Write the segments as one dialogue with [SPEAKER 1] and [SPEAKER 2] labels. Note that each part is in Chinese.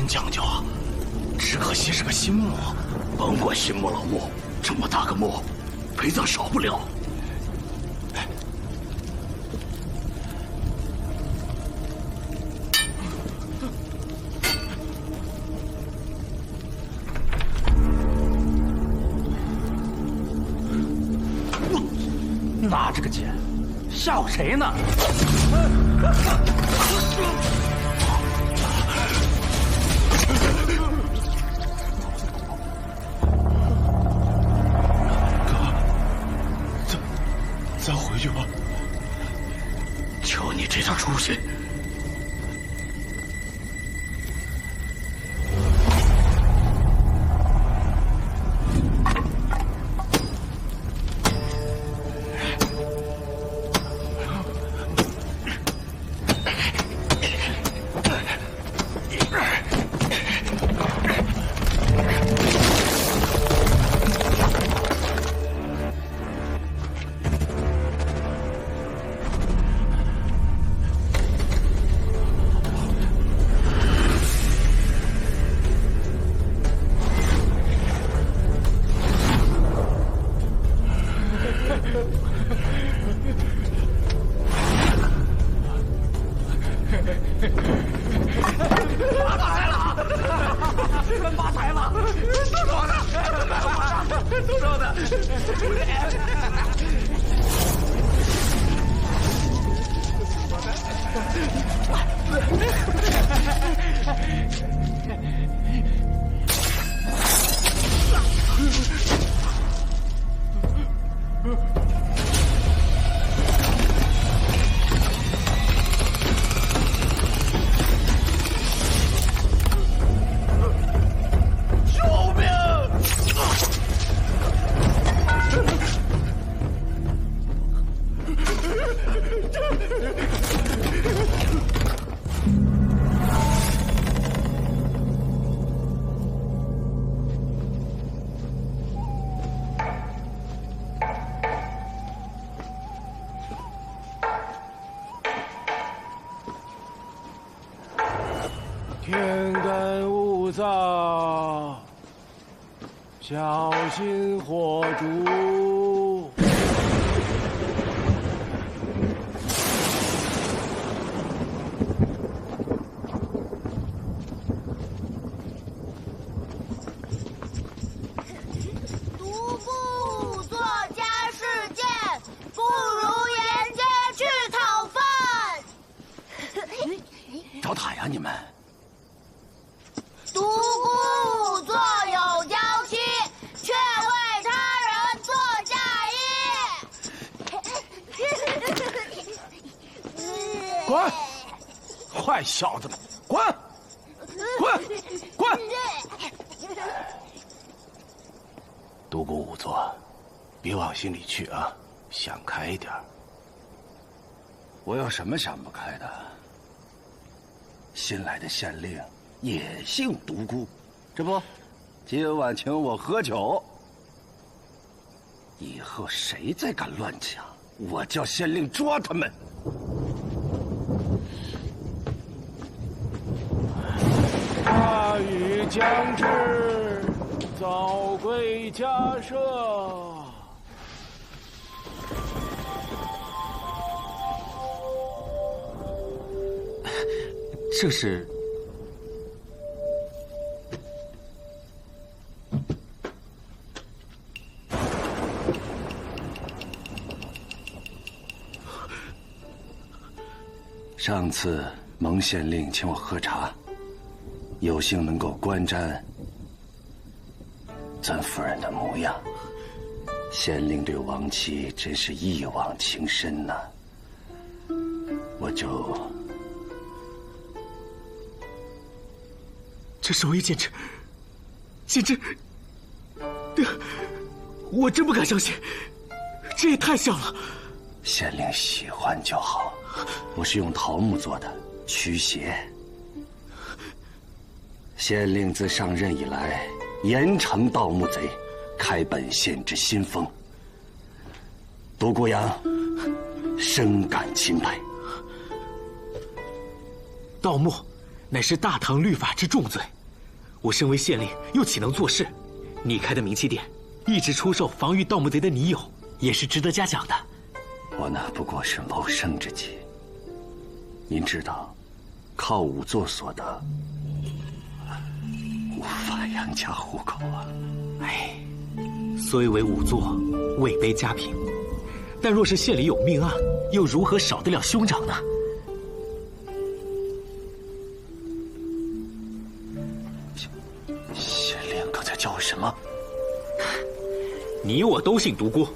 [SPEAKER 1] 真讲究啊！只可惜是个新墓，甭管新墓老墓，这么大个墓，陪葬少不了。
[SPEAKER 2] 拿着个剑，吓唬谁呢？
[SPEAKER 1] 咱回去吧。求你这点出息！
[SPEAKER 3] 天干物燥，小心火烛。
[SPEAKER 4] 独孤做家事件，不如沿街去讨饭。
[SPEAKER 1] 找打呀你们！
[SPEAKER 4] 独孤做有娇妻，却为他人做嫁衣。
[SPEAKER 3] 滚！坏小子们，滚！滚！滚！
[SPEAKER 1] 独孤仵作，别往心里去啊，想开一点。
[SPEAKER 5] 我有什么想不开的？新来的县令也姓独孤，这不，今晚请我喝酒。以后谁再敢乱讲，我叫县令抓他们。
[SPEAKER 3] 大雨将至，早归家舍。
[SPEAKER 2] 这是
[SPEAKER 5] 上次蒙县令请我喝茶，有幸能够观瞻咱夫人的模样。县令对亡妻真是一往情深呐，我就。
[SPEAKER 1] 这手艺简直，我真不敢相信，这也太像了。
[SPEAKER 5] 县令喜欢就好，我是用桃木做的驱邪。县令自上任以来，严惩盗墓贼，开本县之新风。独孤阳深感钦佩。
[SPEAKER 1] 盗墓，
[SPEAKER 2] 乃是大唐律法之重罪。我身为县令，又岂能做事？你开的冥器店，一直出售防御盗墓贼的泥友，也是值得嘉奖的。
[SPEAKER 5] 我那不过是谋生之计。您知道，靠仵作所得，无法养家糊口啊。
[SPEAKER 2] 哎，虽为仵作，位卑家贫，但若是县里有命案，又如何少得了兄长呢？
[SPEAKER 5] 县令刚才叫我什么？
[SPEAKER 2] 你我都姓独孤，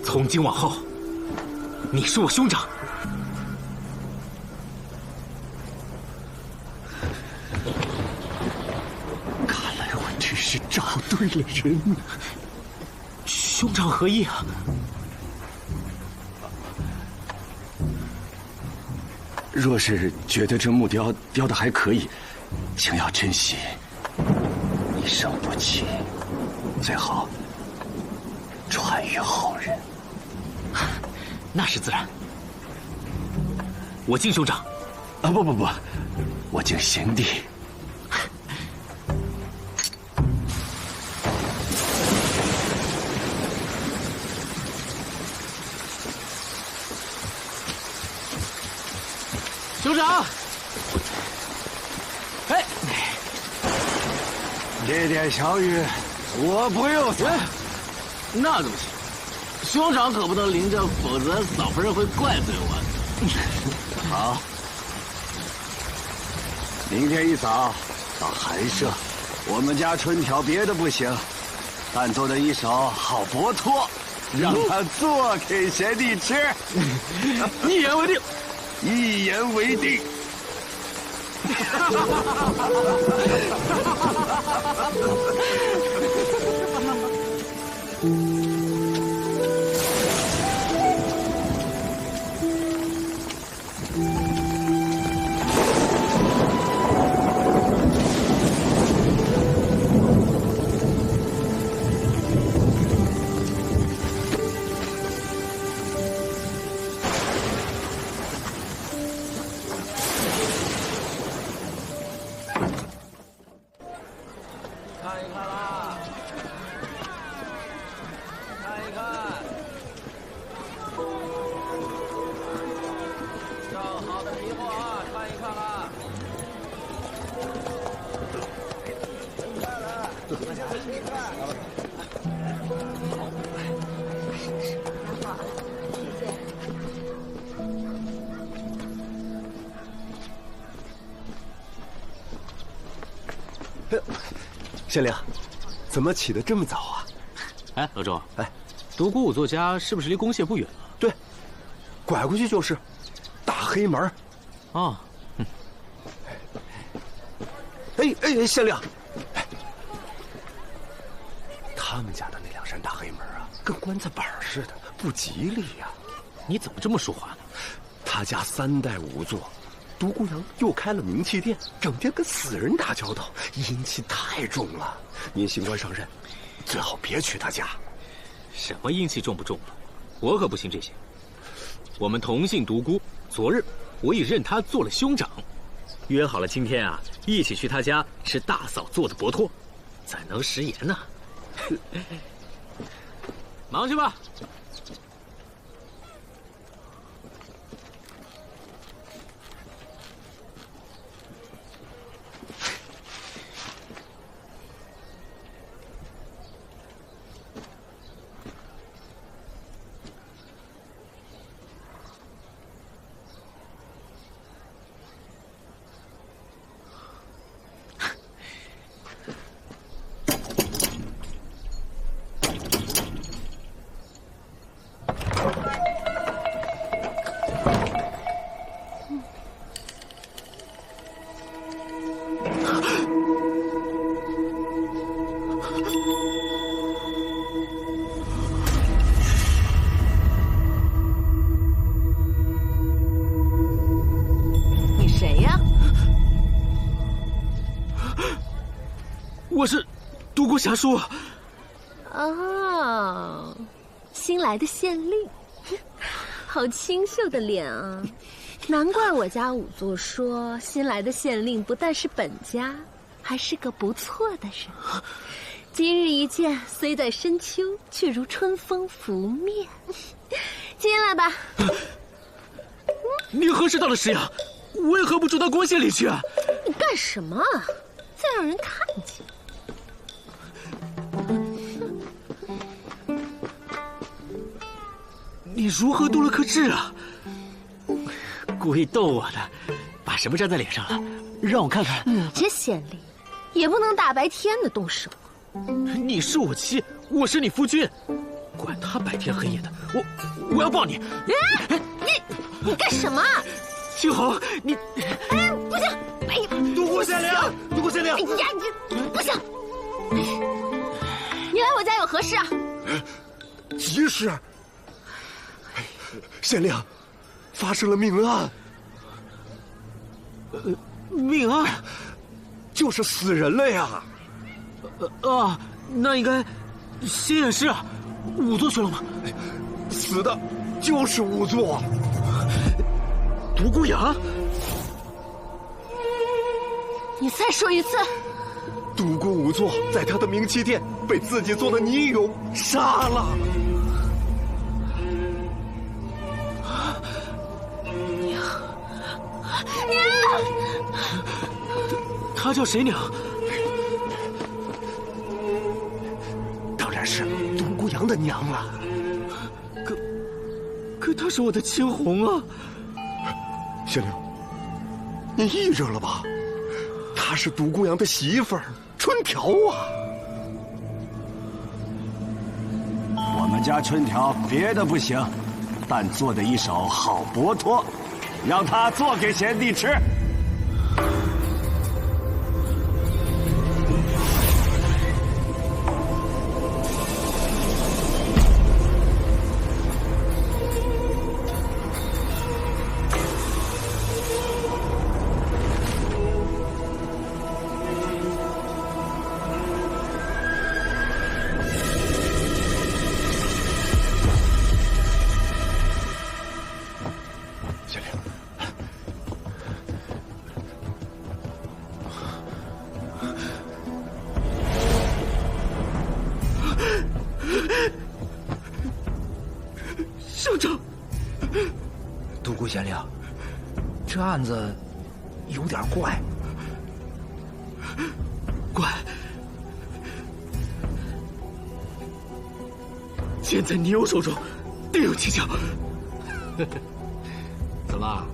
[SPEAKER 2] 从今往后，你是我兄长。
[SPEAKER 5] 看来我只是找对了人。
[SPEAKER 2] 兄长何意啊？
[SPEAKER 5] 若是觉得这木雕雕得还可以，请要珍惜，一生不弃，最好传于后人。
[SPEAKER 2] 那是自然。我敬兄长。
[SPEAKER 5] 啊，不，我敬贤弟。
[SPEAKER 2] 兄长，哎，
[SPEAKER 5] 这点小雨，我不用伞。
[SPEAKER 1] 那怎么行？兄长可不能淋着，否则嫂夫人会怪罪我。
[SPEAKER 5] 好，明天一早到寒舍，我们家春挑别的不行，但做的一手好薄托，让他做给贤弟吃。
[SPEAKER 2] 一言为定。
[SPEAKER 5] 一言为定。
[SPEAKER 6] 县令，怎么起得这么早啊？
[SPEAKER 2] 哎，老周，
[SPEAKER 6] 哎，
[SPEAKER 2] 独孤仵作家是不是离宫榭不远了？
[SPEAKER 6] 对，拐过去就是大黑门。
[SPEAKER 2] 啊，
[SPEAKER 6] 哎，县令，他们家的那两扇大黑门啊，跟棺材板似的，不吉利呀。
[SPEAKER 2] 你怎么这么说话呢？
[SPEAKER 6] 他家3代仵作。独孤阳又开了冥器店，整天跟死人打交道，阴气太重了。您新官上任，最好别去他家。
[SPEAKER 2] 什么阴气重不重了？我可不信这些。我们同姓独孤，昨日我已认他做了兄长，约好了今天啊，一起去他家吃大嫂做的薄托，怎能食言呢？忙去吧。我是独孤侠叔。
[SPEAKER 7] 哦，新来的县令，好清秀的脸啊！难怪我家仵作说，新来的县令不但是本家，还是个不错的人。今日一见，虽在深秋，却如春风拂面。进来吧。
[SPEAKER 2] 你何时到了石阳？为何不住到郭县里去啊？
[SPEAKER 7] 你干什么啊？再让人看见。
[SPEAKER 2] 你如何多了颗痣啊？故意逗我的，把什么粘在脸上了？让我看看。
[SPEAKER 7] 你这县令，也不能大白天的动手。
[SPEAKER 2] 你是我妻，我是你夫君，管他白天黑夜的，我要抱你！
[SPEAKER 7] 你干什么？
[SPEAKER 2] 青红，你
[SPEAKER 7] 哎，不行！哎呀，
[SPEAKER 6] 独孤县令，独孤县令！
[SPEAKER 7] 哎呀，你不行！你来我家有何事啊？
[SPEAKER 6] 急事！县令，发生了命案。
[SPEAKER 2] 命案？
[SPEAKER 6] 就是死人了呀！
[SPEAKER 2] 那应该先验尸啊。仵作去了吗？
[SPEAKER 6] 死的就是仵作。
[SPEAKER 2] 独孤阳，
[SPEAKER 7] 你再说一次。
[SPEAKER 6] 独孤仵作在他的冥器殿被自己做的泥俑杀了。
[SPEAKER 7] 娘，
[SPEAKER 2] 他叫谁娘？
[SPEAKER 6] 当然是独孤阳的娘了。
[SPEAKER 2] 可她是我的青红啊！
[SPEAKER 6] 县令，你癔着了吧？她是独孤阳的媳妇儿春条啊。
[SPEAKER 5] 我们家春条别的不行，但做的一手好薄托，让他做给贤弟吃。
[SPEAKER 2] 省长，
[SPEAKER 3] 独孤县令，这案子有点怪。
[SPEAKER 2] 怪，剑在你我手中，定有蹊跷。
[SPEAKER 3] 怎么？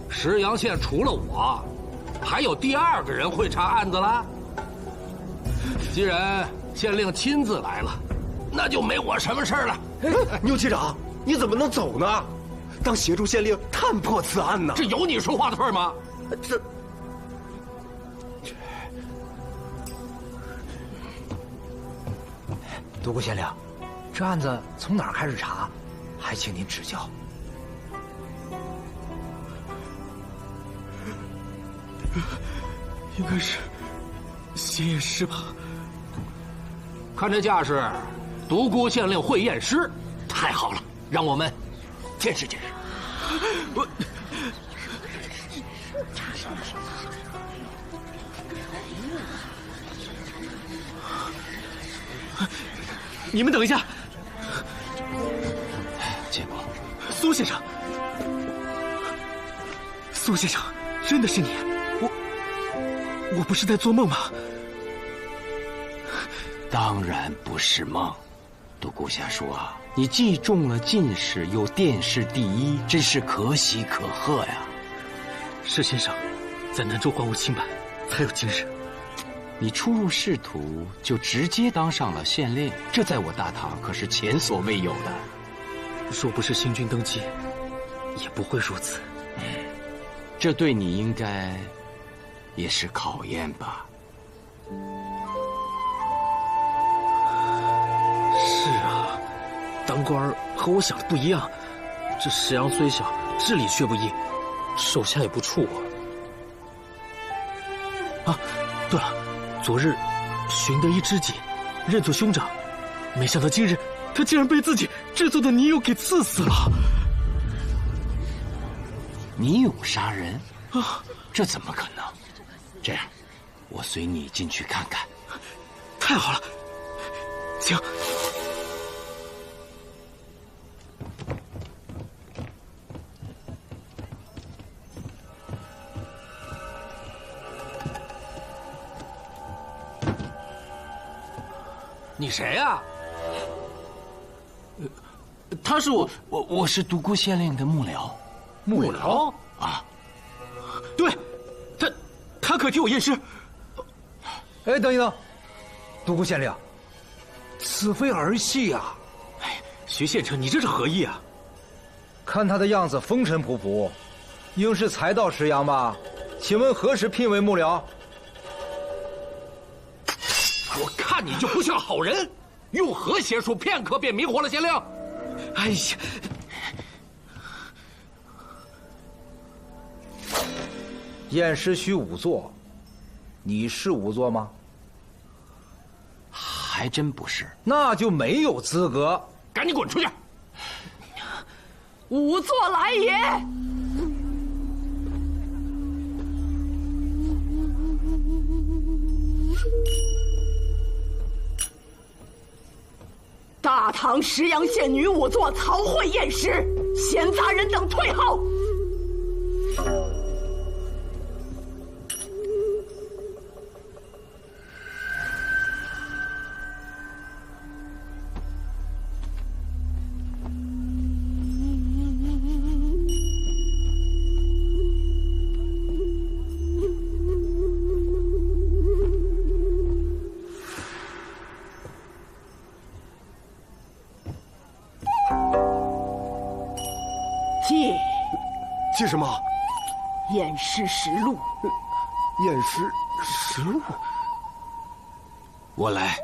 [SPEAKER 3] 石阳县除了我，还有第二个人会查案子了？既然县令亲自来了，那就没我什么事了。
[SPEAKER 6] 牛区长，你怎么能走呢？当协助县令探破此案呢？
[SPEAKER 3] 这有你说话的份吗？
[SPEAKER 6] 这
[SPEAKER 3] 独孤县令，这案子从哪儿开始查？还请您指教。
[SPEAKER 2] 应该是先验尸吧。
[SPEAKER 3] 看这架势，独孤县令会验尸，太好了，让我们见识见识。
[SPEAKER 2] 我，你们等一下。
[SPEAKER 5] 结果，
[SPEAKER 2] 苏先生，苏先生，真的是你？我不是在做梦吗？
[SPEAKER 5] 当然不是梦。独孤下说啊，你既中了进士，又殿试第一，真是可喜可贺呀！
[SPEAKER 2] 是先生，在南州还我清白，才有今日。
[SPEAKER 5] 你初入仕途就直接当上了县令，这在我大唐可是前所未有的。
[SPEAKER 2] 若不是新君登基，也不会如此。
[SPEAKER 5] 这对你应该也是考验吧？
[SPEAKER 2] 是啊，当官和我想的不一样。这石阳虽小，治理却不易，手下也不怵我。啊，对了，昨日寻得一知己，认作兄长，没想到今日他竟然被自己制作的泥俑给刺死了。
[SPEAKER 5] 你勇杀人啊？这怎么可能？这样，我随你进去看看。
[SPEAKER 2] 太好了，请。
[SPEAKER 3] 你谁呀？
[SPEAKER 5] 他是我是独孤县令的幕僚。
[SPEAKER 3] 幕僚
[SPEAKER 5] 啊？
[SPEAKER 2] 对，他可替我验尸。
[SPEAKER 8] 哎，等一等，独孤县令，此非儿戏啊！
[SPEAKER 2] 哎，徐县丞，你这是何意啊？
[SPEAKER 8] 看他的样子风尘仆仆，应是才到石阳吧？请问何时聘为幕僚？
[SPEAKER 3] 我看你就不像好人，用何邪术片刻便迷惑了县令？
[SPEAKER 2] 哎呀，
[SPEAKER 8] 验尸需仵作，你是仵作吗？
[SPEAKER 5] 还真不是。
[SPEAKER 8] 那就没有资格。
[SPEAKER 3] 赶紧滚出去！
[SPEAKER 9] 仵作来也！大唐石阳县女仵作曹慧验尸，闲杂人等退后。
[SPEAKER 6] 记什么？
[SPEAKER 9] 验尸实录。
[SPEAKER 6] 验尸实录。
[SPEAKER 5] 我来。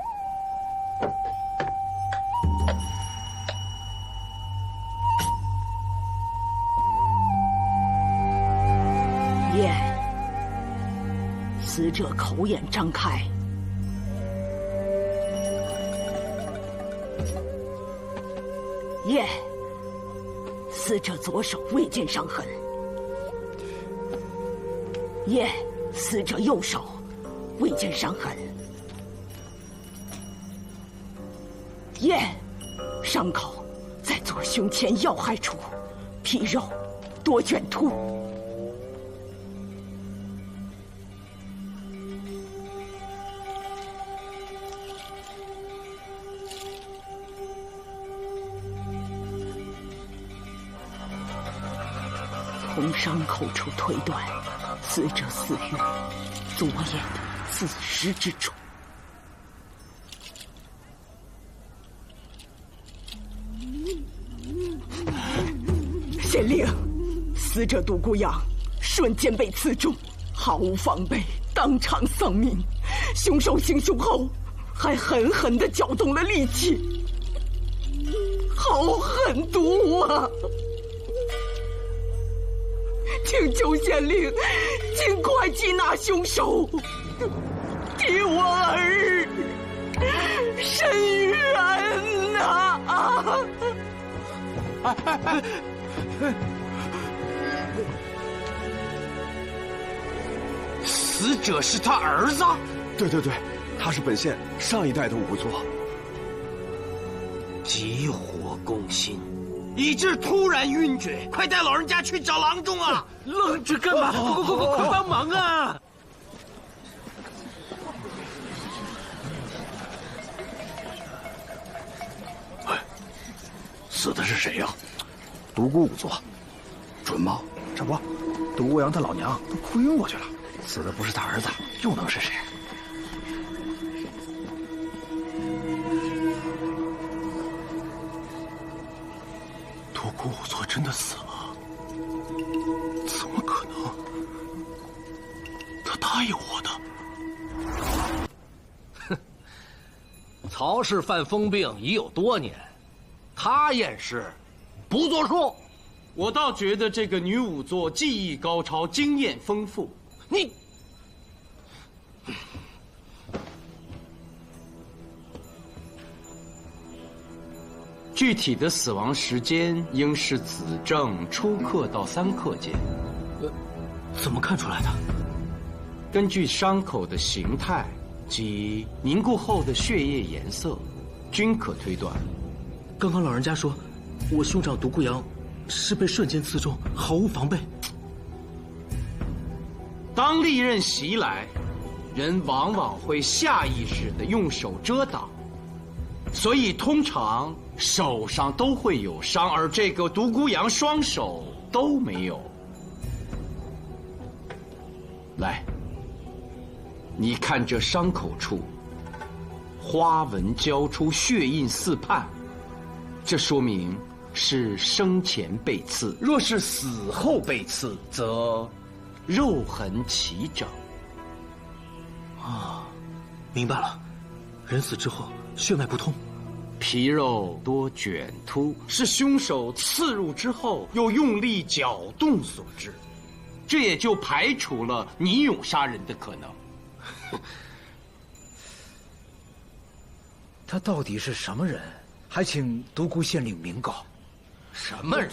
[SPEAKER 9] 验。死者口眼张开。验。死者左手未见伤痕。验，死者右手未见伤痕。验，伤口在左胸前要害处，皮肉多卷凸。从伤口处推断，死者死于左眼的自尸之处。县令，死者独孤阳瞬间被刺中，毫无防备，当场丧命。凶手行凶后，还狠狠地搅动了利器，好狠毒啊！请求县令尽快缉拿凶手，替我儿伸冤呐！
[SPEAKER 5] 死者是他儿子？
[SPEAKER 6] 对对对，他是本县上一代的仵作。
[SPEAKER 5] 急火攻心，以致突然晕厥，快带老人家去找郎中啊！
[SPEAKER 2] 愣着干嘛？快帮忙啊！
[SPEAKER 1] 哎，死的是谁呀？独孤仵作，准吗？
[SPEAKER 10] 这不，独孤阳他老娘都哭晕过去了。
[SPEAKER 1] 死的不是他儿子，又能是谁？
[SPEAKER 6] 独孤仵作真的死了？怎么可能？他答应我的。
[SPEAKER 3] 哼，曹氏犯疯病已有多年，他验尸不作数。
[SPEAKER 11] 我倒觉得这个女仵作技艺高超，经验丰富。
[SPEAKER 3] 你，
[SPEAKER 11] 具体的死亡时间应是子正初刻到3刻间。
[SPEAKER 2] 怎么看出来的？
[SPEAKER 11] 根据伤口的形态及凝固后的血液颜色，均可推断。
[SPEAKER 2] 刚刚老人家说，我兄长独孤阳是被瞬间刺中，毫无防备。
[SPEAKER 11] 当利刃袭来，人往往会下意识地用手遮挡，所以通常手上都会有伤，而这个独孤阳双手都没有。来，你看这伤口处，花纹交出，血印四判，这说明是生前被刺；若是死后被刺，则肉痕齐整。
[SPEAKER 2] 啊，明白了，人死之后血脉不通，
[SPEAKER 11] 皮肉多卷凸，是凶手刺入之后又用力搅动所致，这也就排除了倪勇杀人的可能。
[SPEAKER 8] 他到底是什么人？还请独孤县令明告。
[SPEAKER 3] 什么人？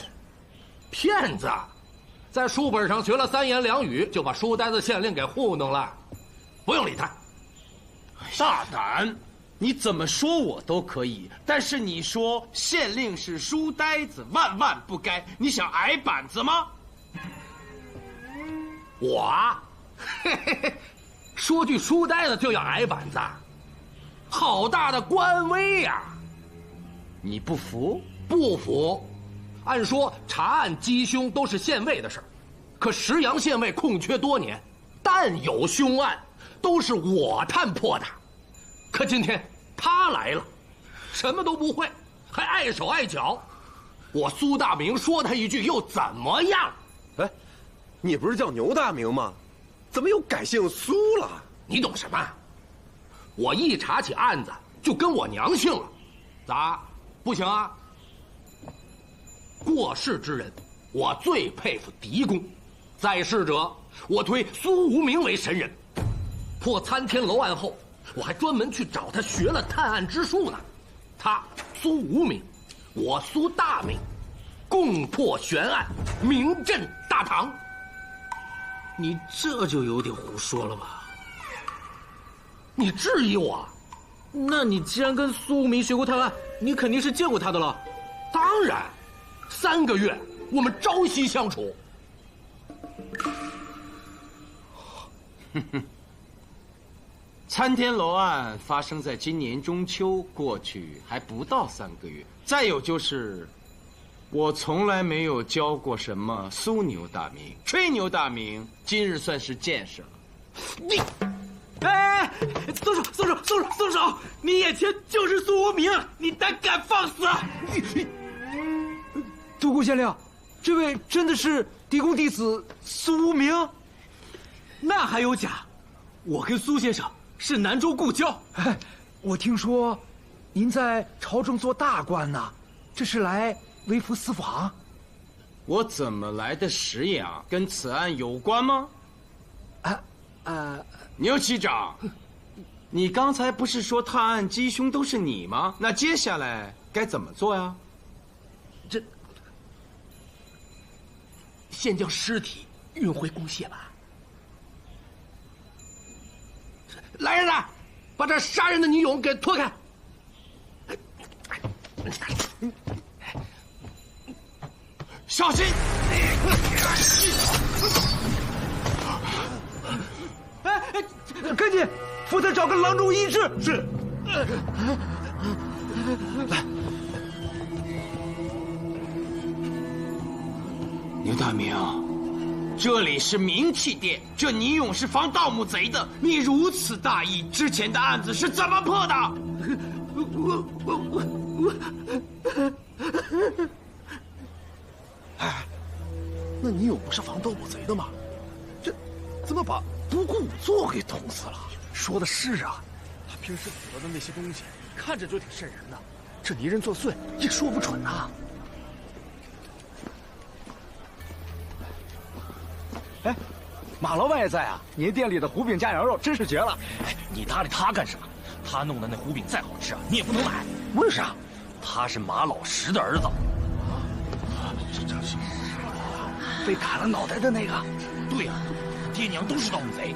[SPEAKER 3] 骗子！在书本上学了3言2语，就把书呆子县令给糊弄了。不用理他。
[SPEAKER 11] 大胆！你怎么说我都可以，但是你说县令是书呆子，万万不该。你想挨板子吗？
[SPEAKER 3] 我啊，嘿嘿嘿，说句书呆子就要挨板子，好大的官威呀！
[SPEAKER 11] 你不服？
[SPEAKER 3] 不服。按说查案缉凶都是县尉的事儿，可石阳县尉空缺多年，但有凶案都是我探破的。可今天他来了，什么都不会，还碍手碍脚。我苏大明说他一句又怎么样？
[SPEAKER 6] 哎，你不是叫牛大明吗？怎么又改姓苏了？
[SPEAKER 3] 你懂什么？我一查起案子就跟我娘姓了，咋不行啊？过世之人，我最佩服狄公；在世者，我推苏无名为神人。破参天楼案后，我还专门去找他学了探案之术呢。他苏无名，我苏大名，共破悬案，名震大唐。
[SPEAKER 2] 你这就有点胡说了吧？
[SPEAKER 3] 你质疑我？
[SPEAKER 2] 那你既然跟苏无名学过探案，你肯定是见过他的了。
[SPEAKER 3] 当然，3个月我们朝夕相处。
[SPEAKER 11] 参天楼案发生在今年中秋，过去还不到3个月。再有就是，我从来没有教过什么苏牛大名、吹牛大名，今日算是见识了。
[SPEAKER 2] 你，哎，松手，松手，松手，松手！你眼前就是苏无名，你胆敢放肆？
[SPEAKER 8] 独孤县令，这位真的是狄公弟子苏无名？
[SPEAKER 2] 那还有假？我跟苏先生是南州故交。
[SPEAKER 8] 哎，我听说您在朝中做大官呢，这是来微服私访？
[SPEAKER 11] 我怎么来的石阳，跟此案有关吗？牛旗长，你刚才不是说探案缉凶都是你吗？那接下来该怎么做呀？
[SPEAKER 3] 先将尸体运回宫械吧。来人呐，把这杀人的倪勇给拖开！
[SPEAKER 11] 小心！
[SPEAKER 8] 赶紧扶他找个郎中医治。
[SPEAKER 11] 是。来，牛大明，这里是名器店，这倪勇是防盗墓贼的。你如此大意，之前的案子是怎么破的？
[SPEAKER 6] 哎，那倪勇不是防盗墓贼的吗？这怎么把独孤仵作给捅死了？
[SPEAKER 10] 说的是啊，他平时捕的那些东西看着就挺瘆人的，这泥人作祟也说不准呐。哎，马老板也在啊！您店里的胡饼加羊肉真是绝了。
[SPEAKER 1] 哎，你搭理他干什么？他弄的那胡饼再好吃啊，你也不能买。
[SPEAKER 10] 为啥？
[SPEAKER 1] 他是马老石的儿子。
[SPEAKER 10] 这是被砍了脑袋的那个。
[SPEAKER 1] 对呀，爹娘都是盗墓贼。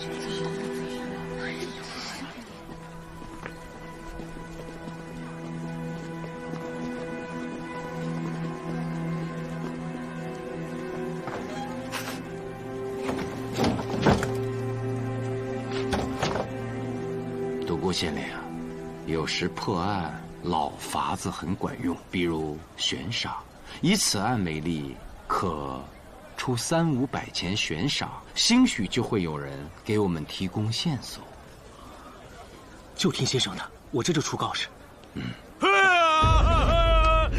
[SPEAKER 11] 独孤县令啊，有时破案老法子很管用，比如悬赏。以此案为例，可出300-500钱悬赏，兴许就会有人给我们提供线索。
[SPEAKER 2] 就听先生的，我这就出告示。
[SPEAKER 1] 哎呀，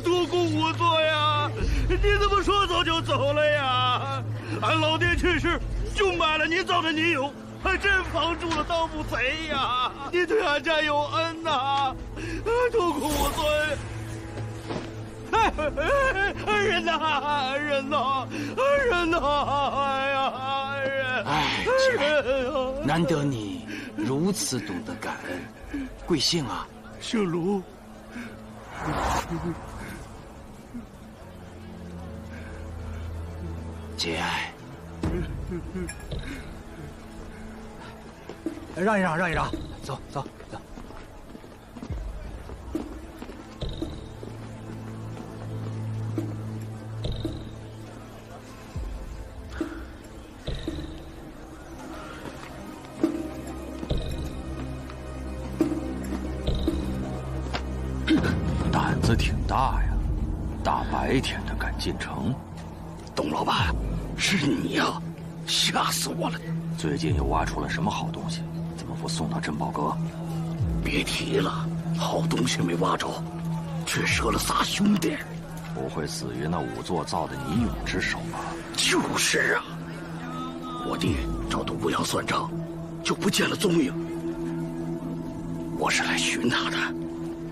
[SPEAKER 1] 独孤无作呀！你怎么说走就走了呀？俺老爹去世就买了你造的泥俑，还真防住了盗墓贼呀！你对俺家有恩呐！独孤无作。恩人呐，恩人呐，恩人呐！哎呀，恩人！
[SPEAKER 11] 哎，姐，难得你如此懂得感恩。贵姓啊？
[SPEAKER 1] 姓卢。
[SPEAKER 11] 节哀。
[SPEAKER 8] 让一让，让一让，走走走。
[SPEAKER 5] 胆子挺大呀，大白天的敢进城。
[SPEAKER 1] 董老板，是你呀，吓死我了！
[SPEAKER 5] 最近又挖出了什么好东西？怎么不送到珍宝阁？
[SPEAKER 1] 别提了，好东西没挖着，却折了仨兄弟。
[SPEAKER 5] 不会死于那仵作造的泥俑之手吧？
[SPEAKER 1] 就是啊，我爹找独孤阳算账，就不见了踪影。我是来寻他的。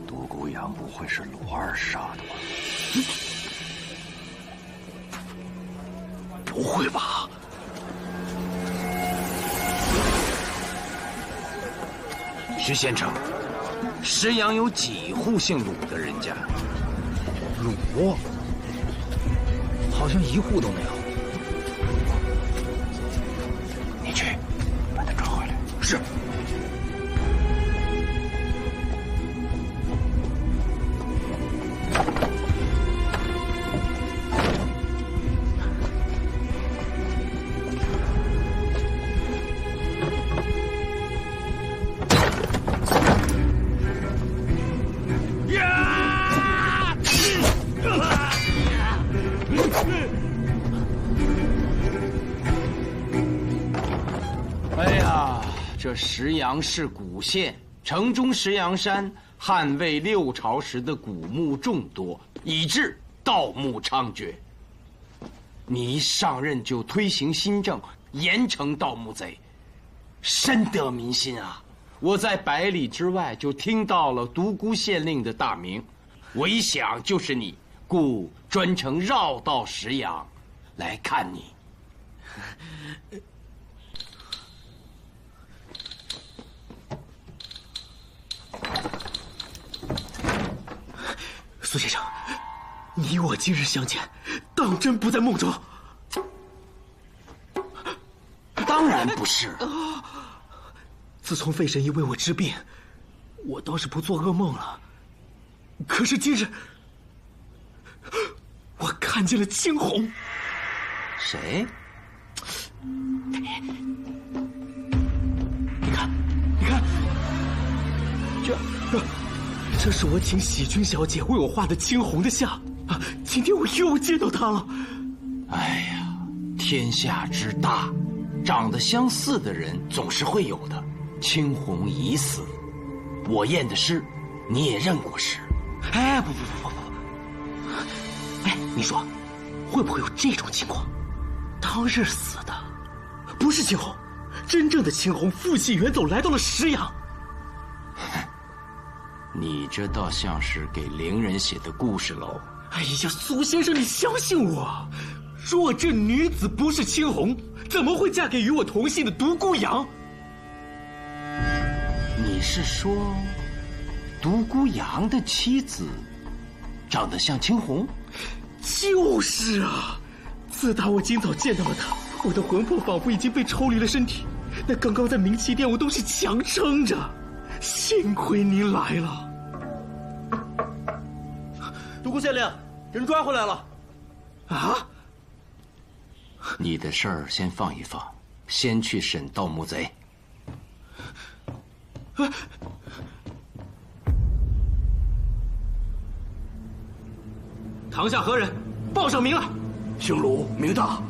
[SPEAKER 5] 独孤阳不会是鲁二杀的吧？
[SPEAKER 1] 不会吧？
[SPEAKER 11] 徐县城，石阳有几户姓鲁的人家？
[SPEAKER 8] 鲁，好像一户都没有。
[SPEAKER 11] 你去把他抓回来。
[SPEAKER 1] 是。
[SPEAKER 11] 这石阳是古县，城中石阳山汉魏6朝时的古墓众多，以致盗墓猖獗。你一上任就推行新政，严惩盗墓贼，深得民心啊！我在100里之外就听到了独孤县令的大名，我一想就是你，故专程绕道石阳来看你。
[SPEAKER 2] 苏先生，你我今日相见，当真不在梦中？
[SPEAKER 11] 当然不是。
[SPEAKER 2] 自从费神医为我治病，我倒是不做噩梦了。可是今日，我看见了青红。
[SPEAKER 11] 谁？
[SPEAKER 2] 你看，这是我请喜君小姐为我画的青红的像啊！今天我又见到她了。
[SPEAKER 11] 哎呀，天下之大，长得相似的人总是会有的。青红已死，我验的尸，你也认过尸。
[SPEAKER 2] 哎，不！哎，你说，会不会有这种情况？当日死的不是青红，真正的青红负气远走，来到了石阳。
[SPEAKER 11] 你这倒像是给伶人写的故事喽。
[SPEAKER 2] 哎呀，苏先生，你相信我，若这女子不是青红，怎么会嫁给与我同姓的独孤阳？
[SPEAKER 11] 你是说，独孤阳的妻子长得像青红？
[SPEAKER 2] 就是啊，自打我今早见到了她，我的魂魄仿佛已经被抽离了身体，但刚刚在明气殿我都是强撑着，幸亏您来了。
[SPEAKER 10] 独孤县令，人抓回来了。
[SPEAKER 2] 啊？
[SPEAKER 11] 你的事儿先放一放，先去审盗墓贼。
[SPEAKER 2] 堂下何人？报上名来。
[SPEAKER 6] 姓鲁，名大。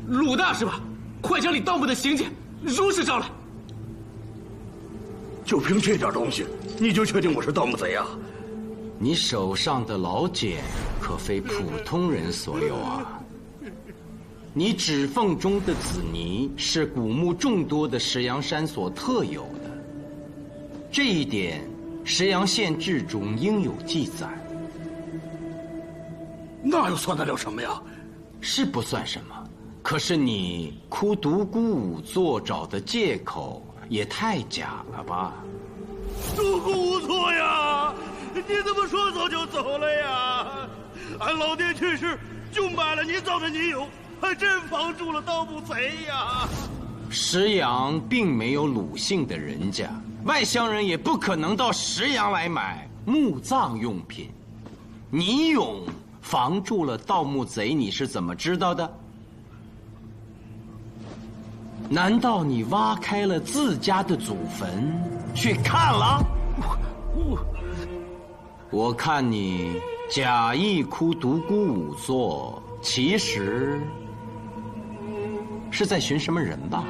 [SPEAKER 2] 鲁大是吧？快将你盗墓的行径如实招来。
[SPEAKER 6] 就凭这点东西，你就确定我是盗墓贼啊？
[SPEAKER 11] 你手上的老茧可非普通人所有啊！你指缝中的紫泥是古墓众多的石阳山所特有的，这一点石阳县志中应有记载。
[SPEAKER 6] 那又算得了什么呀？
[SPEAKER 11] 是不算什么，可是你哭独孤五座找的借口也太假了吧？
[SPEAKER 1] 独孤无错呀！你怎么说走就走了呀？俺老爹去世就买了你造的泥俑，还真防住了盗墓贼呀！
[SPEAKER 11] 石阳并没有鲁姓的人家，外乡人也不可能到石阳来买墓葬用品。泥俑防住了盗墓贼，你是怎么知道的？难道你挖开了自家的祖坟去看了？我看你假意哭独孤五座，其实是在寻什么人吧？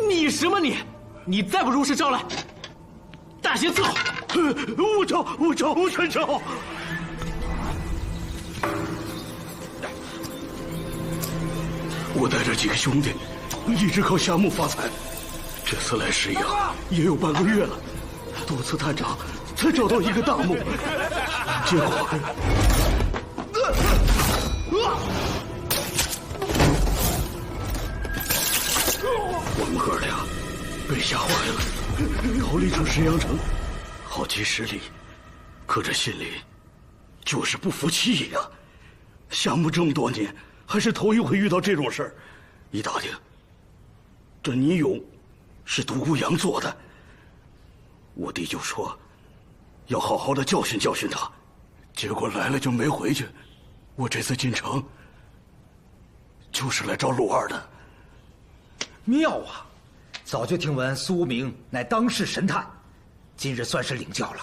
[SPEAKER 2] 你什么你？你再不如实招来，大刑伺候！
[SPEAKER 1] 我全招！
[SPEAKER 6] 我带着几个兄弟，一直靠下墓发财。这次来石阳也有半个月了，多次探查才找到一个大墓，结果我们哥俩被吓坏了，逃离出石阳城好几十里，可这心里就是不服气呀。下墓这么多年，还是头一回遇到这种事儿。一打听，这泥俑是独孤阳做的。我弟就说要好好的教训教训他，结果来了就没回去。我这次进城就是来找鲁二的。
[SPEAKER 8] 妙啊！早就听闻苏无名乃当世神探，今日算是领教了。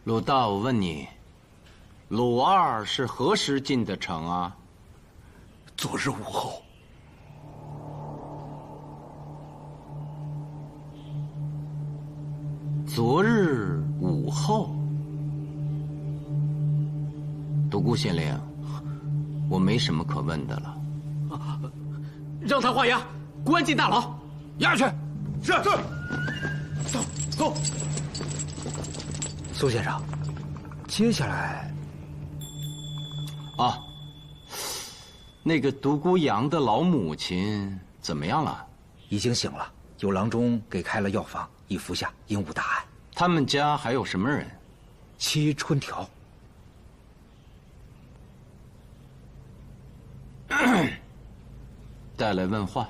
[SPEAKER 11] 鲁大，我问你，鲁二是何时进的城啊？
[SPEAKER 6] 昨日午后。
[SPEAKER 11] 昨日午后。独孤县令，我没什么可问的了。
[SPEAKER 2] 让他画押，关进大牢。
[SPEAKER 3] 押去。
[SPEAKER 1] 是。走。
[SPEAKER 8] 苏先生，接下来
[SPEAKER 11] 啊，那个独孤阳的老母亲怎么样了？
[SPEAKER 8] 已经醒了，有郎中给开了药方，已服下，应无大碍。
[SPEAKER 11] 他们家还有什么人？
[SPEAKER 8] 妻春条。
[SPEAKER 11] 带来问话。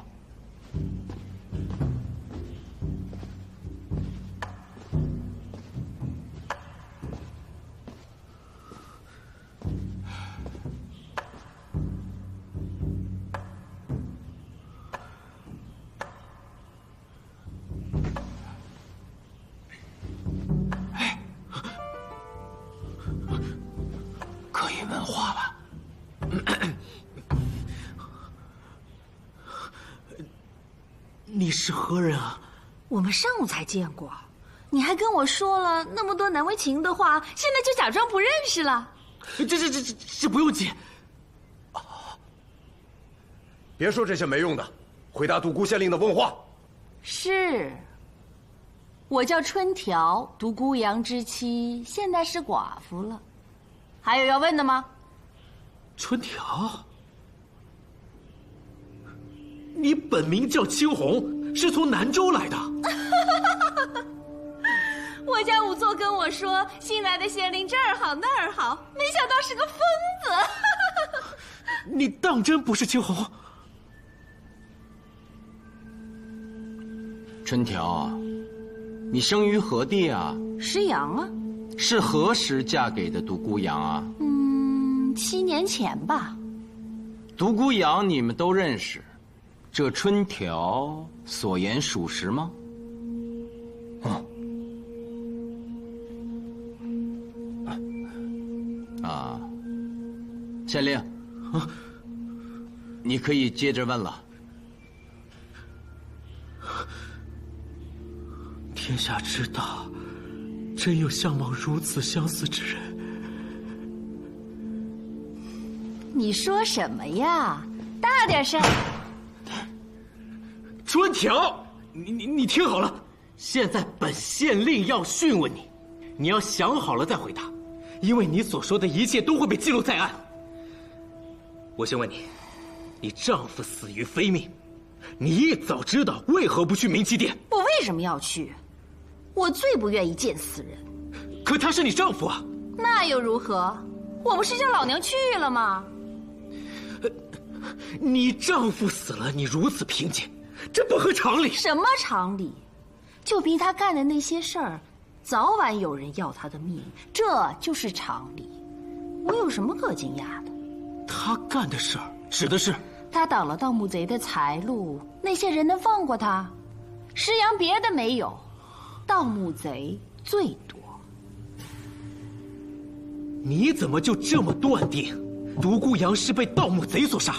[SPEAKER 11] 可以问话了。
[SPEAKER 2] 你是何人啊？
[SPEAKER 7] 我们上午才见过，你还跟我说了那么多难为情的话，现在就假装不认识了。
[SPEAKER 2] 这不用急。
[SPEAKER 6] 别说这些没用的，回答独孤县令的问话。
[SPEAKER 7] 是，我叫春条，独孤阳之妻，现在是寡妇了。还有要问的吗？
[SPEAKER 2] 春条，你本名叫青红，是从南州来的。
[SPEAKER 7] 我家仵作跟我说，新来的县令这儿好那儿好，没想到是个疯子。
[SPEAKER 2] 你当真不是秋红？
[SPEAKER 11] 春条，你生于何地啊？
[SPEAKER 9] 石阳啊。
[SPEAKER 11] 是何时嫁给的独孤阳啊
[SPEAKER 9] ？7年前吧。
[SPEAKER 11] 独孤阳你们都认识，这春条所言属实吗？县令，你可以接着问了。
[SPEAKER 2] 天下之大，真有相貌如此相似之人？
[SPEAKER 9] 你说什么呀？大点声！
[SPEAKER 2] 春条，你听好了，现在本县令要讯问你，你要想好了再回答，因为你所说的一切都会被记录在案。我先问你，你丈夫死于非命，你一早知道为何不去明七殿？
[SPEAKER 9] 我为什么要去？我最不愿意见死人。
[SPEAKER 2] 可他是你丈夫啊！
[SPEAKER 9] 那又如何？我不是叫老娘去了吗？
[SPEAKER 2] 你丈夫死了，你如此平静，这不合常理。
[SPEAKER 9] 什么常理？就凭他干的那些事儿，早晚有人要他的命，这就是常理。我有什么可惊讶的？
[SPEAKER 2] 他干的事儿指的是
[SPEAKER 9] 他挡了盗墓贼的财路，那些人能放过他？石阳别的没有，盗墓贼最多。
[SPEAKER 2] 你怎么就这么断定独孤阳是被盗墓贼所杀？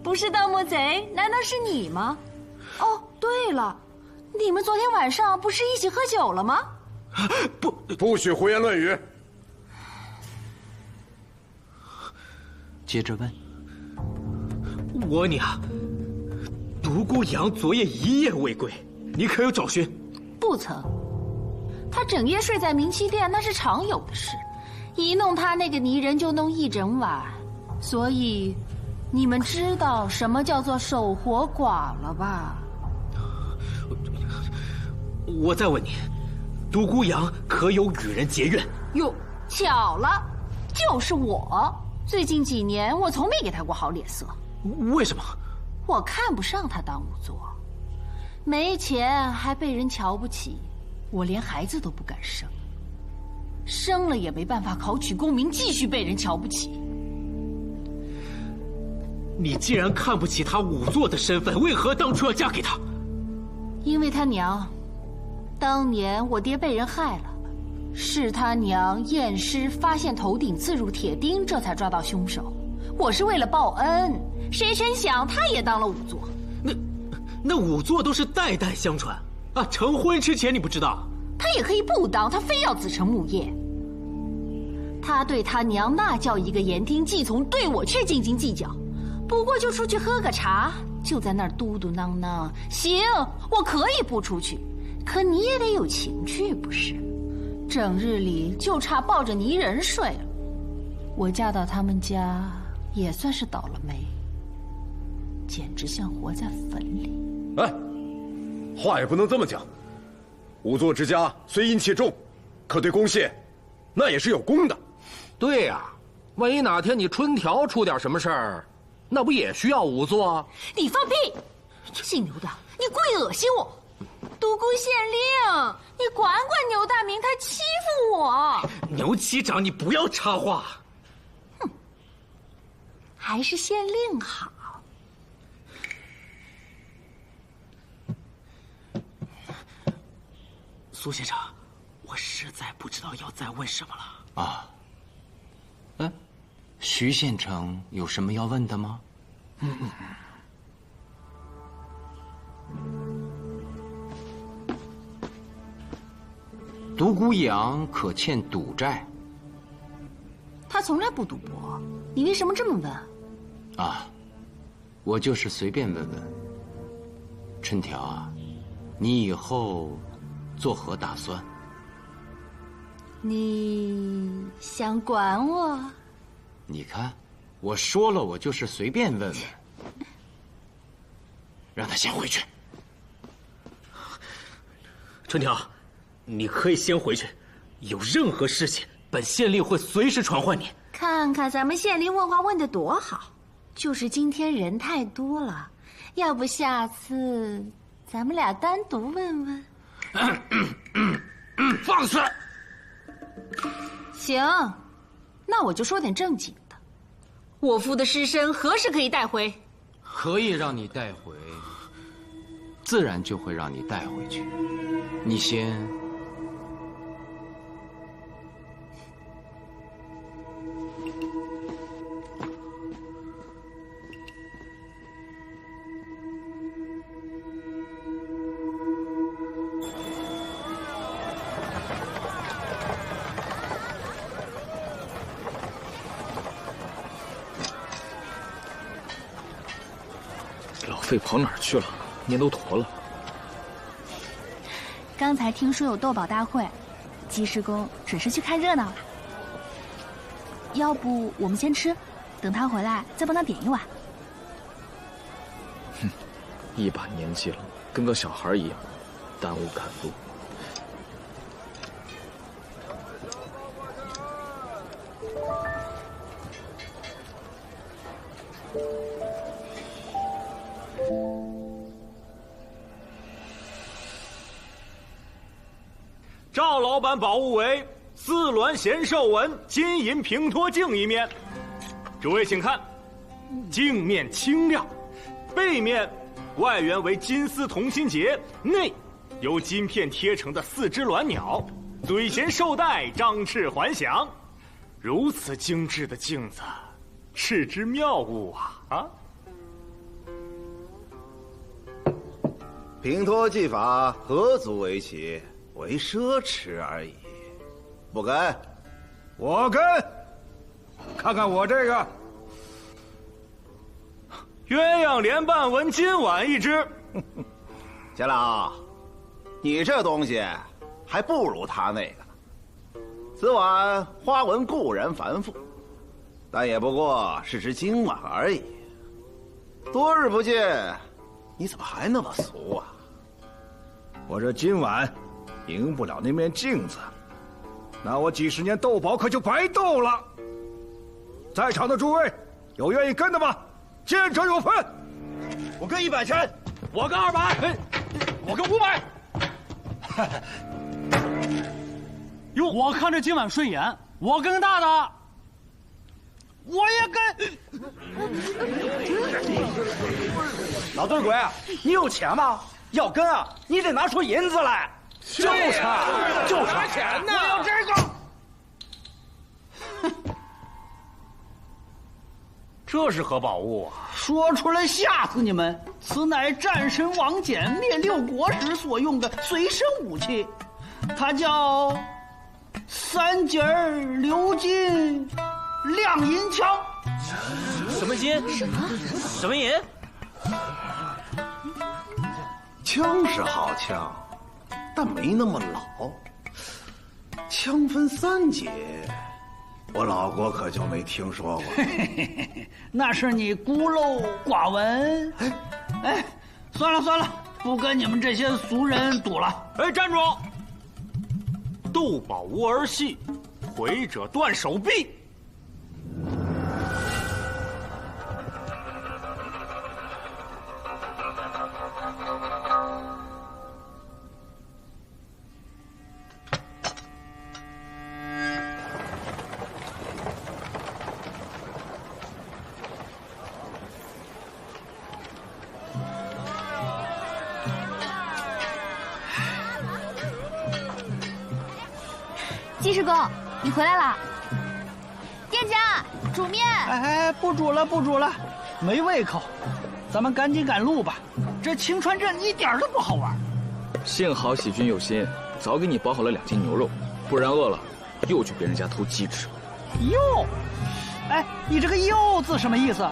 [SPEAKER 9] 不是盗墓贼，难道是你吗？哦，对了，你们昨天晚上不是一起喝酒了吗？
[SPEAKER 12] 不许胡言乱语。
[SPEAKER 11] 接着问。
[SPEAKER 2] 我问你啊，独孤阳昨夜一夜未归，你可有找寻？
[SPEAKER 9] 不曾。他整夜睡在明七殿，那是常有的事。一弄他那个泥人就弄一整晚，所以你们知道什么叫做守活寡了吧？
[SPEAKER 2] 我再问你，独孤阳可有与人结怨？
[SPEAKER 9] 哟，巧了，就是我。最近几年我从没给他过好脸色。
[SPEAKER 2] 为什么？
[SPEAKER 9] 我看不上他当仵作，没钱还被人瞧不起，我连孩子都不敢生，生了也没办法考取功名，继续被人瞧不起。
[SPEAKER 2] 你既然看不起他仵作的身份，为何当初要嫁给他？
[SPEAKER 9] 因为他娘，当年我爹被人害了，是他娘验尸发现头顶刺入铁钉，这才抓到凶手。我是为了报恩，谁成想他也当了仵作。
[SPEAKER 2] 那仵作都是代代相传啊，成婚之前你不知道？
[SPEAKER 9] 他也可以不当，他非要子承母业。他对他娘那叫一个言听计从，对我却斤斤计较。不过就出去喝个茶，就在那儿嘟嘟囔囔。行，我可以不出去，可你也得有情趣不是？整日里就差抱着泥人睡了。我嫁到他们家也算是倒了霉，简直像活在坟里。
[SPEAKER 12] 哎，话也不能这么讲。仵作之家虽阴气重，可对公谢，那也是有功的。
[SPEAKER 3] 对呀，万一哪天你春条出点什么事儿，那不也需要仵作？
[SPEAKER 9] 你放屁！姓牛的，你故意恶心我！独孤县令，你管管牛大明，他欺负我！
[SPEAKER 2] 牛七长，你不要插话。
[SPEAKER 9] 哼，还是县令好。
[SPEAKER 2] 苏县长，我实在不知道要再问什么了。
[SPEAKER 11] 啊，徐县城有什么要问的吗？独孤阳可欠赌债？
[SPEAKER 9] 他从来不赌博，你为什么这么问？
[SPEAKER 11] 啊，我就是随便问问。春条啊，你以后作何打算？
[SPEAKER 9] 你想管我？
[SPEAKER 11] 你看，我说了，我就是随便问问。让他先回去。
[SPEAKER 2] 春条，你可以先回去，有任何事情，本县令会随时传唤你。
[SPEAKER 7] 看看咱们县令问话问得多好，就是今天人太多了，要不下次咱们俩单独问问？
[SPEAKER 3] 放肆！
[SPEAKER 7] 行，那我就说点正经的。我父的尸身何时可以带回？
[SPEAKER 11] 可以让你带回，自然就会让你带回去。你先。
[SPEAKER 5] 老费跑哪儿去了？面都坨了。
[SPEAKER 13] 刚才听说有斗宝大会，鸡师公准是去看热闹了。要不我们先吃，等他回来再帮他点一碗。
[SPEAKER 5] 哼，一把年纪了，跟个小孩一样，耽误赶路。
[SPEAKER 14] 赵老板宝物为4鸾贤寿纹金银平托镜一面，诸位请看，镜面清亮，背面外缘为金丝同心结，内由金片贴成的4只鸾鸟，嘴衔绶带，张翅环翔。如此精致的镜子，是之妙物啊！
[SPEAKER 15] 平托技法何足为奇？为奢侈而已，不跟，
[SPEAKER 10] 我跟。看看我这个，
[SPEAKER 14] 鸳鸯莲瓣纹金碗一只。
[SPEAKER 15] 钱老，你这东西还不如他那个呢。此碗花纹固然繁复，但也不过是只金碗而已。多日不见，你怎么还那么俗啊？
[SPEAKER 10] 我这今晚赢不了那面镜子，那我几十年斗宝可就白斗了。在场的诸位，有愿意跟的吗？见者有份。
[SPEAKER 1] 我跟100钱，
[SPEAKER 14] 我跟200，
[SPEAKER 1] 我跟500。
[SPEAKER 16] 哟，我看这今晚顺眼，我跟大大。我也跟。
[SPEAKER 1] 老对鬼，你有钱吗？要跟啊，你得拿出银子来。就是钱呢！
[SPEAKER 16] 我有这个。
[SPEAKER 14] 这是何宝物啊？
[SPEAKER 16] 说出来吓死你们！此乃战神王翦灭6国时所用的随身武器，它叫3节鎏金亮银枪。
[SPEAKER 2] 什么金？什么银？
[SPEAKER 15] 枪是好枪，但没那么老。枪分3节，我老国可就没听说过。
[SPEAKER 16] 那是你孤陋寡闻。哎，算了，不跟你们这些俗人赌了。
[SPEAKER 14] 哎，站住！斗宝无儿戏，回者断手臂。
[SPEAKER 13] 鸡师公，你回来了。店家，煮面。
[SPEAKER 16] 哎，不煮了，没胃口。咱们赶紧赶路吧，这青川镇一点都不好玩。
[SPEAKER 5] 幸好喜君有心，早给你包好了2斤牛肉，不然饿了又去别人家偷鸡吃。
[SPEAKER 16] 又，哎，你这个又字什么意思？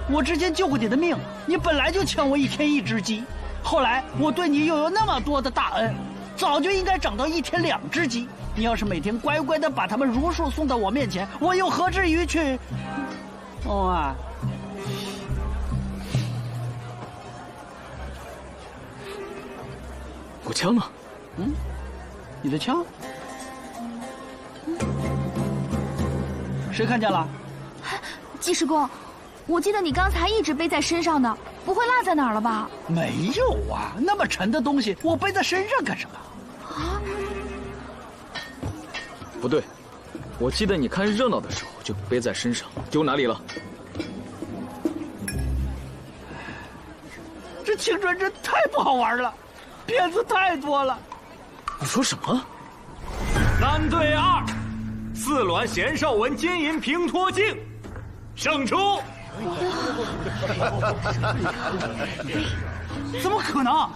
[SPEAKER 16] 我之前救过你的命，你本来就欠我1天1只鸡，后来我对你又有那么多的大恩，早就应该涨到1天2只鸡。你要是每天乖乖的把他们如数送到我面前，我又何至于去？哦啊！
[SPEAKER 5] 我枪呢？
[SPEAKER 16] 你的枪？谁看见了？
[SPEAKER 13] 济世公，我记得你刚才一直背在身上的，不会落在哪儿了吧？
[SPEAKER 16] 没有啊，那么沉的东西我背在身上干什么？
[SPEAKER 13] 啊？
[SPEAKER 5] 不对，我记得你看热闹的时候就背在身上，丢哪里了？
[SPEAKER 16] 这青春真太不好玩了，骗子太多了。
[SPEAKER 5] 你说什么
[SPEAKER 14] ？3对2，四鸾贤寿纹金银平托镜，胜出。
[SPEAKER 16] 怎么可能？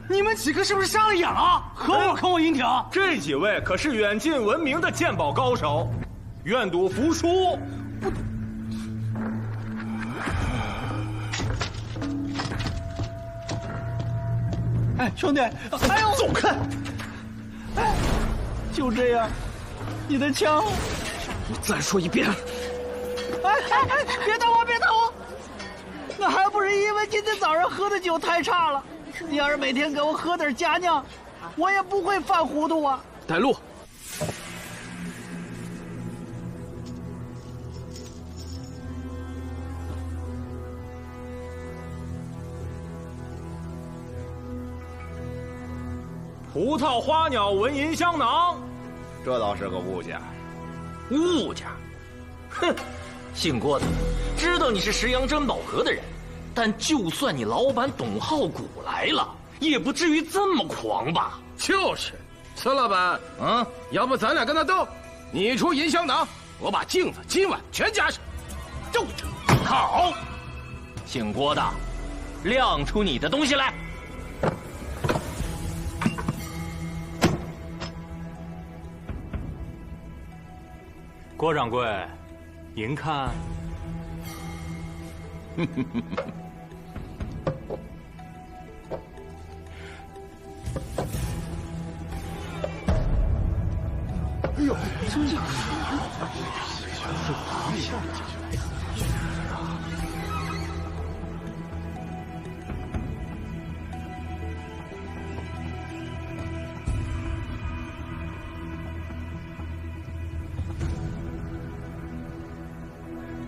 [SPEAKER 16] 你们几个是不是上了眼了？坑我银挺！
[SPEAKER 14] 这几位可是远近闻名的鉴宝高手，愿赌服输。
[SPEAKER 16] 哎，兄弟，哎呦，
[SPEAKER 5] 走开！
[SPEAKER 16] 哎，就这样，你的枪，
[SPEAKER 5] 你再说一遍！
[SPEAKER 16] 哎，别打我，别打我！那还不是因为今天早上喝的酒太差了。你要是每天给我喝点佳酿，我也不会犯糊涂啊。
[SPEAKER 5] 带路。
[SPEAKER 14] 葡萄花鸟纹银香囊，
[SPEAKER 15] 这倒是个物件。
[SPEAKER 2] 物件？哼，姓郭的，知道你是石阳珍宝阁的人，但就算你老板董浩古来了，也不至于这么狂吧？
[SPEAKER 3] 就是，孙老板，要不咱俩跟他斗，你出银香囊，我把镜子、金碗全加上。
[SPEAKER 2] 就好，姓郭的，亮出你的东西来。
[SPEAKER 14] 郭掌柜，您看。
[SPEAKER 3] 哎呦，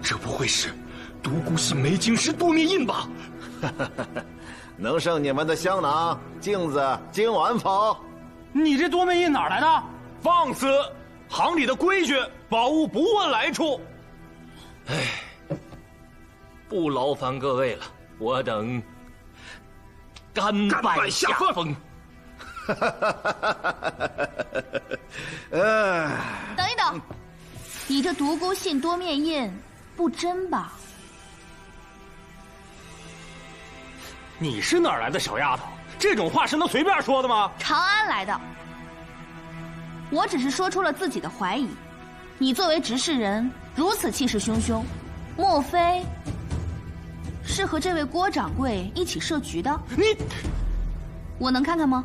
[SPEAKER 5] 这不会是独孤信梅晶石多面印吧？
[SPEAKER 15] 能胜你们的香囊、镜子、金碗否？
[SPEAKER 16] 你这多面印哪来的？
[SPEAKER 14] 放肆！行里的规矩，宝物不问来处。
[SPEAKER 2] 哎，不劳烦各位了，我等甘拜下风。
[SPEAKER 13] 等一等，你这独孤信多面印不真吧？
[SPEAKER 14] 你是哪儿来的小丫头？这种话是能随便说的吗？
[SPEAKER 13] 长安来的。我只是说出了自己的怀疑。你作为执事人，如此气势汹汹，莫非是和这位郭掌柜一起设局的？
[SPEAKER 14] 你，
[SPEAKER 13] 我能看看吗？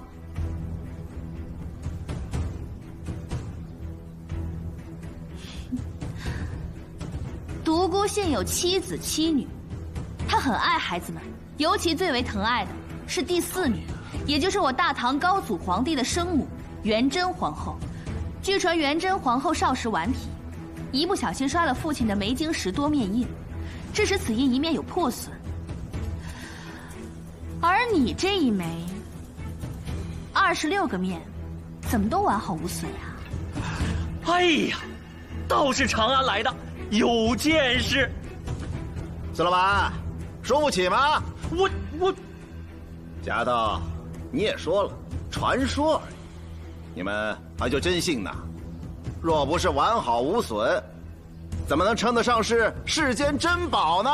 [SPEAKER 13] 独孤信有妻子7女，他很爱孩子们，尤其最为疼爱的是第4女，也就是我大唐高祖皇帝的生母元贞皇后。据传元贞皇后少时顽皮，一不小心摔了父亲的梅晶石多面印，致使此印一面有破损。而你这一枚26个面，怎么都完好无损呀？
[SPEAKER 2] 哎呀，倒是长安来的，有见识。
[SPEAKER 15] 孙老板，输不起吗？
[SPEAKER 2] 我，
[SPEAKER 15] 丫头，你也说了，传说而已，你们还就真信呐？若不是完好无损，怎么能称得上是世间珍宝呢？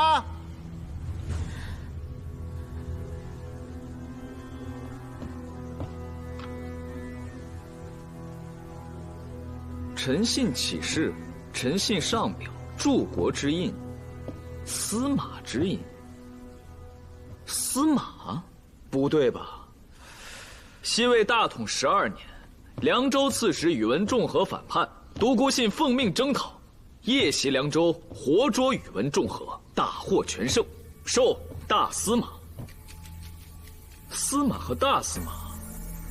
[SPEAKER 5] 臣信启事，臣信上表，柱国之印，司马之印。司马？不对吧？西魏大统12年，凉州刺史宇文仲和反叛，独孤信奉命征讨，夜袭凉州，活捉宇文仲和，大获全胜，授大司马。司马和大司马，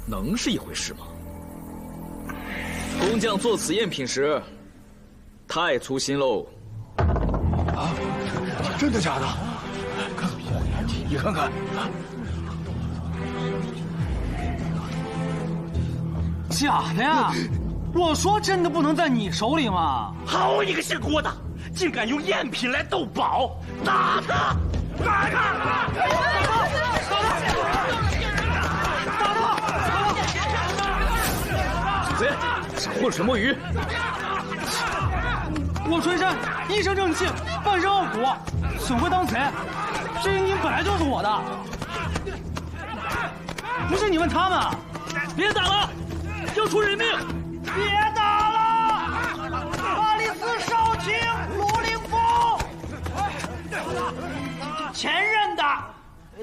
[SPEAKER 5] 能是一回事吗？
[SPEAKER 17] 工匠做此赝品时，太粗心喽。
[SPEAKER 10] 啊，真的假的？你看看。
[SPEAKER 16] 假的呀！我说真的不能在你手里吗？
[SPEAKER 1] 好你个姓郭的，竟敢用赝品来斗宝！打他！打他！
[SPEAKER 17] 贼，想混水摸鱼！
[SPEAKER 16] 我春山一生正气，半生傲骨，损会当贼。这银本来就是我的，不是你问他们。
[SPEAKER 1] 别打了，要出人命！
[SPEAKER 16] 别打了！巴里斯少卿卢凌风，前任的，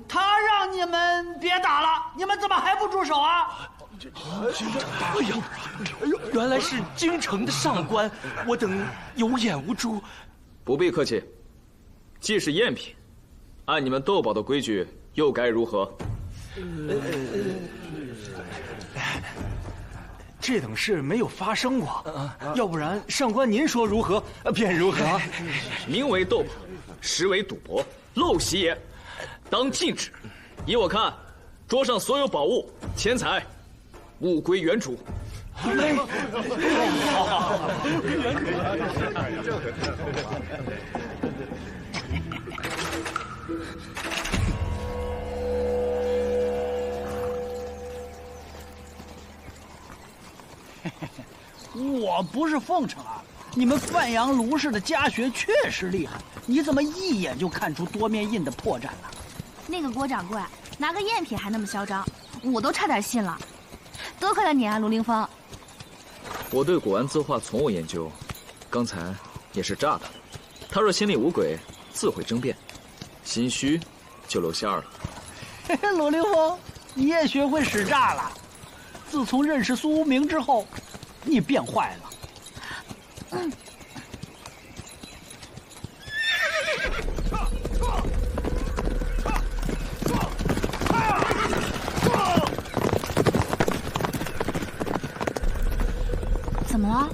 [SPEAKER 16] 他让你们别打了，你们怎么还不住手啊？
[SPEAKER 1] 哎呀，原来是京城的上官，我等有眼无珠。
[SPEAKER 17] 不必客气，既是赝品，按你们斗宝的规矩，又该如何？
[SPEAKER 1] 这等事没有发生过，要不然上官您说如何便如何。
[SPEAKER 17] 名为斗宝，实为赌博，陋习也，当禁止。依我看，桌上所有宝物、钱财，物归原主。
[SPEAKER 16] 我不是奉承啊，你们范阳卢氏的家学确实厉害，你怎么一眼就看出多面印的破绽了？
[SPEAKER 13] 那个郭掌柜拿个赝品还那么嚣张，我都差点信了。多亏了你啊，卢凌风。
[SPEAKER 17] 我对古玩字画从无研究，刚才也是诈的。他若心里无鬼，自会争辩；心虚，就露馅了。
[SPEAKER 16] 卢凌风，你也学会使诈了。自从认识苏无名之后，你变坏了。
[SPEAKER 13] 怎么了？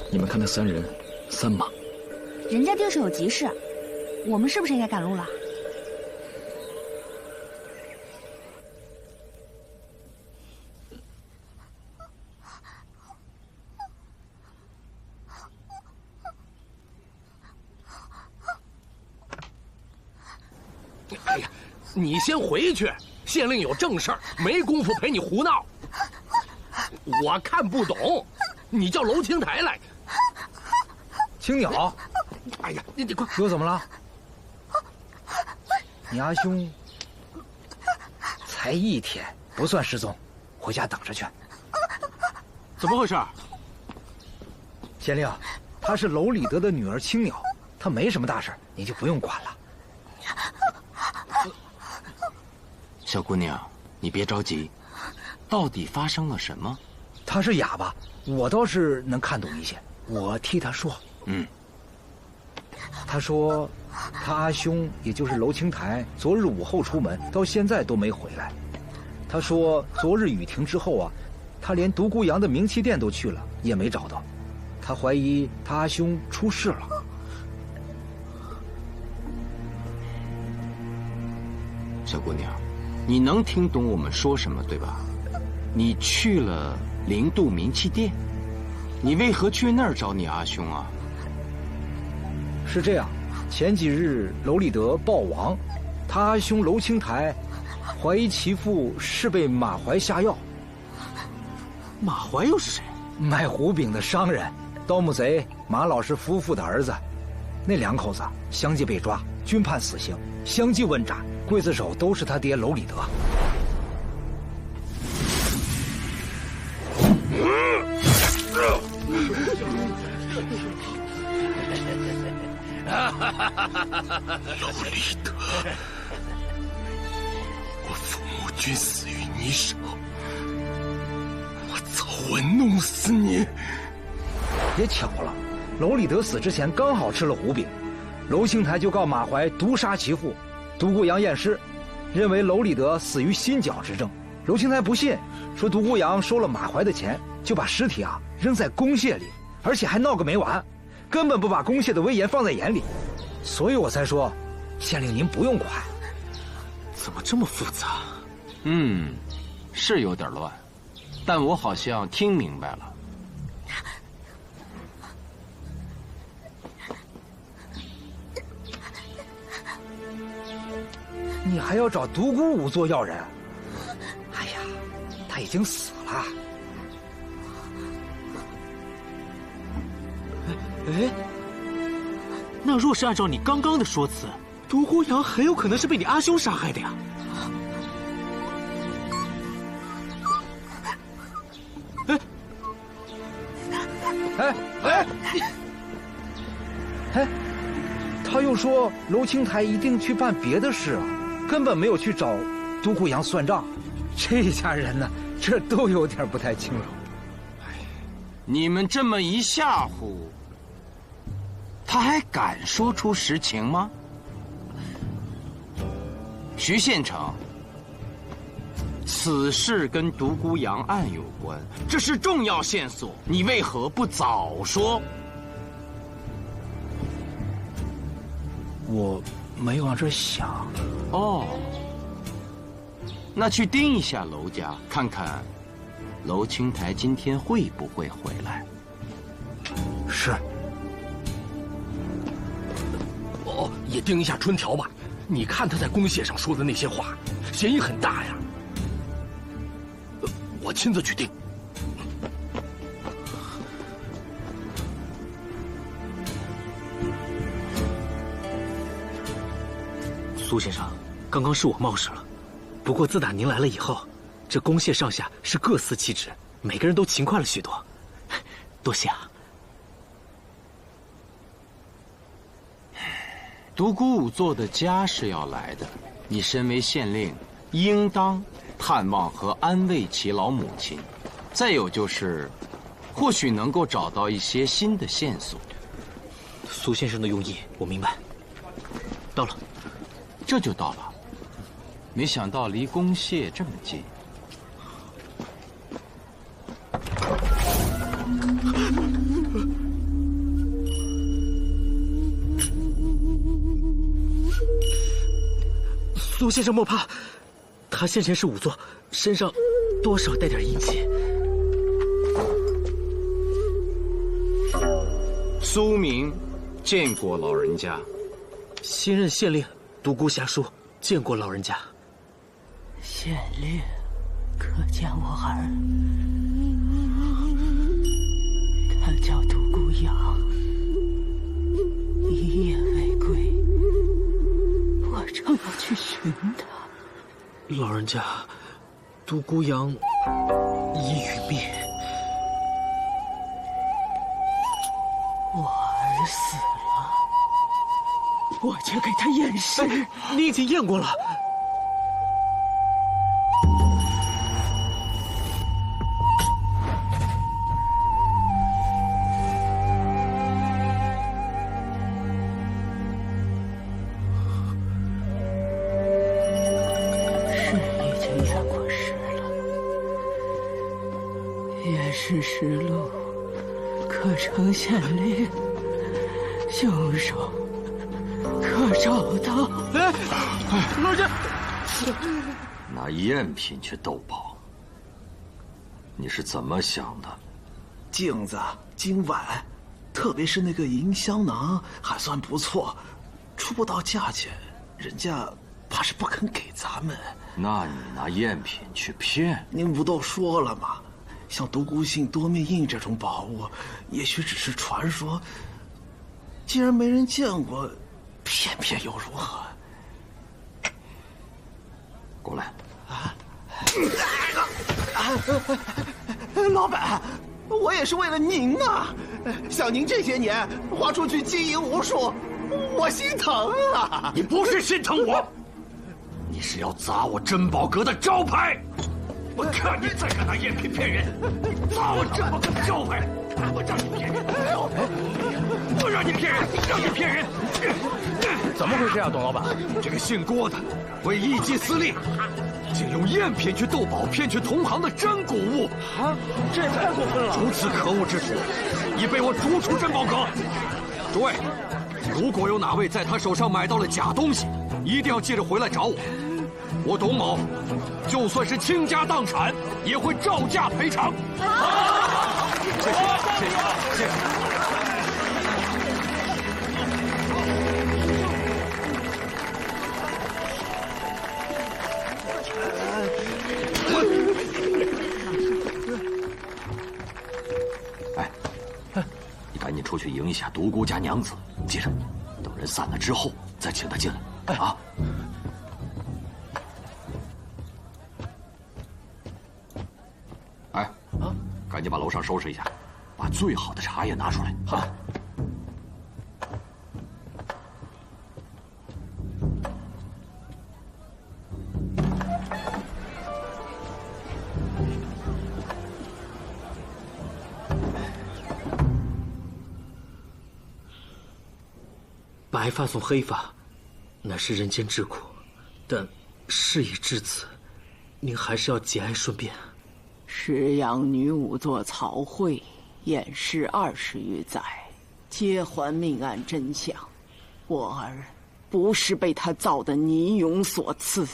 [SPEAKER 17] 你们看那三人，三马。
[SPEAKER 13] 人家定是有急事，我们是不是应该赶路了？
[SPEAKER 3] 哎呀，你先回去，县令有正事儿，没工夫陪你胡闹。我看不懂，你叫娄青台来。
[SPEAKER 8] 青鸟，
[SPEAKER 3] 哎呀，你快！
[SPEAKER 8] 又怎么了？你阿兄才一天，不算失踪，回家等着去。
[SPEAKER 14] 怎么回事？
[SPEAKER 8] 县令，她是娄礼德的女儿青鸟，她没什么大事，你就不用管了。
[SPEAKER 11] 小姑娘，你别着急，到底发生了什么？
[SPEAKER 8] 他是哑巴，我倒是能看懂一些。我替他说。他说，他阿兄也就是娄青台，昨日午后出门，到现在都没回来。他说，昨日雨停之后啊，他连独孤阳的名器店都去了，也没找到。他怀疑他阿兄出事了。
[SPEAKER 11] 小姑娘，你能听懂我们说什么对吧？你去了灵渡名器店，你为何去那儿找你阿兄啊？
[SPEAKER 8] 是这样，前几日娄礼德暴亡，他阿兄娄青台怀疑其父是被马怀下药。
[SPEAKER 3] 马怀又是谁？
[SPEAKER 8] 卖胡饼的商人，盗墓贼马老师夫妇的儿子。那两口子相继被抓，均判死刑，相继问斩，刽子手都是他爹娄礼德。
[SPEAKER 6] 娄礼德，我父母均死于你手，我早晚弄死你！
[SPEAKER 8] 也巧了，娄礼德死之前刚好吃了胡饼，娄青台就告马怀毒杀其父，独孤阳验尸，认为娄礼德死于心绞之症，娄青台不信，说独孤阳收了马怀的钱，就把尸体扔在公廨里，而且还闹个没完，根本不把公廨的威严放在眼里，所以我才说，县令您不用管。
[SPEAKER 2] 怎么这么复杂？
[SPEAKER 11] 是有点乱，但我好像听明白了。
[SPEAKER 8] 你还要找独孤武作要人？哎呀，他已经死了。
[SPEAKER 2] 哎，那若是按照你刚刚的说辞，独孤阳很有可能是被你阿兄杀害的呀。
[SPEAKER 8] 他又说娄青台一定去办别的事根本没有去找独孤阳算账。这家人呢，这都有点不太清楚。
[SPEAKER 11] 你们这么一吓唬，他还敢说出实情吗？徐县城，此事跟独孤阳案有关，这是重要线索，你为何不早说？
[SPEAKER 8] 我没往这想。
[SPEAKER 11] 哦，那去盯一下娄家，看看娄青台今天会不会回来。
[SPEAKER 8] 是。
[SPEAKER 3] 哦，也盯一下春条吧。你看他在公廨上说的那些话，嫌疑很大呀。我亲自去盯。
[SPEAKER 2] 苏先生，刚刚是我冒失了。不过自打您来了以后，这公廨上下是各司其职，每个人都勤快了许多。多谢啊。
[SPEAKER 11] 独孤武作的家是要来的，你身为县令，应当探望和安慰其老母亲。再有就是，或许能够找到一些新的线索。
[SPEAKER 2] 苏先生的用意我明白。到了。
[SPEAKER 11] 这就到了，没想到离公廨这么近。
[SPEAKER 2] 苏先生莫怕，他先前是仵作，身上多少带点阴气。
[SPEAKER 11] 苏明见过老人家。
[SPEAKER 2] 新任县令独孤侠叔见过老人家。
[SPEAKER 9] 县令，可见我儿？他叫独孤阳，一夜未归，我正要去寻他。
[SPEAKER 2] 老人家，独孤阳已殒命。
[SPEAKER 9] 我儿死了，我去给他验尸。
[SPEAKER 2] 你已经验过了。
[SPEAKER 9] 是实录，可成县令，凶手可找到。
[SPEAKER 2] 老人家，
[SPEAKER 6] 拿赝品去斗宝，你是怎么想的？
[SPEAKER 15] 镜子、金碗，特别是那个银香囊，还算不错，出不到价钱，人家怕是不肯给咱们。
[SPEAKER 6] 那你拿赝品去骗？
[SPEAKER 15] 您不都说了吗？像独孤信多面印这种宝物，也许只是传说。既然没人见过，骗又如何？
[SPEAKER 6] 过来。
[SPEAKER 15] 老板，我也是为了您啊！像您这些年花出去金银无数，我心疼啊！
[SPEAKER 3] 你不是心疼我，你是要砸我珍宝阁的招牌！我看你再敢拿赝品骗人！砸我珍宝阁的招牌！我让你骗人！我让你骗人！让你骗人！
[SPEAKER 17] 怎么回事啊，董老板？
[SPEAKER 3] 这个姓郭的为一己私利，
[SPEAKER 12] 竟用赝品去斗宝，骗取同行的真古物！
[SPEAKER 16] 啊，这也太过分了！
[SPEAKER 12] 如此可恶之处，已被我逐出珍宝阁。诸位，如果有哪位在他手上买到了假东西，一定要记着回来找我。我董某，就算是倾家荡产，也会照价赔偿。谢谢。哎，你赶紧出去迎一下独孤家娘子，记着，等人散了之后再请她进来。啊！哎，赶紧把楼上收拾一下，把最好的茶叶拿出来。好。
[SPEAKER 2] 白发送黑发，乃是人间之苦，但事已至此，您还是要节哀顺变。
[SPEAKER 9] 石阳女仵作曹慧掩饰20余载，皆还命案真相。我儿不是被他造的泥俑所赐。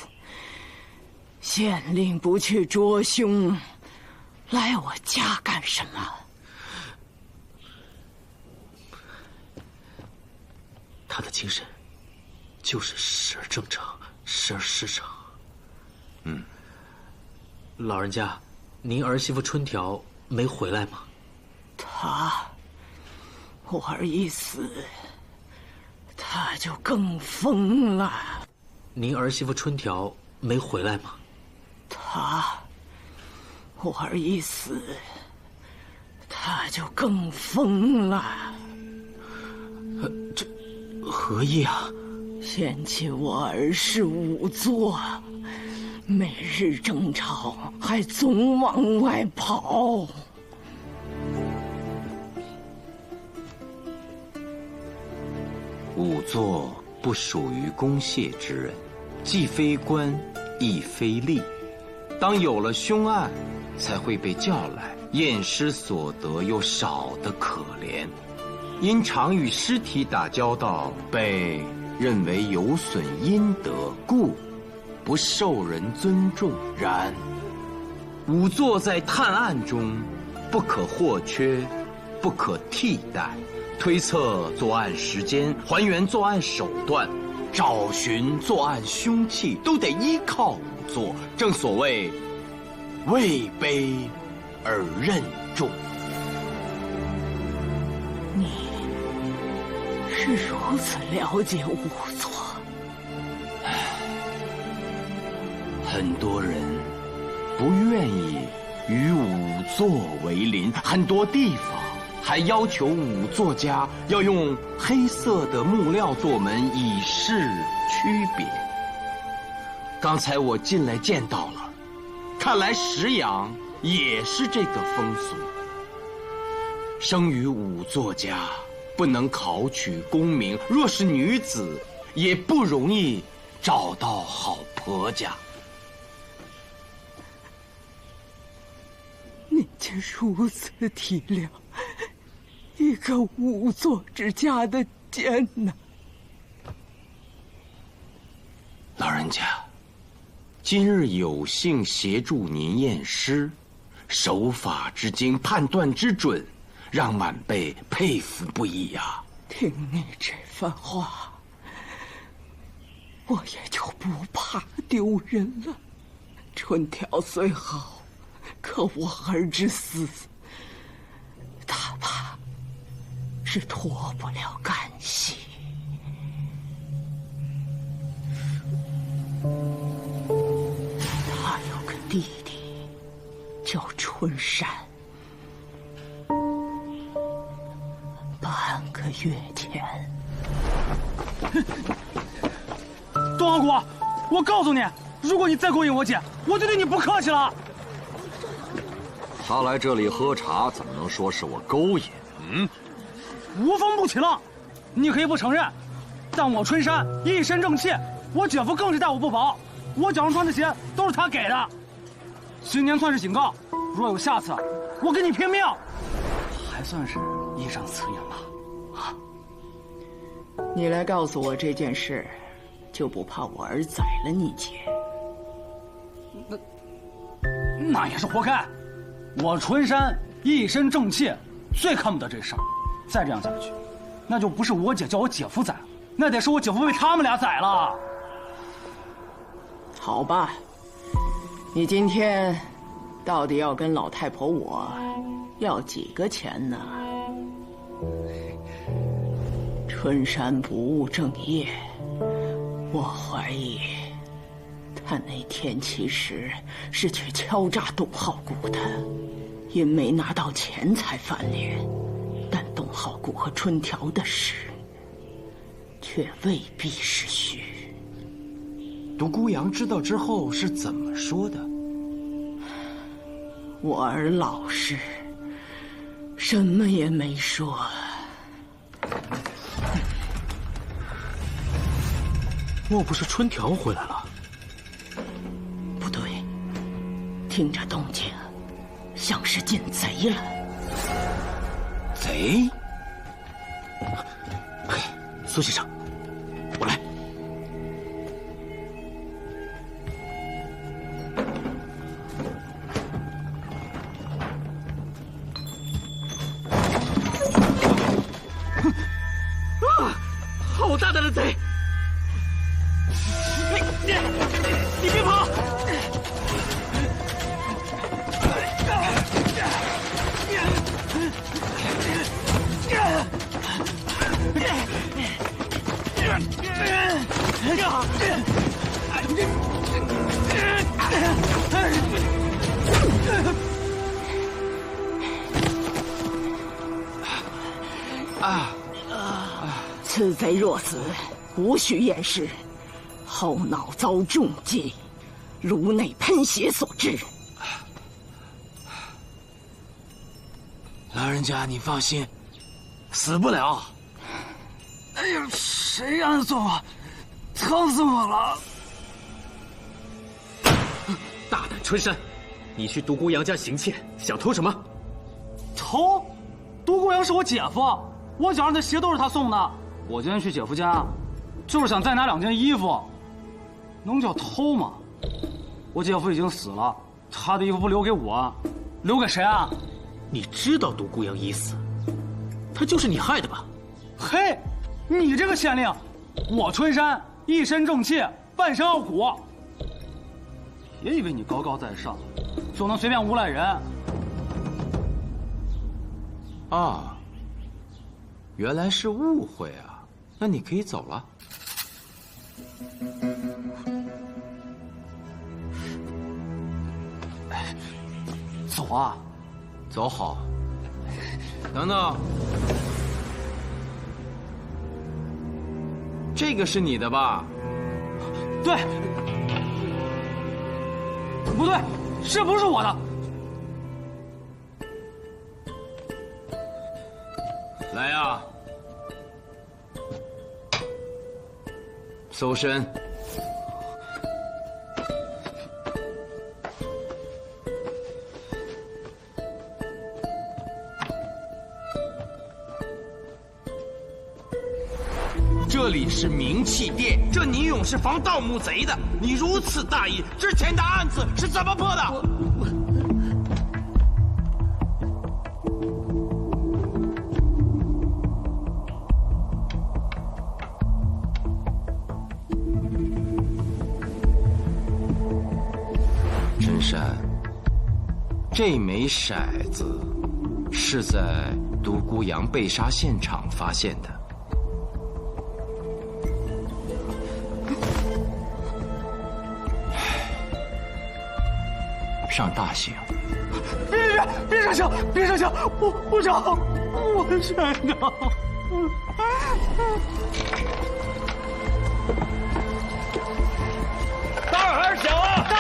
[SPEAKER 9] 县令不去捉凶，来我家干什么？
[SPEAKER 2] 他的精神就是时而正常，时而失常。老人家，您儿媳妇春条没回来吗？
[SPEAKER 9] 我儿一死，他就更疯了。
[SPEAKER 2] 您儿媳妇春条没回来吗？
[SPEAKER 9] 我儿一死，他就更疯了。
[SPEAKER 2] 这何意啊？
[SPEAKER 9] 嫌弃我儿是仵作，每日争吵，还总往外跑。
[SPEAKER 11] 仵作不属于公谢之人，既非官，亦非吏。当有了凶案，才会被叫来，验尸所得又少得可怜。因常与尸体打交道，被认为有损阴德，故不受人尊重。然仵作在探案中不可或缺，不可替代。推测作案时间，还原作案手段，找寻作案凶器，都得依靠仵作。正所谓位卑而任重。
[SPEAKER 9] 你是如此了解仵作？
[SPEAKER 11] 很多人不愿意与仵作为邻，很多地方还要求仵作家要用黑色的木料做门，以示区别。刚才我进来见到了，看来石阳也是这个风俗。生于仵作家，不能考取功名，若是女子，也不容易找到好婆家。
[SPEAKER 9] 你竟如此体谅一个仵作之家的艰难。
[SPEAKER 11] 老人家，今日有幸协助您验尸，手法之精，判断之准，让晚辈佩服不已呀。
[SPEAKER 9] 听你这番话，我也就不怕丢人了。春条虽好，可我儿之死，他怕是脱不了干系。他有个弟弟叫春山，半个月前。
[SPEAKER 16] 东阿国，我告诉你，如果你再勾引我姐，我就对你不客气了。
[SPEAKER 12] 他来这里喝茶，怎么能说是我勾引？
[SPEAKER 16] 无风不起浪，你可以不承认，但我春山一身正气，我姐夫更是待我不薄。我脚上穿的鞋都是他给的。今年算是警告，若有下次，我跟你拼命，还算是义正辞严吧。啊，
[SPEAKER 9] 你来告诉我这件事，就不怕我儿宰了你姐？
[SPEAKER 16] 那也是活该。我春山一身正气，最看不得这事儿。再这样下去，那就不是我姐叫我姐夫宰，那得是我姐夫被他们俩宰了。
[SPEAKER 9] 好吧，你今天到底要跟老太婆我要几个钱呢？春山不务正业，我怀疑他那天其实是去敲诈董浩谷的，因没拿到钱才翻脸。但董浩谷和春条的事，却未必是虚。
[SPEAKER 11] 独孤阳知道之后是怎么说的？
[SPEAKER 9] 我儿老实，什么也没说。
[SPEAKER 2] 莫不是春条回来了？
[SPEAKER 9] 不对，听着动静，像是进贼了。
[SPEAKER 11] 贼？
[SPEAKER 2] 苏先生，我来。
[SPEAKER 1] 好大胆的贼！你别跑！
[SPEAKER 9] 此贼若死，无需掩饰，后脑遭重击，颅内喷血所致。
[SPEAKER 17] 老人家，你放心，死不了。
[SPEAKER 16] 哎呀，谁暗算我？疼死我了！
[SPEAKER 2] 大胆春山，你去独孤阳家行窃，想偷什么？
[SPEAKER 16] 偷？独孤阳是我姐夫，我脚上的鞋都是他送的。我今天去姐夫家，就是想再拿2件衣服，能叫偷吗？我姐夫已经死了，他的衣服不留给我，留给谁啊？
[SPEAKER 2] 你知道独孤阳已死，他就是你害的吧？
[SPEAKER 16] 嘿，你这个县令，我春山一身正气，半身傲骨，别以为你高高在上，就能随便诬赖人。
[SPEAKER 11] 啊，原来是误会啊！那你可以走了。
[SPEAKER 16] 走啊！
[SPEAKER 11] 走好。等等，这个是你的吧？
[SPEAKER 16] 对。不对，这不是我的。
[SPEAKER 11] 来呀！搜身。这里是明气殿，这倪勇是防盗墓贼的。你如此大意，之前的案子是怎么破的？真山，这枚骰子是在独孤阳被杀现场发现的。上大刑！
[SPEAKER 16] 别上刑！别上刑！我上！我上！
[SPEAKER 1] 大还是小啊？大！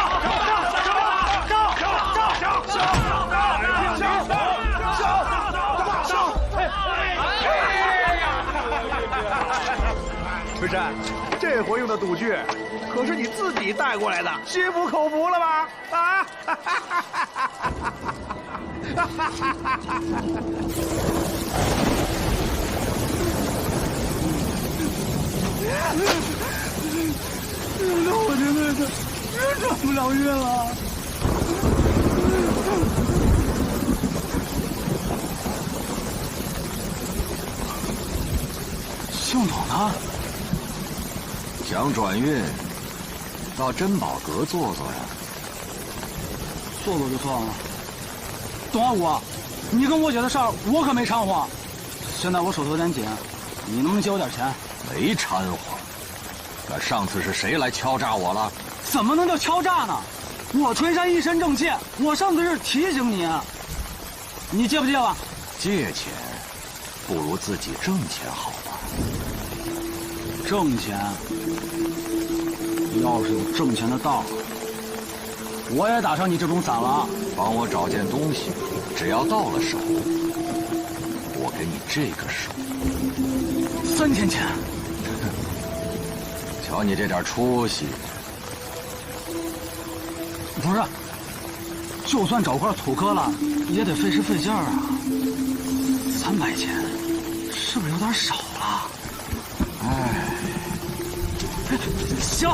[SPEAKER 10] 春山，这回用的赌具可是你自己带过来的，心服口服了吧？啊！
[SPEAKER 16] 那我这辈子也转不了运了。
[SPEAKER 12] 姓董呢？
[SPEAKER 18] 想转运，到珍宝阁坐坐呀。
[SPEAKER 16] 坐坐就算了。董二姑，你跟我姐的事儿我可没掺和。现在我手头有点紧，你能不能借我点钱？
[SPEAKER 18] 没掺和。那上次是谁来敲诈我了？
[SPEAKER 16] 怎么能叫敲诈呢？我垂山一身正气，我上次是提醒你，你借不借吧？
[SPEAKER 18] 借钱，不如自己挣钱好吧？
[SPEAKER 16] 挣钱，要是有挣钱的道，我也打上你这种散了。
[SPEAKER 18] 帮我找件东西，只要到了手，我给你这个数
[SPEAKER 16] 3000钱。
[SPEAKER 18] 瞧你这点出息！
[SPEAKER 16] 不是，就算找块土坷了，也得费时费劲儿啊。300钱，是不是有点少了？
[SPEAKER 18] 哎，
[SPEAKER 16] 行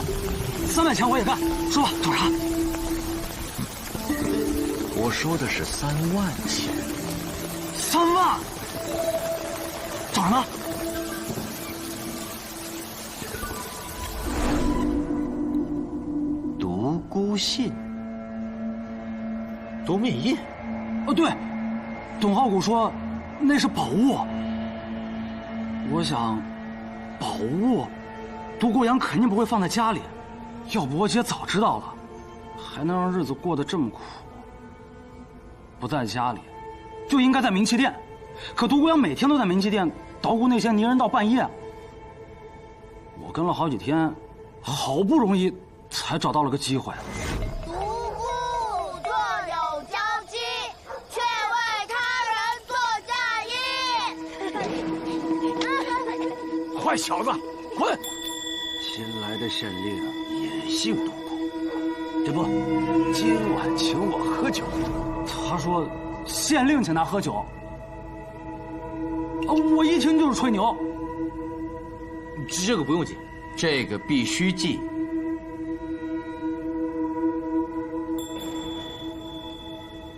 [SPEAKER 16] ，300钱我也干。说吧，找啥？
[SPEAKER 18] 我说的是3万钱。
[SPEAKER 16] 3万？找什么？
[SPEAKER 11] 独孤信。
[SPEAKER 17] 独面印。
[SPEAKER 16] 哦，对，董浩古说那是宝物。我想，宝物，独孤阳肯定不会放在家里，要不我姐早知道了，还能让日子过得这么苦。不在家里，就应该在冥器殿。可独孤阳每天都在冥器殿捣鼓那些泥人到半夜。我跟了好几天，好不容易才找到了个机会。
[SPEAKER 4] 独孤若有娇妻，却为他人作嫁衣。
[SPEAKER 10] 坏小子，滚！
[SPEAKER 3] 新来的县令也姓独孤，这不，今晚请我喝酒。
[SPEAKER 16] 他说，县令请他喝酒。我一听就是吹牛。
[SPEAKER 17] 这个不用记，
[SPEAKER 11] 这个必须记。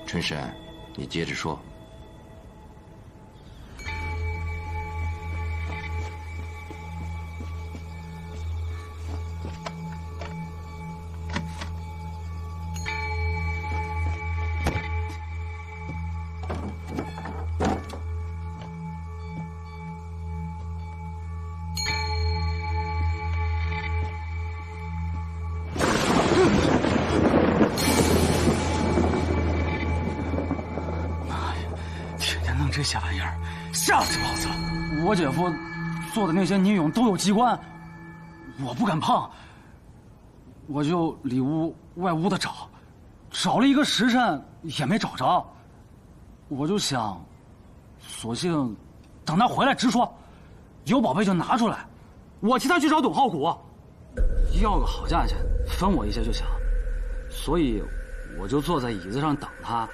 [SPEAKER 11] 春山，你接着说。
[SPEAKER 16] 这些玩意儿，吓死老子了！我姐夫做的那些泥俑都有机关，我不敢碰。我就里屋外屋的找，找了一个时辰也没找着。我就想，索性等他回来直说，有宝贝就拿出来，我替他去找董浩古，要个好价钱，分我一些就行。所以，我就坐在椅子上等他。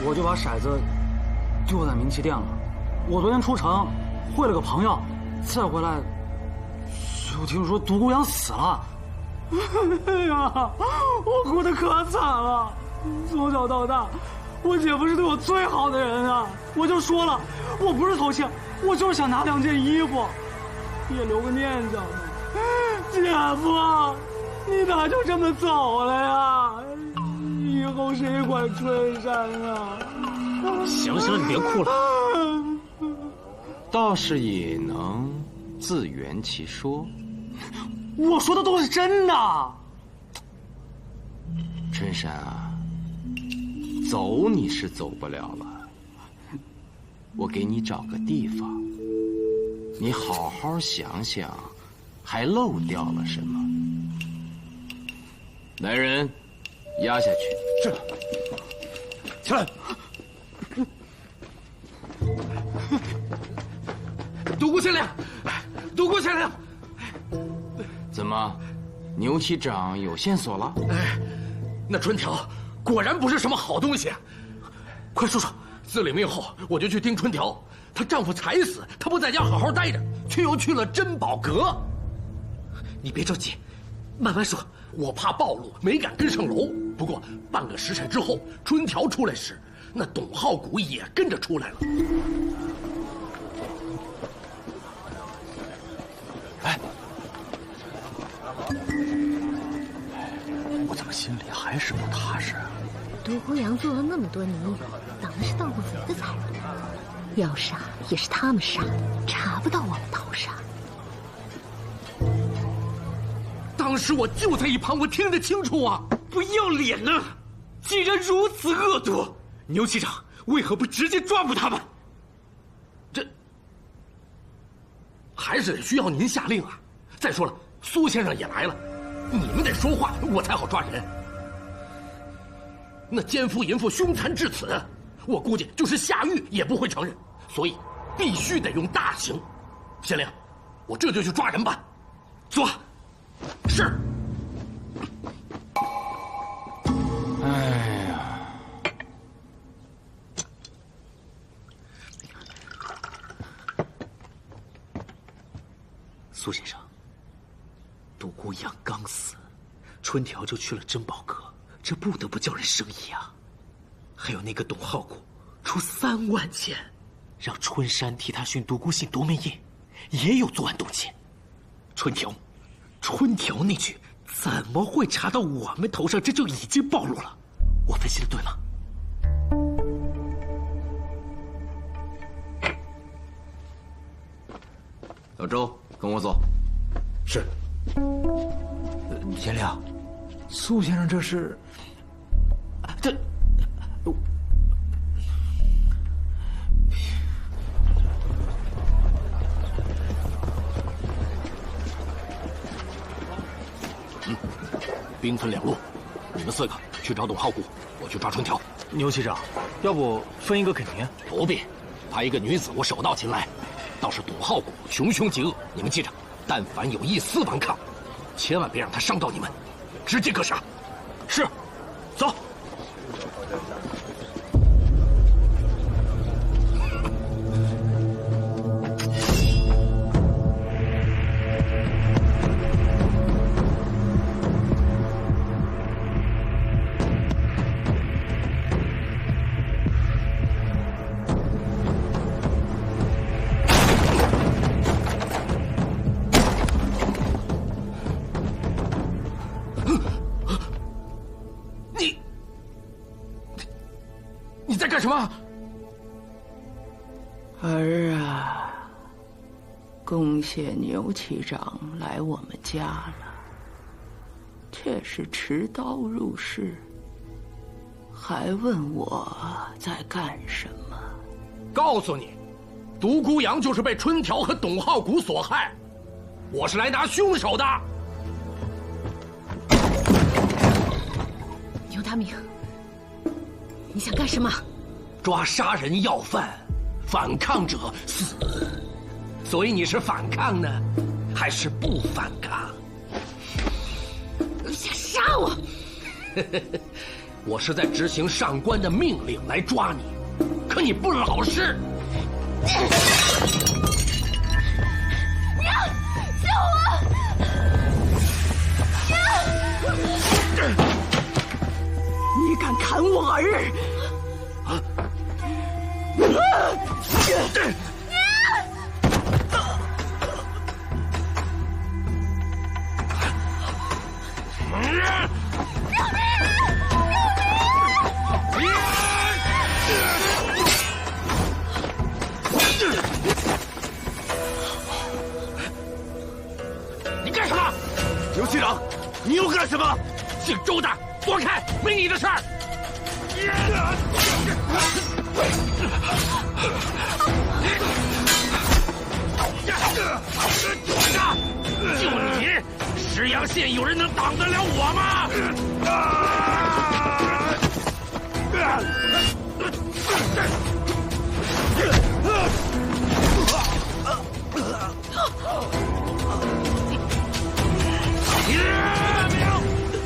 [SPEAKER 16] 我就把骰子丢在冥器殿了。我昨天出城会了个朋友，再回来就听说独孤阳死了。哎呀，我哭得可惨了。从小到大，我姐夫是对我最好的人啊。我就说了，我不是偷窃，我就是想拿2件衣服，也留个念想嘛。姐夫，你咋就这么走了呀？以后谁管春山啊？
[SPEAKER 17] 行行了，你别哭了。
[SPEAKER 11] 倒是也能自圆其说。
[SPEAKER 14] 我说的都是真的。
[SPEAKER 11] 春山啊，走你是走不了了，我给你找个地方，你好好想想，还漏掉了什么？来人，压下去。
[SPEAKER 10] 是。起来。
[SPEAKER 3] 独孤县令，独孤县令，
[SPEAKER 11] 怎么，牛骑长有线索了？
[SPEAKER 3] 哎，那春条果然不是什么好东西。快说说，自领命后，我就去盯春条，她丈夫才死，她不在家好好待着，却又去了珍宝阁。你别着急，慢慢说。我怕暴露，没敢跟上楼。不过半个时辰之后，春条出来时，那董浩谷也跟着出来了。
[SPEAKER 5] 哎，我怎么心里还是不踏实啊？
[SPEAKER 7] 独孤阳做了那么多泥友，挡的是盗墓贼的财路，要杀也是他们杀的，查不到我们头上。
[SPEAKER 3] 当时我就在一旁，我听得清楚啊！
[SPEAKER 2] 不要脸呐！既然如此恶毒，牛骑长为何不直接抓捕他们？
[SPEAKER 3] 这还是得需要您下令啊！再说了，苏先生也来了，你们得说话，我才好抓人。那奸夫淫妇凶残至此，我估计就是下狱也不会承认，所以必须得用大刑。县令，我这就去抓人办。走。是。
[SPEAKER 11] 哎呀，
[SPEAKER 2] 苏先生，独孤阳刚死，春条就去了珍宝阁，这不得不叫人生疑啊。还有那个董浩谷，出3万钱，让春山替他寻独孤信夺门印，也有作案动机。春条那句怎么会查到我们头上？这就已经暴露了。我分析的对吗？
[SPEAKER 11] 老周，跟我走。
[SPEAKER 8] 是。县令，苏先生这是……
[SPEAKER 2] 这……
[SPEAKER 3] 兵分2路，你们4个去找董浩谷，我去抓春条。
[SPEAKER 17] 牛骑长，要不分一个给您？
[SPEAKER 3] 不必，派一个女子我手到擒来。倒是董浩谷穷凶极恶，你们记着，但凡有一丝顽抗，千万别让他伤到你们，直接格杀。
[SPEAKER 17] 是，走。
[SPEAKER 3] 你在干什么？
[SPEAKER 9] 儿啊，恭谢牛骑长来我们家了，却是持刀入室，还问我在干什么。
[SPEAKER 3] 告诉你，独孤阳就是被春条和董浩谷所害，我是来拿凶手的。
[SPEAKER 7] 牛大明，你想干什么？
[SPEAKER 3] 抓杀人要犯，反抗者死。所以你是反抗呢，还是不反抗？
[SPEAKER 7] 你想杀我？
[SPEAKER 3] 我是在执行上官的命令来抓你，可你不老实。
[SPEAKER 4] 娘，救我！
[SPEAKER 9] 娘！你敢砍我儿？啊！
[SPEAKER 3] 你干什么？姓周的，躲开，没你的事儿。就你，石阳县有人能挡得了我吗？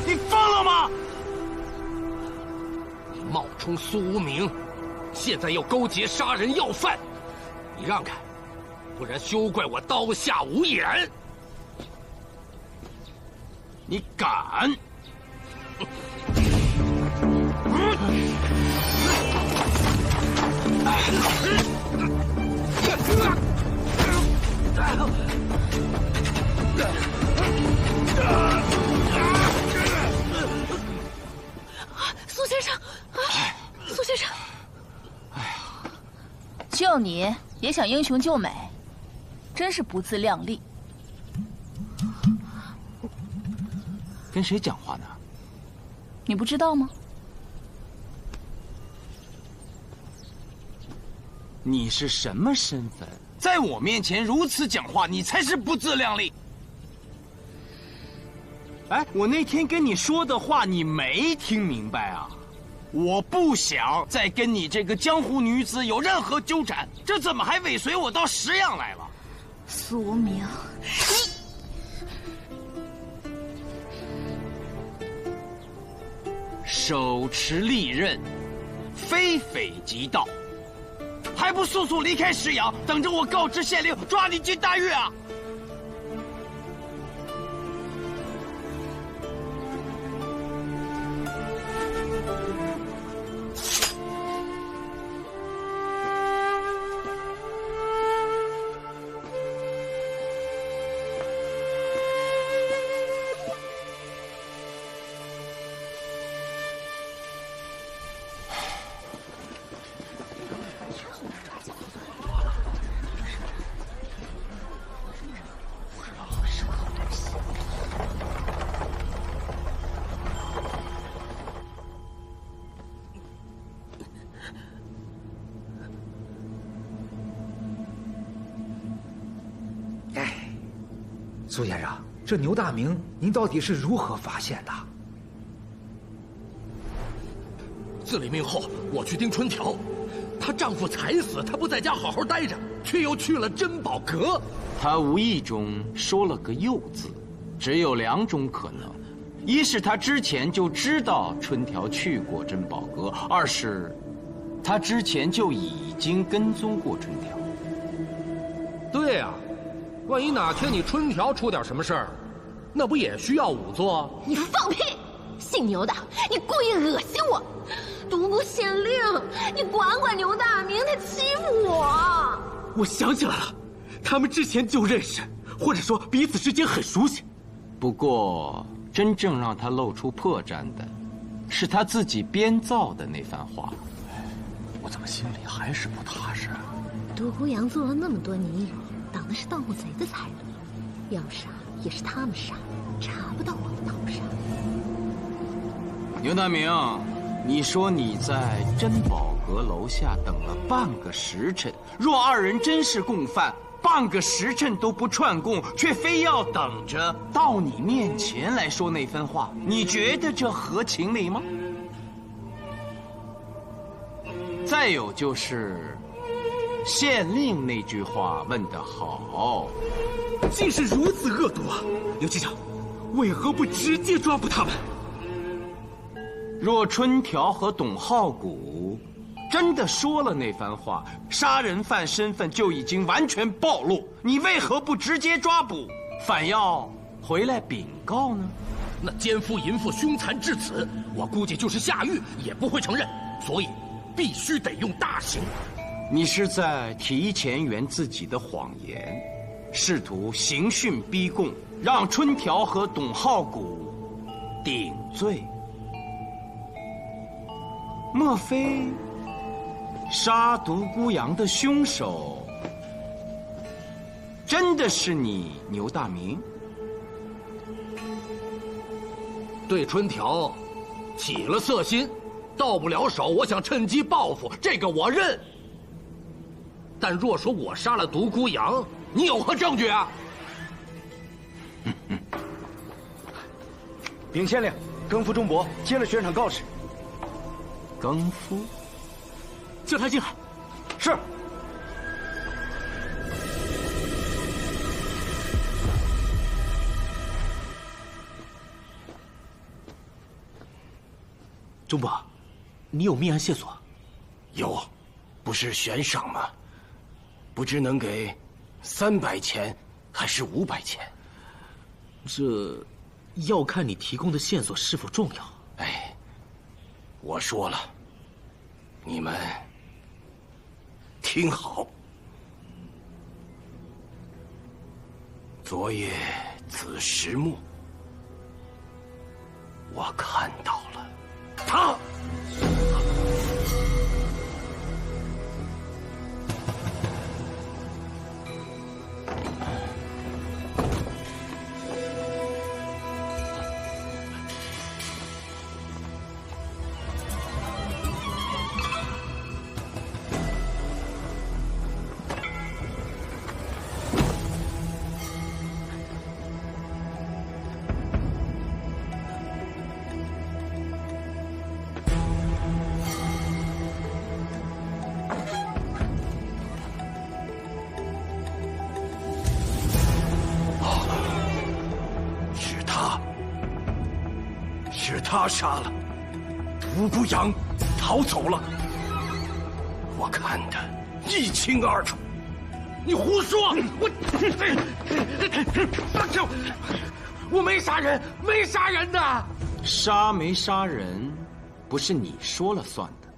[SPEAKER 3] 你疯了吗？你冒充苏无名，现在又勾结杀人要犯，你让开，不然休怪我刀下无眼！你敢！
[SPEAKER 7] 苏先生，苏先生，
[SPEAKER 13] 就你也想英雄救美，真是不自量力。
[SPEAKER 11] 跟谁讲话呢？
[SPEAKER 13] 你不知道吗？
[SPEAKER 11] 你是什么身份？在我面前如此讲话，你才是不自量力。哎，我那天跟你说的话，你没听明白啊？我不想再跟你这个江湖女子有任何纠缠，这怎么还尾随我到石阳来了？
[SPEAKER 13] 苏无名，
[SPEAKER 11] 手持利刃，非匪即盗，还不速速离开石阳，等着我告知县令抓你进大狱啊！
[SPEAKER 8] 苏先生，这牛大明您到底是如何发现的？
[SPEAKER 3] 自立命后，我去盯春条，她丈夫才死，她不在家好好待着，却又去了珍宝阁。
[SPEAKER 11] 她无意中说了个“又”字，只有2种可能：一是她之前就知道春条去过珍宝阁；二是她之前就已经跟踪过春条。
[SPEAKER 3] 对呀。万一哪天你春条出点什么事儿，那不也需要仵作？
[SPEAKER 7] 你放屁！姓牛的，你故意恶心我！独孤县令，你管管牛大明，他欺负我！
[SPEAKER 2] 我想起来了，他们之前就认识，或者说彼此之间很熟悉。
[SPEAKER 11] 不过，真正让他露出破绽的，是他自己编造的那番话。
[SPEAKER 5] 我怎么心里还是不踏实？
[SPEAKER 7] 独孤阳做了那么多泥鱼，挡的是盗墓贼的财路，要杀也是他们杀，查不到我的头上。
[SPEAKER 11] 牛大明，你说你在珍宝阁楼下等了半个时辰，若2人真是共犯，半个时辰都不串供，却非要等着到你面前来说那番话，你觉得这合情理吗？再有就是，县令那句话问得好，
[SPEAKER 2] 竟是如此恶毒啊！刘局长，为何不直接抓捕他们？
[SPEAKER 11] 若春条和董浩古真的说了那番话，杀人犯身份就已经完全暴露，你为何不直接抓捕，反要回来禀告呢？
[SPEAKER 3] 那奸夫淫妇凶残至此，我估计就是下狱也不会承认，所以必须得用大刑。
[SPEAKER 11] 你是在提前圆自己的谎言，试图刑讯逼供，让春条和董浩古顶罪。莫非杀独孤阳的凶手真的是你，牛大明？
[SPEAKER 3] 对春条起了色心，到不了手，我想趁机报复，这个我认。但若说我杀了独孤阳，你有何证据啊？
[SPEAKER 5] 禀县令，更夫钟伯接了悬赏告示。
[SPEAKER 11] 更夫，
[SPEAKER 2] 叫他进来。
[SPEAKER 5] 是。
[SPEAKER 2] 钟伯，你有密案线索？
[SPEAKER 19] 有，不是悬赏吗？不知能给300钱还是500钱？
[SPEAKER 2] 这要看你提供的线索是否重要。
[SPEAKER 19] 哎，我说了，你们听好。昨夜子时墓，我看到了他。他杀了独孤阳，逃走了。我看得一清二楚。
[SPEAKER 3] 你胡说！我没杀人，没杀人的。
[SPEAKER 11] 杀没杀人，不是你说了算的。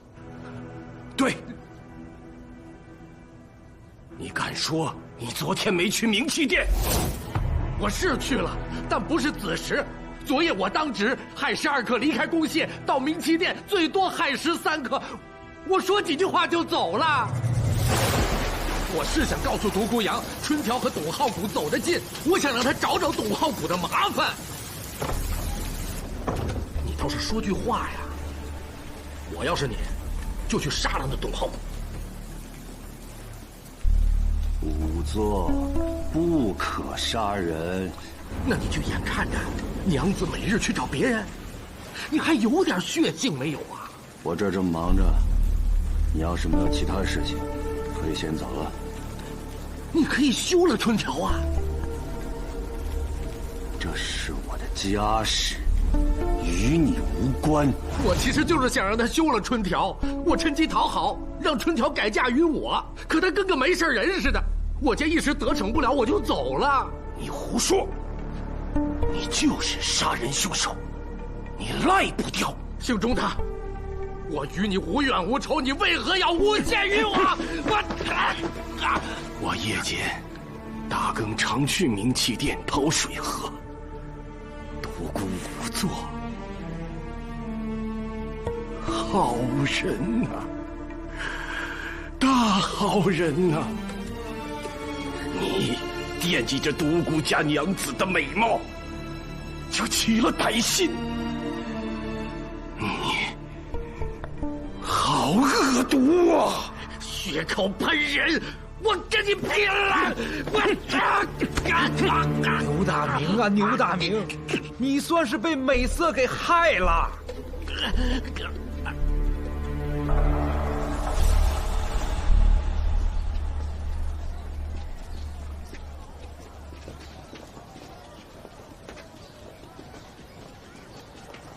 [SPEAKER 19] 对。你敢说你昨天没去冥器殿？
[SPEAKER 3] 我是去了，但不是子时。昨夜我当值亥时2刻离开宫廨，到冥器殿最多亥时3刻，我说几句话就走了。我是想告诉独孤阳，春条和董浩谷走得近，我想让他找找董浩谷的麻烦。你倒是说句话呀！我要是你，就去杀了那董浩谷。
[SPEAKER 5] 仵作不可杀人。
[SPEAKER 3] 那你就眼看着娘子每日去找别人，你还有点血性没有啊？
[SPEAKER 5] 我这正忙着，你要是没有其他事情，可以先走了。
[SPEAKER 3] 你可以休了春条啊。
[SPEAKER 5] 这是我的家事，与你无关。
[SPEAKER 3] 我其实就是想让他休了春条，我趁机讨好，让春条改嫁于我。可他跟个没事人似的，我见一时得逞不了，我就走了。
[SPEAKER 19] 你胡说！你就是杀人凶手，你赖不掉。
[SPEAKER 3] 姓钟的，我与你无怨无仇，你为何要诬陷于我？
[SPEAKER 19] 我夜间大更常去冥器殿讨水喝。独孤仵作，好人呐，大好人呐！你惦记着独孤家娘子的美貌，就起了歹心。你好恶毒啊！
[SPEAKER 3] 血口喷人，我跟你拼了！
[SPEAKER 8] 牛大明啊，牛大明，你算是被美色给害了。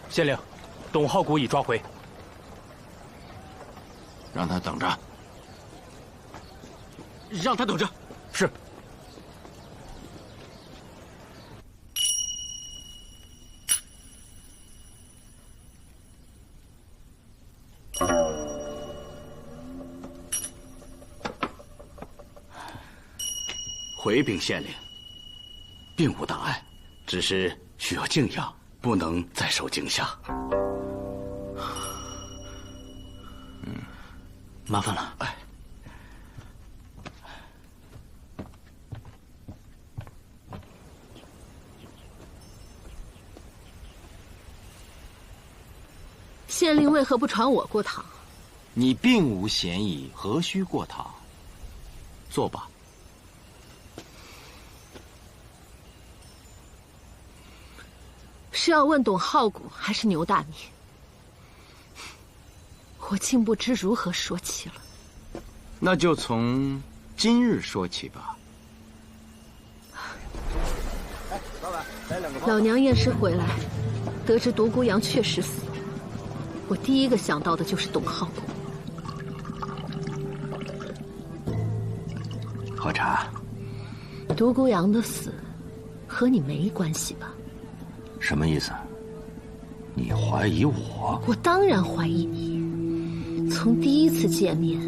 [SPEAKER 14] 县令，董浩谷已抓回。
[SPEAKER 11] 让他等着。
[SPEAKER 2] 让他等着。
[SPEAKER 14] 是。
[SPEAKER 6] 回禀县令，并无大碍，只是需要静养，不能再受惊吓。
[SPEAKER 2] 麻烦了。
[SPEAKER 6] 哎。
[SPEAKER 7] 为何不传我过堂？
[SPEAKER 11] 你并无嫌疑，何须过堂？坐吧。
[SPEAKER 7] 是要问董浩谷还是牛大明？我竟不知如何说起了。
[SPEAKER 11] 那就从今日说起吧。
[SPEAKER 7] 老娘验尸回来，得知独孤阳确实死了，我第一个想到的就是董浩谷。
[SPEAKER 5] 喝茶。
[SPEAKER 7] 独孤阳的死和你没关系吧？
[SPEAKER 5] 什么意思？你怀疑我？
[SPEAKER 7] 我当然怀疑你。从第一次见面，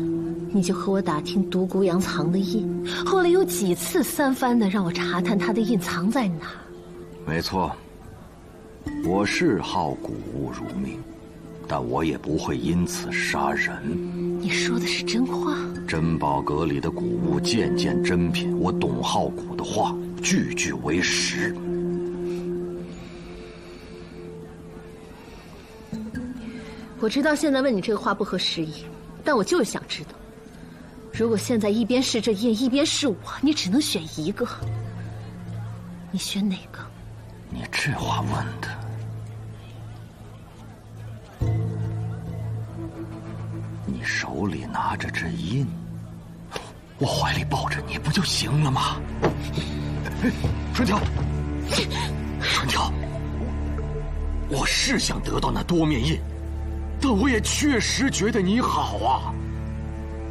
[SPEAKER 7] 你就和我打听独孤阳藏的印，后来有几次三番的让我查探他的印藏在哪儿。
[SPEAKER 5] 没错，我是好古物如命，但我也不会因此杀人。
[SPEAKER 7] 你说的是真话？
[SPEAKER 5] 珍宝阁里的古物件件珍品，我董浩古的话句句为实。
[SPEAKER 7] 我知道现在问你这个话不合时宜，但我就是想知道，如果现在一边是这印，一边是我，你只能选一个，你选哪个？
[SPEAKER 5] 你这话问的，你手里拿着这印，我怀里抱着你不就行了吗？
[SPEAKER 19] 春条，春条，我是想得到那多面印，但我也确实觉得你好啊。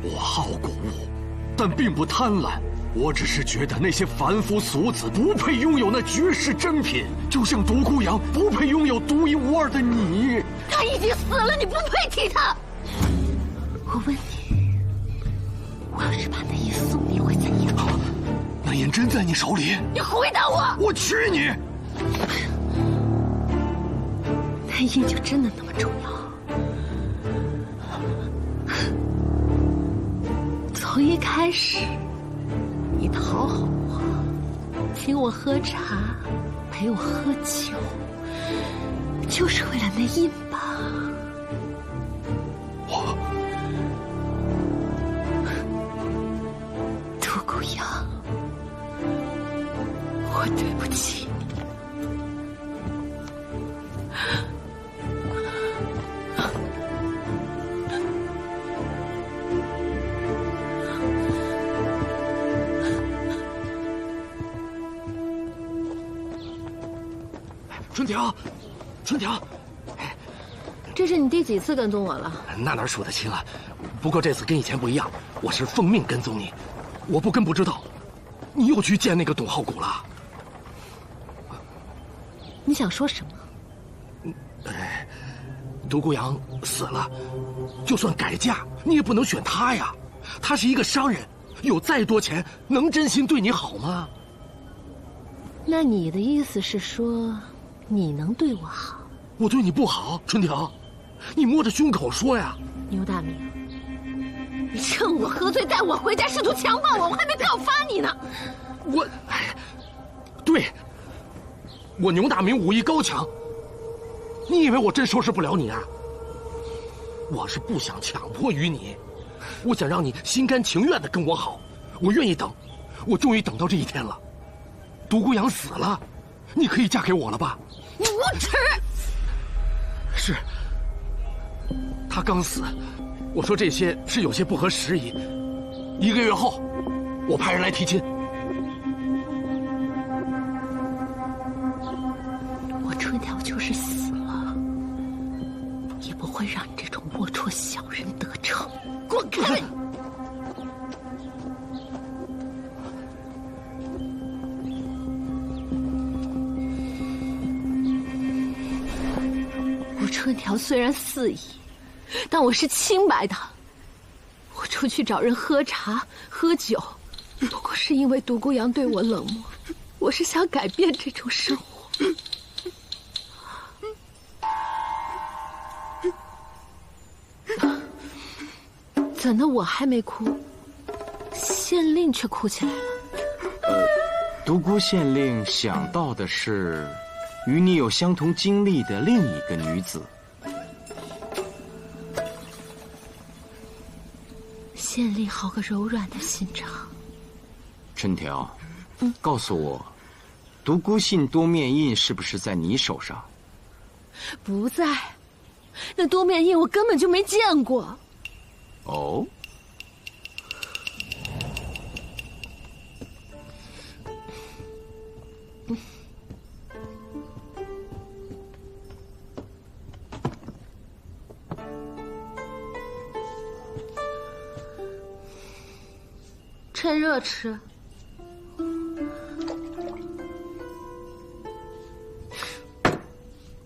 [SPEAKER 19] 我好古物，但并不贪婪。我只是觉得那些凡夫俗子不配拥有那绝世珍品，就像独孤阳不配拥有独一无二的你。
[SPEAKER 7] 他已经死了，你不配提他。我问你，我要是把那印送你，会怎样？
[SPEAKER 19] 那印真在你手里？
[SPEAKER 7] 你回答我！
[SPEAKER 19] 我娶你。
[SPEAKER 7] 那印就真的那么重要？从一开始，你讨好我，请我喝茶，陪我喝酒，就是为了那印吧？独孤阳，我对不起你。
[SPEAKER 19] 春条，春条，
[SPEAKER 7] 这是你第几次跟踪我了？
[SPEAKER 19] 那哪数得清啊？不过这次跟以前不一样，我是奉命跟踪你，我不跟不知道，你又去见那个董浩谷了。
[SPEAKER 7] 你想说什么？
[SPEAKER 19] 独孤阳死了，就算改嫁，你也不能选他呀。他是一个商人，有再多钱，能真心对你好吗？
[SPEAKER 7] 那你的意思是说，你能对我好？
[SPEAKER 19] 我对你不好，春条，你摸着胸口说呀。
[SPEAKER 7] 牛大明，你趁我喝醉带我回家，试图强暴我，我还没告发你呢。
[SPEAKER 19] 对，我牛大明武艺高强，你以为我真收拾不了你啊？我是不想强迫于你，我想让你心甘情愿的跟我好，我愿意等，我终于等到这一天了。独孤阳死了，你可以嫁给我了吧？
[SPEAKER 7] 你无耻！
[SPEAKER 19] 是，他刚死，我说这些是有些不合时宜。1个月后，我派人来提亲。
[SPEAKER 7] 我春条就是死了，也不会让你这种龌龊小人得逞。滚开！我春条虽然肆意，但我是清白的。我出去找人喝茶喝酒，不过是因为独孤阳对我冷漠，我是想改变这种生活。怎的我还没哭，县令却哭起来了？
[SPEAKER 11] 独孤县令想到的是，与你有相同经历的另一个女子。
[SPEAKER 7] 建立好个柔软的心肠。
[SPEAKER 11] 春条，告诉我，独孤信多面印是不是在你手上？
[SPEAKER 7] 不在，那多面印我根本就没见过。
[SPEAKER 11] 哦。
[SPEAKER 7] 趁热吃。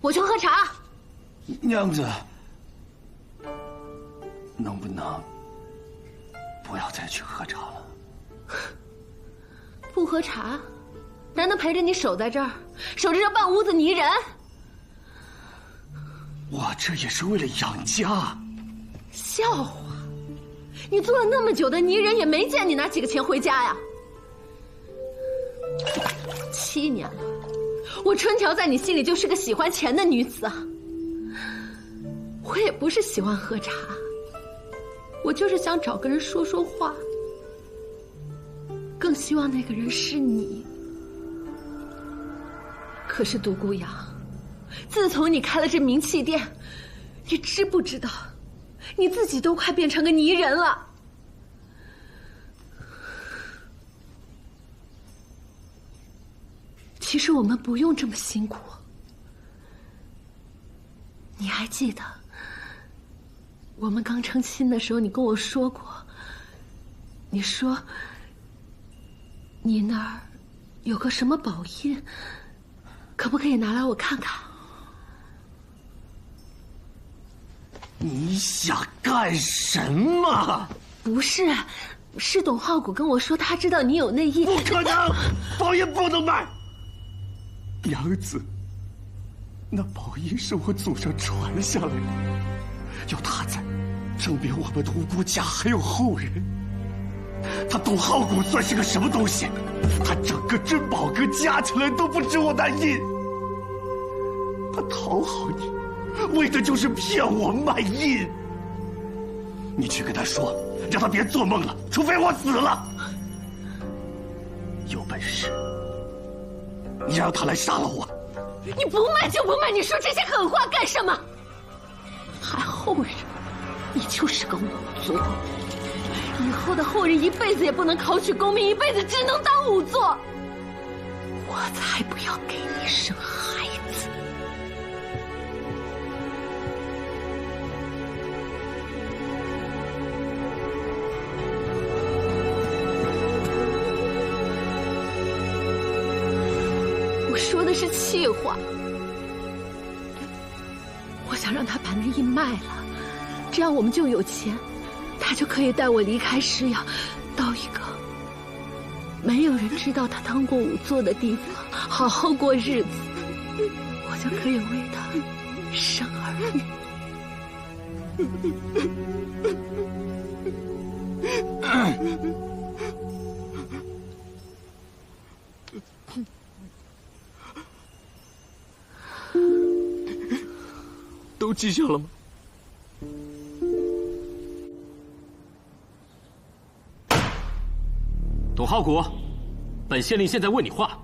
[SPEAKER 7] 我去喝茶。
[SPEAKER 5] 娘子，能不能不要再去喝茶了？
[SPEAKER 7] 不喝茶，难道陪着你守在这儿，守着这半屋子泥人？
[SPEAKER 5] 我这也是为了养家。
[SPEAKER 7] 笑话！你做了那么久的泥人，也没见你拿几个钱回家呀。7年了，我春条在你心里就是个喜欢钱的女子啊。我也不是喜欢喝茶，我就是想找个人说说话，更希望那个人是你。可是独孤阳，自从你开了这名气店，你知不知道，你自己都快变成个泥人了。其实我们不用这么辛苦。你还记得我们刚成亲的时候，你跟我说过，你说你那儿有个什么宝印，可不可以拿来我看看？
[SPEAKER 5] 你想干什么？
[SPEAKER 7] 不是，是董浩谷跟我说他知道你有内应。
[SPEAKER 5] 不可能，宝印不能卖。娘子，那宝印是我祖上传下来的，有他在，证明我们独孤家还有后人。他董浩谷算是个什么东西？他整个珍宝阁加起来都不值我那印。他讨好你，为的就是骗我卖印。你去跟他说，让他别做梦了，除非我死了。有本事，你让他来杀了我。
[SPEAKER 7] 你不卖就不卖，你说这些狠话干什么？还后人，你就是个仵作。以后的后人一辈子也不能考取功名，一辈子只能当仵作。我才不要给你生孩子。我说的是气话。我想让他把那印卖了，这样我们就有钱，他就可以带我离开石阳，到一个没有人知道他当过仵作的地方，好好过日子。我就可以为他生儿女。
[SPEAKER 17] 都记下了吗？
[SPEAKER 2] 董浩谷，本县令现在问你话，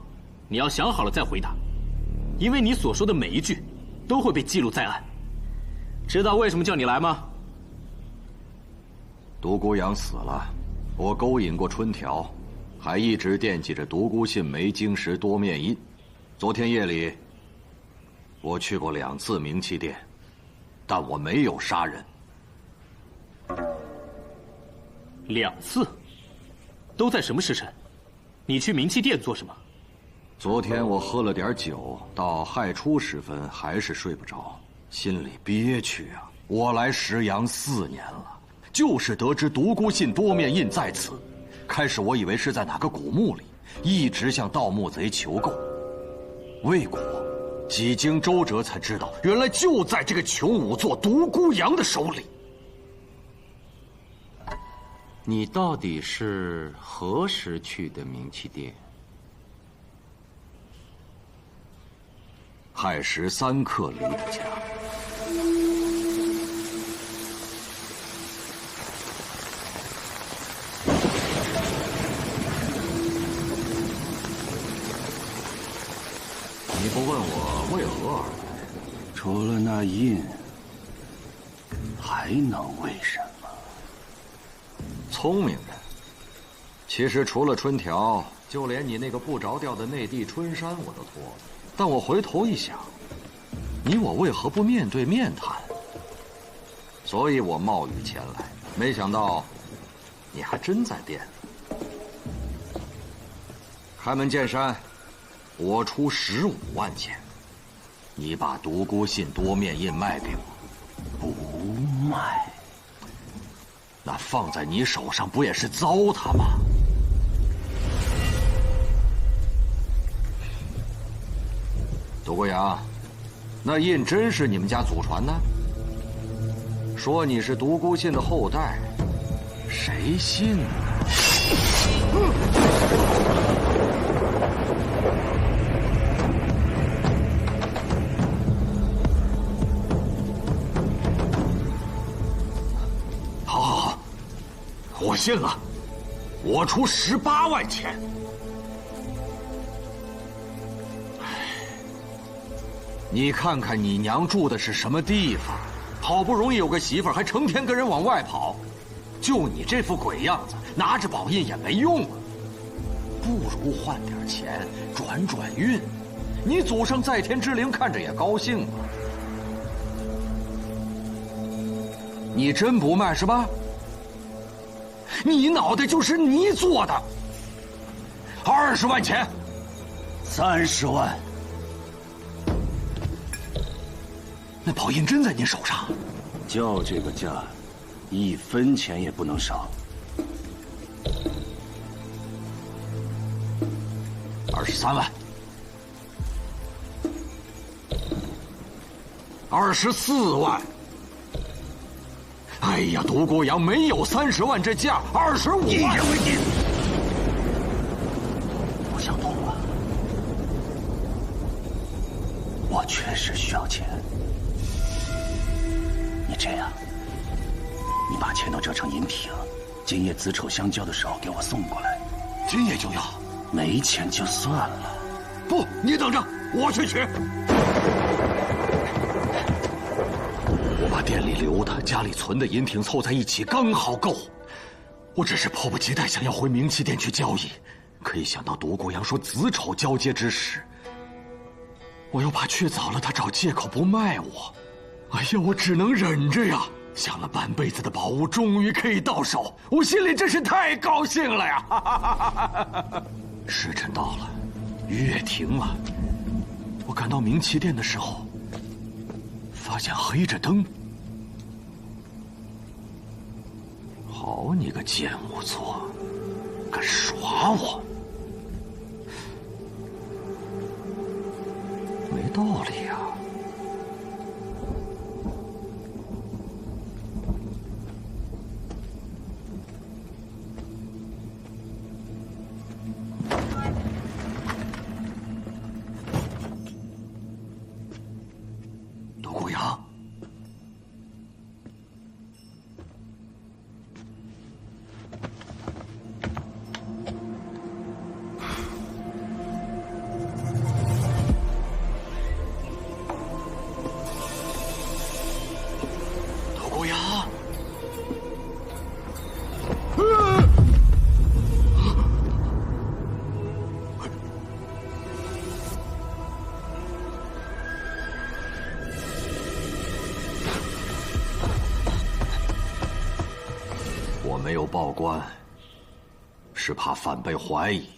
[SPEAKER 2] 你要想好了再回答，因为你所说的每一句都会被记录在案。知道为什么叫你来吗？
[SPEAKER 18] 独孤阳死了，我勾引过春条，还一直惦记着独孤信梅晶石多面印。昨天夜里，我去过2次名器店，但我没有杀人。
[SPEAKER 2] 2次？都在什么时辰？你去名器店做什么？
[SPEAKER 18] 昨天我喝了点酒，到亥初时分还是睡不着，心里憋屈啊！我来石阳4年了，就是得知独孤信多面印在此。开始我以为是在哪个古墓里，一直向盗墓贼求购，未果，几经周折才知道，原来就在这个穷仵作独孤阳的手里。
[SPEAKER 11] 你到底是何时去的名器店？
[SPEAKER 18] 亥时3刻离的家。问我为何而来？
[SPEAKER 5] 除了那印，还能为什么？
[SPEAKER 18] 聪明人。其实除了春条，就连你那个不着调的内弟春山我都脱了。但我回头一想，你我为何不面对面谈？所以我冒雨前来，没想到你还真在店里。开门见山，我出15万钱，你把独孤信多面印卖给我，
[SPEAKER 5] 不卖。
[SPEAKER 18] 那放在你手上不也是糟蹋吗？独孤阳，那印真是你们家祖传的？说你是独孤信的后代，谁信呢？好，我信了，我出18万钱。你看看你娘住的是什么地方，好不容易有个媳妇儿，还成天跟人往外跑，就你这副鬼样子，拿着宝印也没用啊。不如换点钱转转运，你祖上在天之灵看着也高兴啊。你真不卖是吧？你脑袋就是泥做的。20万钱
[SPEAKER 5] ，30万。
[SPEAKER 18] 那宝印真在您手上？
[SPEAKER 5] 就这个价，1分钱也不能少。
[SPEAKER 18] 23万，24万。哎呀，独孤阳没有30万这价，25万。一言为定。
[SPEAKER 5] 不想动了，我确实需要钱。你这样，你把钱都折成银挺，今夜子丑相交的时候给我送过来。
[SPEAKER 18] 今夜就要？
[SPEAKER 5] 没钱就算了。
[SPEAKER 18] 不，你等着，我去取。我把店里留的、家里存的银挺凑在一起，刚好够。我只是迫不及待想要回冥器店去交易，可一想到独孤阳说子丑交接之时，我又怕去早了他找借口不卖我。哎呀，我只能忍着呀！想了半辈子的宝物终于可以到手，我心里真是太高兴了呀！时辰到了，月停了。我赶到冥器店的时候，发现黑着灯。好你个贱仵作，敢耍我！没道理呀！独孤阳，独孤阳。我没有报官，是怕反被怀疑。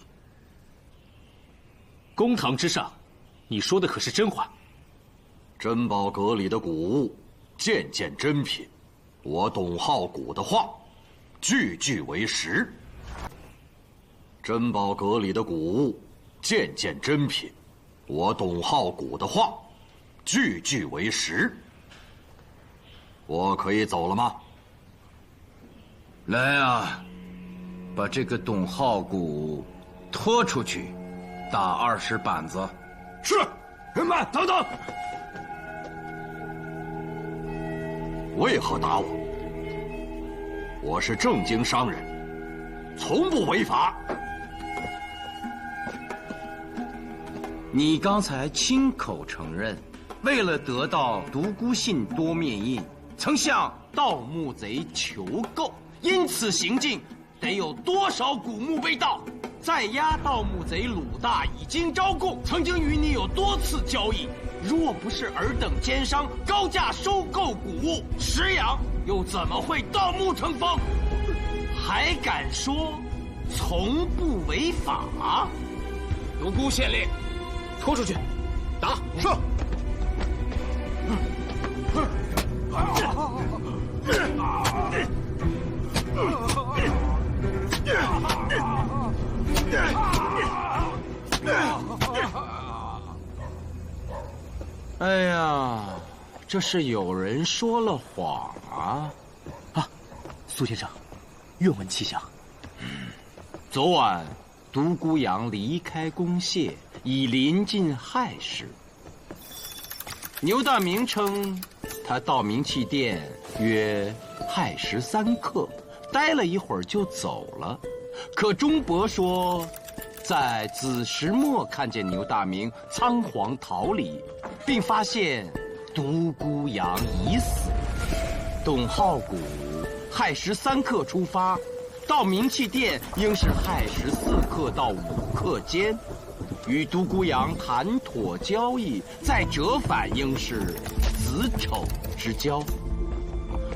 [SPEAKER 2] 公堂之上，你说的可是真话？
[SPEAKER 18] 珍宝阁里的古物，件件珍品，我董浩古的话，句句为实。珍宝阁里的古物，件件珍品，我董浩古的话，句句为实。我可以走了吗？
[SPEAKER 11] 来啊，把这个董浩古拖出去，打20板子。
[SPEAKER 10] 是，人们等等。
[SPEAKER 18] 为何打我？我是正经商人，从不违法。
[SPEAKER 11] 你刚才亲口承认，为了得到独孤信多面印，曾向盗墓贼求购，因此行径得有多少古墓被盗？在押盗墓贼鲁大已经招供，曾经与你有多次交易。若不是尔等奸商高价收购古物，石阳又怎么会盗墓成风？还敢说从不违法？
[SPEAKER 17] 独孤县令，拖出去，打！
[SPEAKER 15] 是。
[SPEAKER 11] 哎呀，这是有人说了谎啊！
[SPEAKER 2] 啊，苏先生，愿闻其详。
[SPEAKER 11] 昨晚，独孤阳离开宫廨，已临近亥时。牛大明称，他到明气殿约亥时3刻，待了一会儿就走了。可钟伯说，在子时末看见牛大明仓皇逃离，并发现独孤阳已死。董浩古亥时3刻出发，到明气殿应是亥时4刻到5刻间，与独孤阳谈妥交易，再折返应是子丑之交。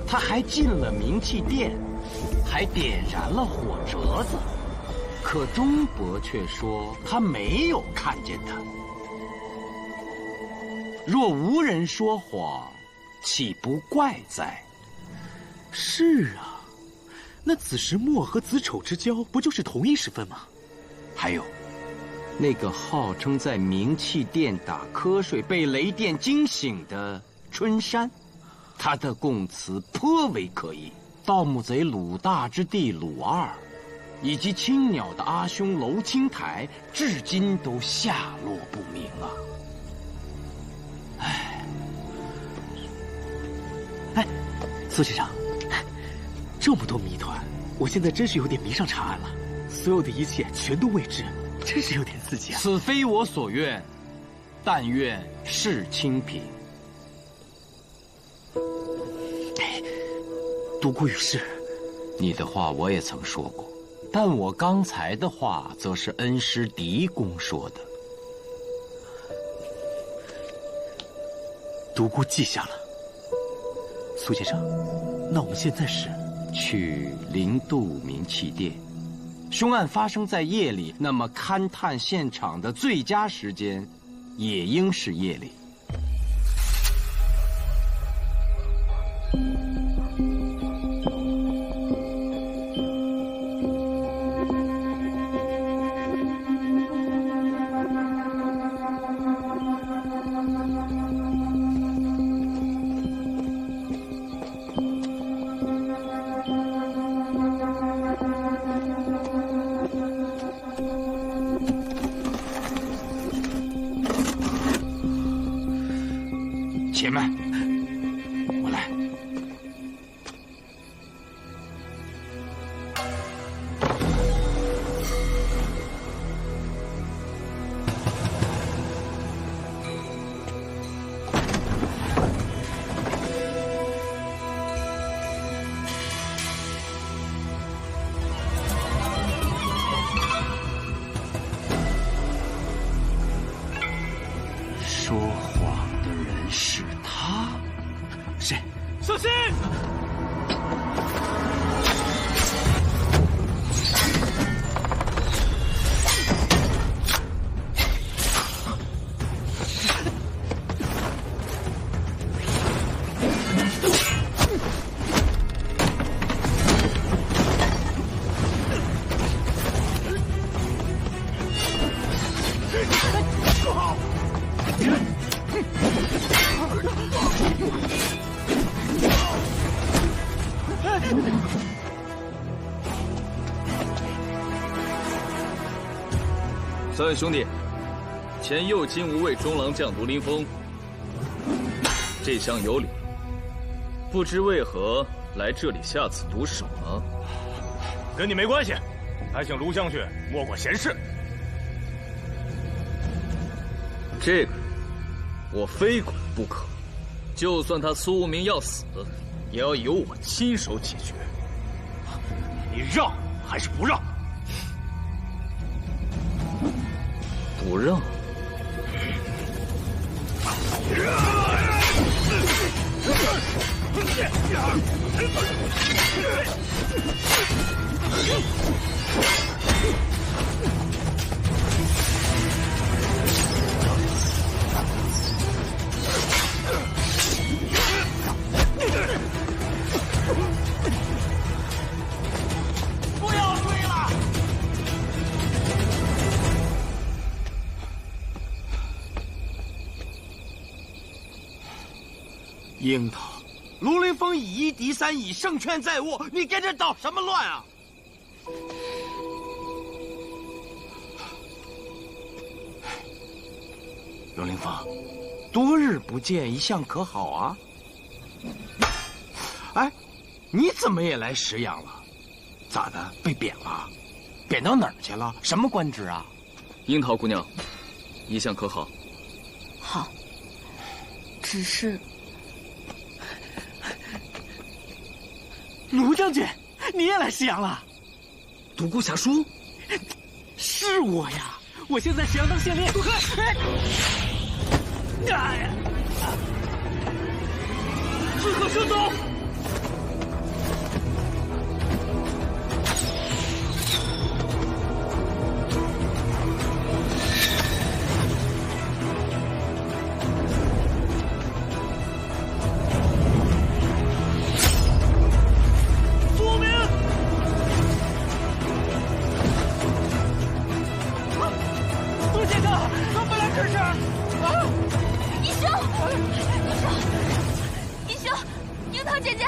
[SPEAKER 11] 他还进了明气殿，还点燃了火折子，可钟伯却说他没有看见他。若无人说谎，岂不怪哉？
[SPEAKER 2] 是啊，那子时末和子丑之交不就是同一时分吗？
[SPEAKER 11] 还有，那个号称在明气殿打瞌睡被雷电惊醒的春山，他的供词颇为可疑。盗墓贼鲁大之弟鲁二，以及青鸟的阿兄娄青台，至今都下落不明啊！
[SPEAKER 2] 哎，苏先生，这么多谜团，我现在真是有点迷上查案了。所有的一切全都未知，真是有点刺激啊！
[SPEAKER 11] 此非我所愿，但愿事清平。
[SPEAKER 2] 独孤与世，
[SPEAKER 11] 你的话我也曾说过，但我刚才的话则是恩师狄公说的。
[SPEAKER 2] 独孤记下了。苏先生，那我们现在是
[SPEAKER 11] 去灵渡明气殿。凶案发生在夜里，那么勘探现场的最佳时间也应是夜里。且慢，我来。说谎的人是他。
[SPEAKER 2] 谁？
[SPEAKER 14] 小心！
[SPEAKER 17] 三位兄弟，前右金吾卫中郎将卢林峰，这厢有礼，不知为何来这里下此毒手呢？
[SPEAKER 14] 跟你没关系，还请卢将军莫管闲事。
[SPEAKER 17] 这个人，我非管不可。就算他苏无名要死，也要由我亲手解决。
[SPEAKER 1] 你让还是不让？
[SPEAKER 17] 不让。
[SPEAKER 1] 不要追了！樱桃，卢凌风以一敌三，以胜券在握，你跟着捣什么乱啊？卢凌风，多日不见，一向可好啊？哎，你怎么也来石阳了？咋的？被贬了？贬到哪儿去了？什么官职啊？
[SPEAKER 17] 樱桃姑娘，一向可好？
[SPEAKER 13] 好，只是
[SPEAKER 16] 卢将军，你也来石阳了？
[SPEAKER 2] 独孤侠书，
[SPEAKER 16] 是我呀！我现在石阳当县令。哎呀！刺客顺走！
[SPEAKER 1] 苏明，
[SPEAKER 16] 苏先生，怎么来这是？啊！
[SPEAKER 13] 义兄，义兄，樱桃姐姐。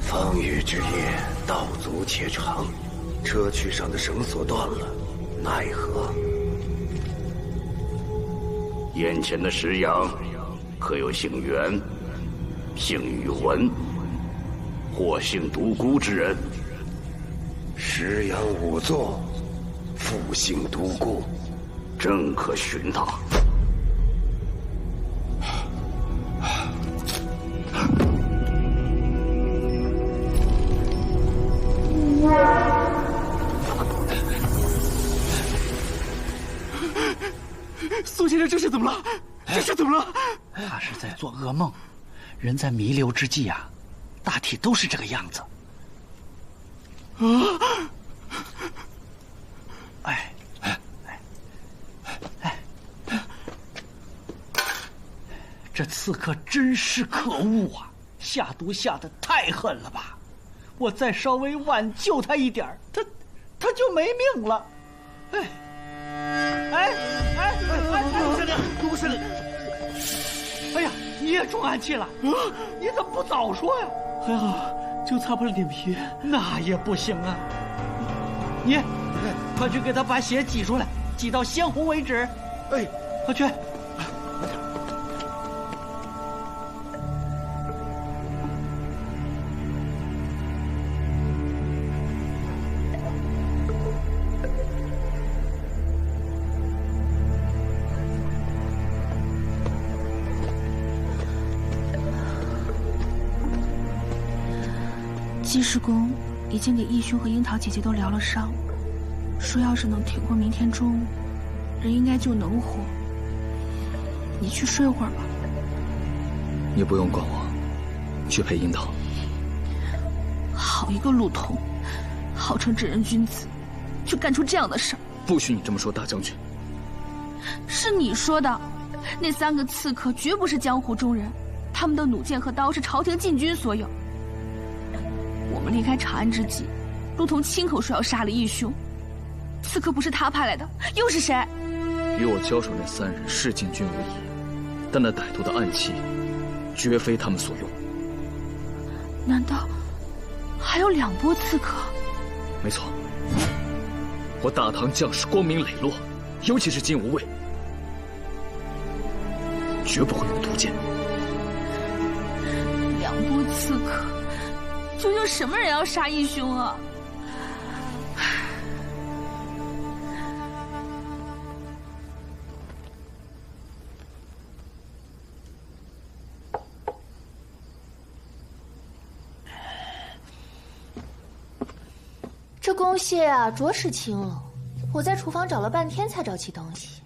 [SPEAKER 6] 风雨之夜，道阻且长，车躯上的绳索断了，奈何？眼前的石阳，可有姓袁、姓宇文，或姓独孤之人？石阳仵作，复姓独孤，正可寻他。
[SPEAKER 16] 苏先生，这是怎么了？这是怎么了？他是在做噩梦，人在弥留之际啊，大体都是这个样子。啊！这刺客真是可恶啊！下毒下得太狠了吧！我再稍微挽救他一点，他就没命了。
[SPEAKER 1] 县令，独孤县令，
[SPEAKER 16] 哎呀，你也中暗器了？你怎么不早说呀？还好，就擦破了脸皮。那也不行啊！你快去给他把血挤出来，挤到鲜红为止。哎，快去！
[SPEAKER 13] 济世公已经给义兄和樱桃姐姐都疗了伤，说要是能挺过明天中午，人应该就能活。你去睡会儿吧。
[SPEAKER 17] 你不用管我，去陪樱桃。
[SPEAKER 13] 好一个陆童，号称正人君子，却干出这样的事儿。
[SPEAKER 17] 不许你这么说，大将军。
[SPEAKER 13] 是你说的，那3个刺客绝不是江湖中人，他们的弩箭和刀是朝廷禁军所有。我们离开长安之际，陆童亲口说要杀了义兄，刺客不是他派来的，又是谁？
[SPEAKER 17] 与我交手那3人是禁军无疑，但那歹徒的暗器，绝非他们所用。
[SPEAKER 13] 难道还有2波刺客？
[SPEAKER 17] 没错，我大唐将士光明磊落，尤其是金吾卫，绝不会有图鉴。
[SPEAKER 13] 2波刺客，究竟什么人要杀义兄啊？
[SPEAKER 4] 这弓械啊，着实轻了。我在厨房找了半天才找起东西。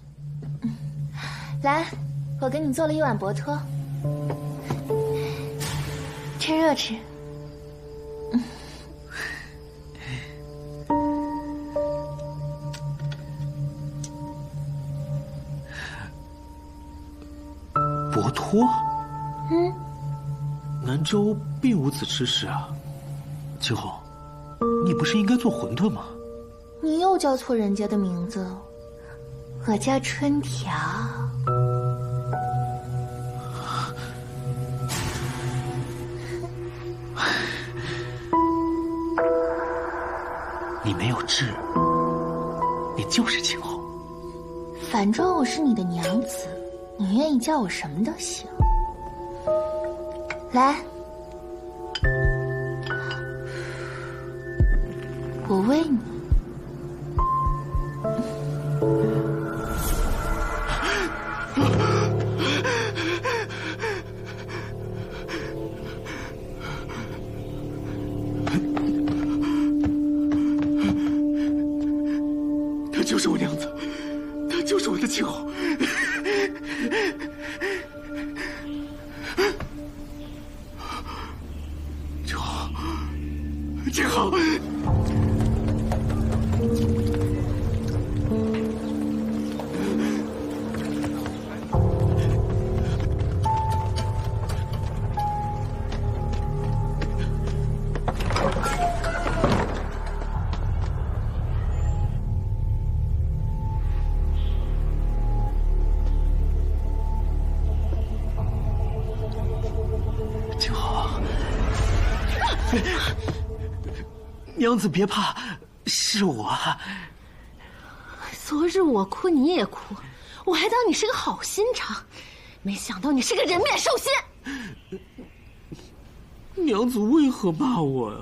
[SPEAKER 4] 来，我给你做了1碗薄托，趁热吃。
[SPEAKER 2] 薄托？南州并无此吃食啊。青红，你不是应该做馄饨吗？
[SPEAKER 4] 你又叫错人家的名字，我叫春条。
[SPEAKER 2] 你没有痣，你就是青红。
[SPEAKER 4] 反正我是你的娘子，你愿意叫我什么都行。来，我喂你。
[SPEAKER 2] 她就是我娘子，她就是我的青红。青红，青红。娘子别怕，是我。
[SPEAKER 7] 昨日我哭你也哭，我还当你是个好心肠，没想到你是个人面兽心。
[SPEAKER 2] 娘子为何骂我呀？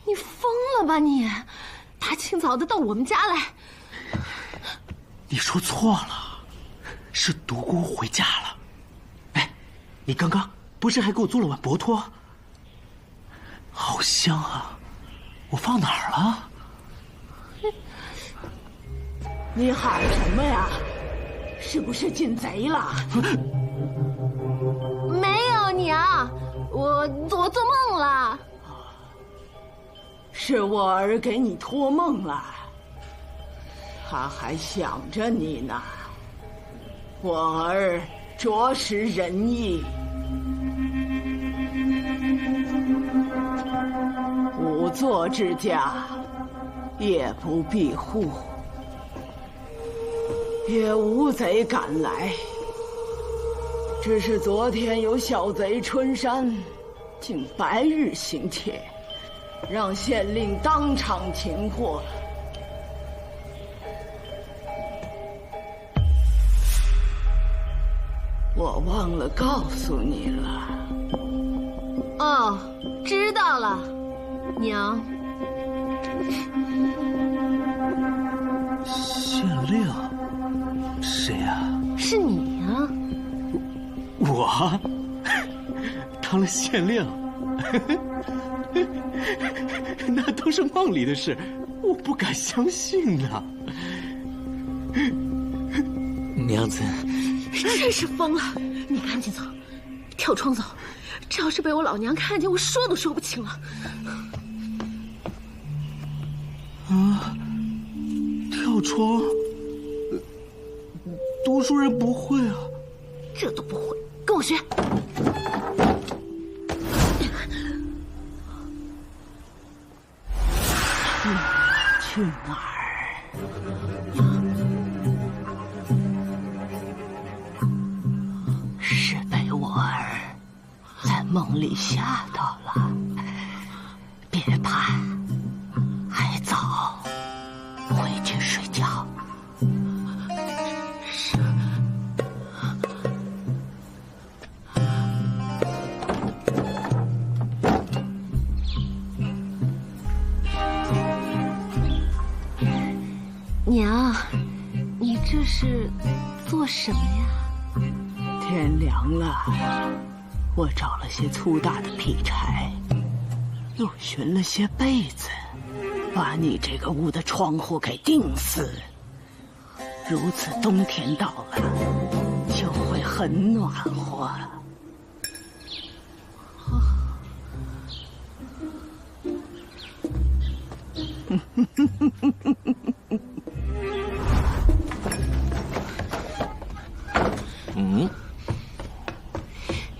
[SPEAKER 7] 你疯了吧你！大清早的到我们家来。
[SPEAKER 2] 你说错了，是独孤回家了。哎，你刚刚不是还给我做了碗薄托？好香啊！我放哪儿了？
[SPEAKER 9] 你喊什么呀？是不是进贼了？
[SPEAKER 7] 没有娘，我做梦了。
[SPEAKER 9] 是我儿给你托梦了，他还想着你呢。我儿着实仁义，仵作之家，夜不闭户，也无贼敢来。只是昨天有小贼春山，竟白日行窃，让县令当场擒获。我忘了告诉你了。
[SPEAKER 7] 哦，知道了，娘。
[SPEAKER 2] 县令？谁呀？
[SPEAKER 7] 是你呀。
[SPEAKER 2] 我当了县令，那都是梦里的事，我不敢相信呐。娘子，
[SPEAKER 7] 真是疯了！你赶紧走，跳窗走。这要是被我老娘看见，我说都说不清了。
[SPEAKER 2] 啊，跳窗？读书人不会啊。
[SPEAKER 7] 这都不会，跟我学。
[SPEAKER 9] 去哪儿？是被我儿在梦里吓到了。
[SPEAKER 7] 做什么呀？
[SPEAKER 9] 天凉了，我找了些粗大的劈柴，又寻了些被子，把你这个屋的窗户给钉死。如此冬天到了，就会很暖和。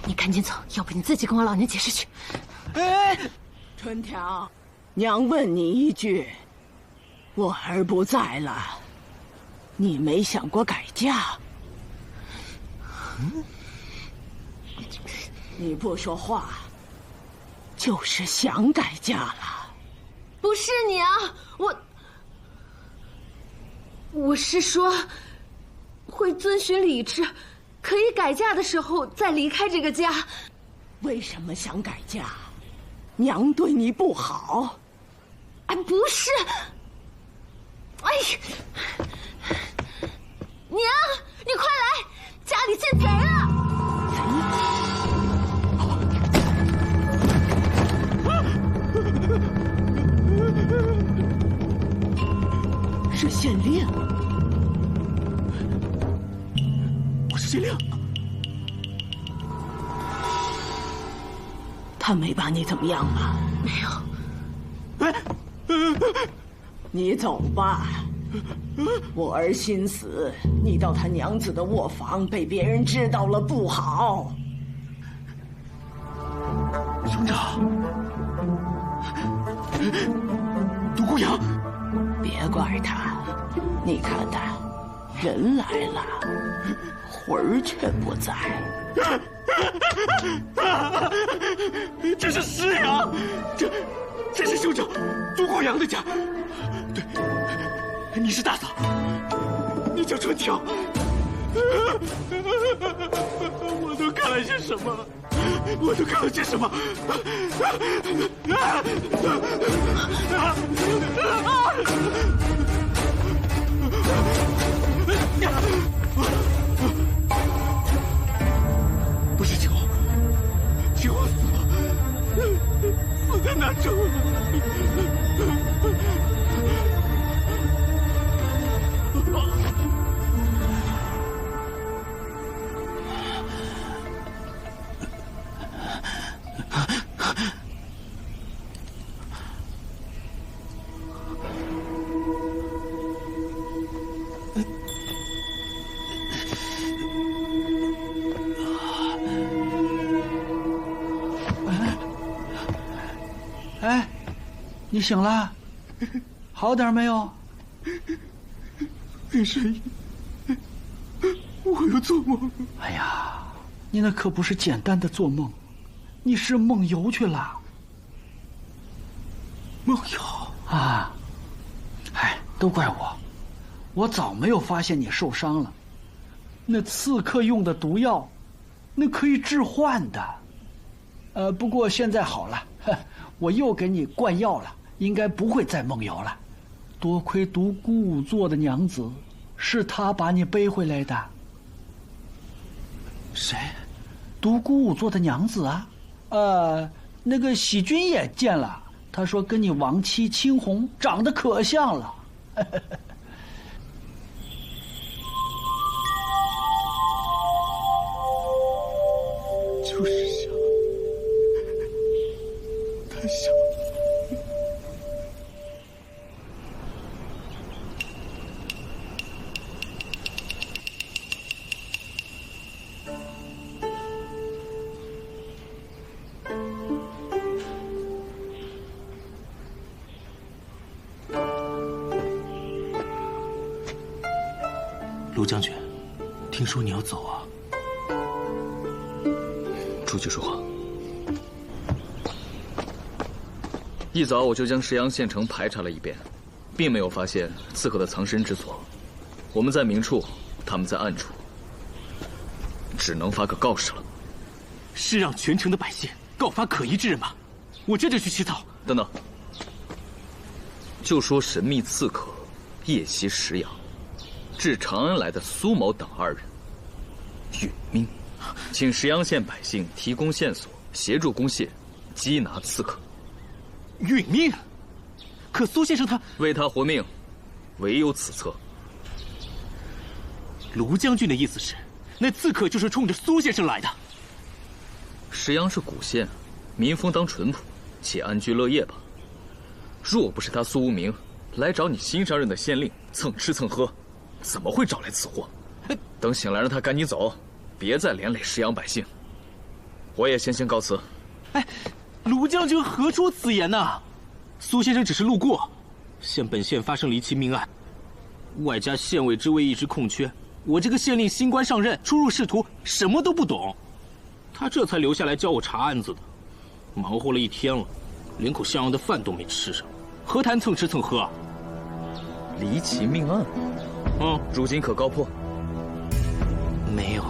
[SPEAKER 7] 你赶紧走，要不你自己跟我老娘解释去。
[SPEAKER 9] 哎，春条，娘问你一句，我儿不在了，你没想过改嫁？你不说话，就是想改嫁了。
[SPEAKER 7] 不是娘，我是说，会遵循礼制，可以改嫁的时候再离开这个家。
[SPEAKER 9] 为什么想改嫁？娘对你不好？
[SPEAKER 7] 哎，不是。哎呀，娘，你快来，家里进贼了！
[SPEAKER 9] 是县令。
[SPEAKER 6] 我是县令。
[SPEAKER 9] 他没把你怎么样吧？
[SPEAKER 7] 没有。
[SPEAKER 9] 你走吧。我儿心死，你到他娘子的卧房被别人知道了不好。
[SPEAKER 6] 兄长，独孤阳，
[SPEAKER 9] 别怪他，你看他，人来了，魂儿却不在。
[SPEAKER 6] 这是石阳，这是兄长独孤阳的家。对，你是大嫂，你叫春条。我都干了些什么？我都干了些什么？不是秦红，秦红死了，死在南州了。
[SPEAKER 16] 哎，你醒了？好点没有？
[SPEAKER 6] 没声音，我又做梦。
[SPEAKER 16] 哎呀，你那可不是简单的做梦，你是梦游去了。
[SPEAKER 6] 梦游
[SPEAKER 16] 啊！哎，都怪我早没有发现你受伤了。那刺客用的毒药，那可以致幻的。不过现在好了，我又给你灌药了，应该不会再梦游了。多亏独孤五座的娘子，是她把你背回来的。
[SPEAKER 6] 谁？
[SPEAKER 16] 独孤五座的娘子啊。那个喜君也见了，他说跟你亡妻青红长得可像了。
[SPEAKER 6] 就是像，太像了。
[SPEAKER 2] 卢将军，听说你要走啊？出去说话。
[SPEAKER 17] 一早我就将石阳县城排查了一遍，并没有发现刺客的藏身之所。我们在明处，他们在暗处，只能发个告示了。
[SPEAKER 2] 是让全城的百姓告发可疑之人吗？我这就去起草。
[SPEAKER 17] 等等，就说神秘刺客夜袭石阳，至长安来的苏某等2人。允命，请石阳县百姓提供线索，协助公谢缉拿刺客。
[SPEAKER 2] 允命？可苏先生他
[SPEAKER 17] 为他活命，唯有此策。
[SPEAKER 2] 卢将军的意思是，那刺客就是冲着苏先生来的。
[SPEAKER 17] 石阳是古县，民风当淳朴，且安居乐业吧。若不是他苏无名来找你新上任的县令蹭吃蹭喝，怎么会找来此货？等醒来让他赶紧走，别再连累石阳百姓。我也先行告辞。
[SPEAKER 2] 哎，卢将军何出此言呢？苏先生只是路过，现本县发生了一起命案，外加县委之位一直空缺，我这个县令新官上任，初入仕途，什么都不懂，他这才留下来教我查案子的。忙活了一天了，连口像样的饭都没吃上，何谈蹭吃蹭喝啊？
[SPEAKER 17] 离奇命案，如今可告破？
[SPEAKER 2] 没有。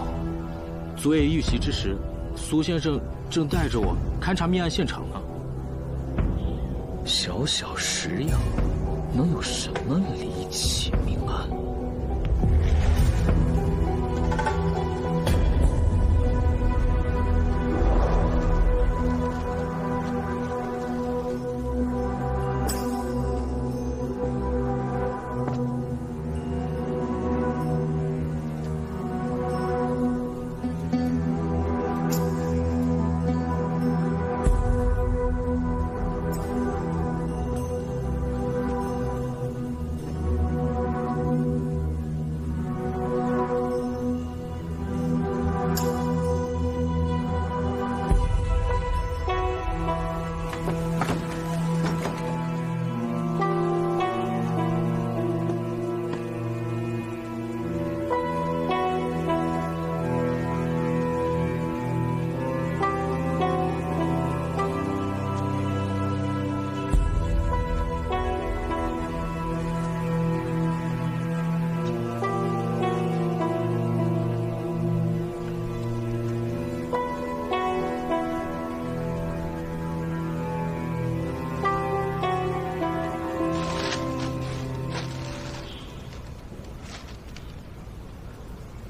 [SPEAKER 2] 昨夜遇袭之时，苏先生正带着我勘察命案现场呢。
[SPEAKER 17] 小小石阳，能有什么离奇命案？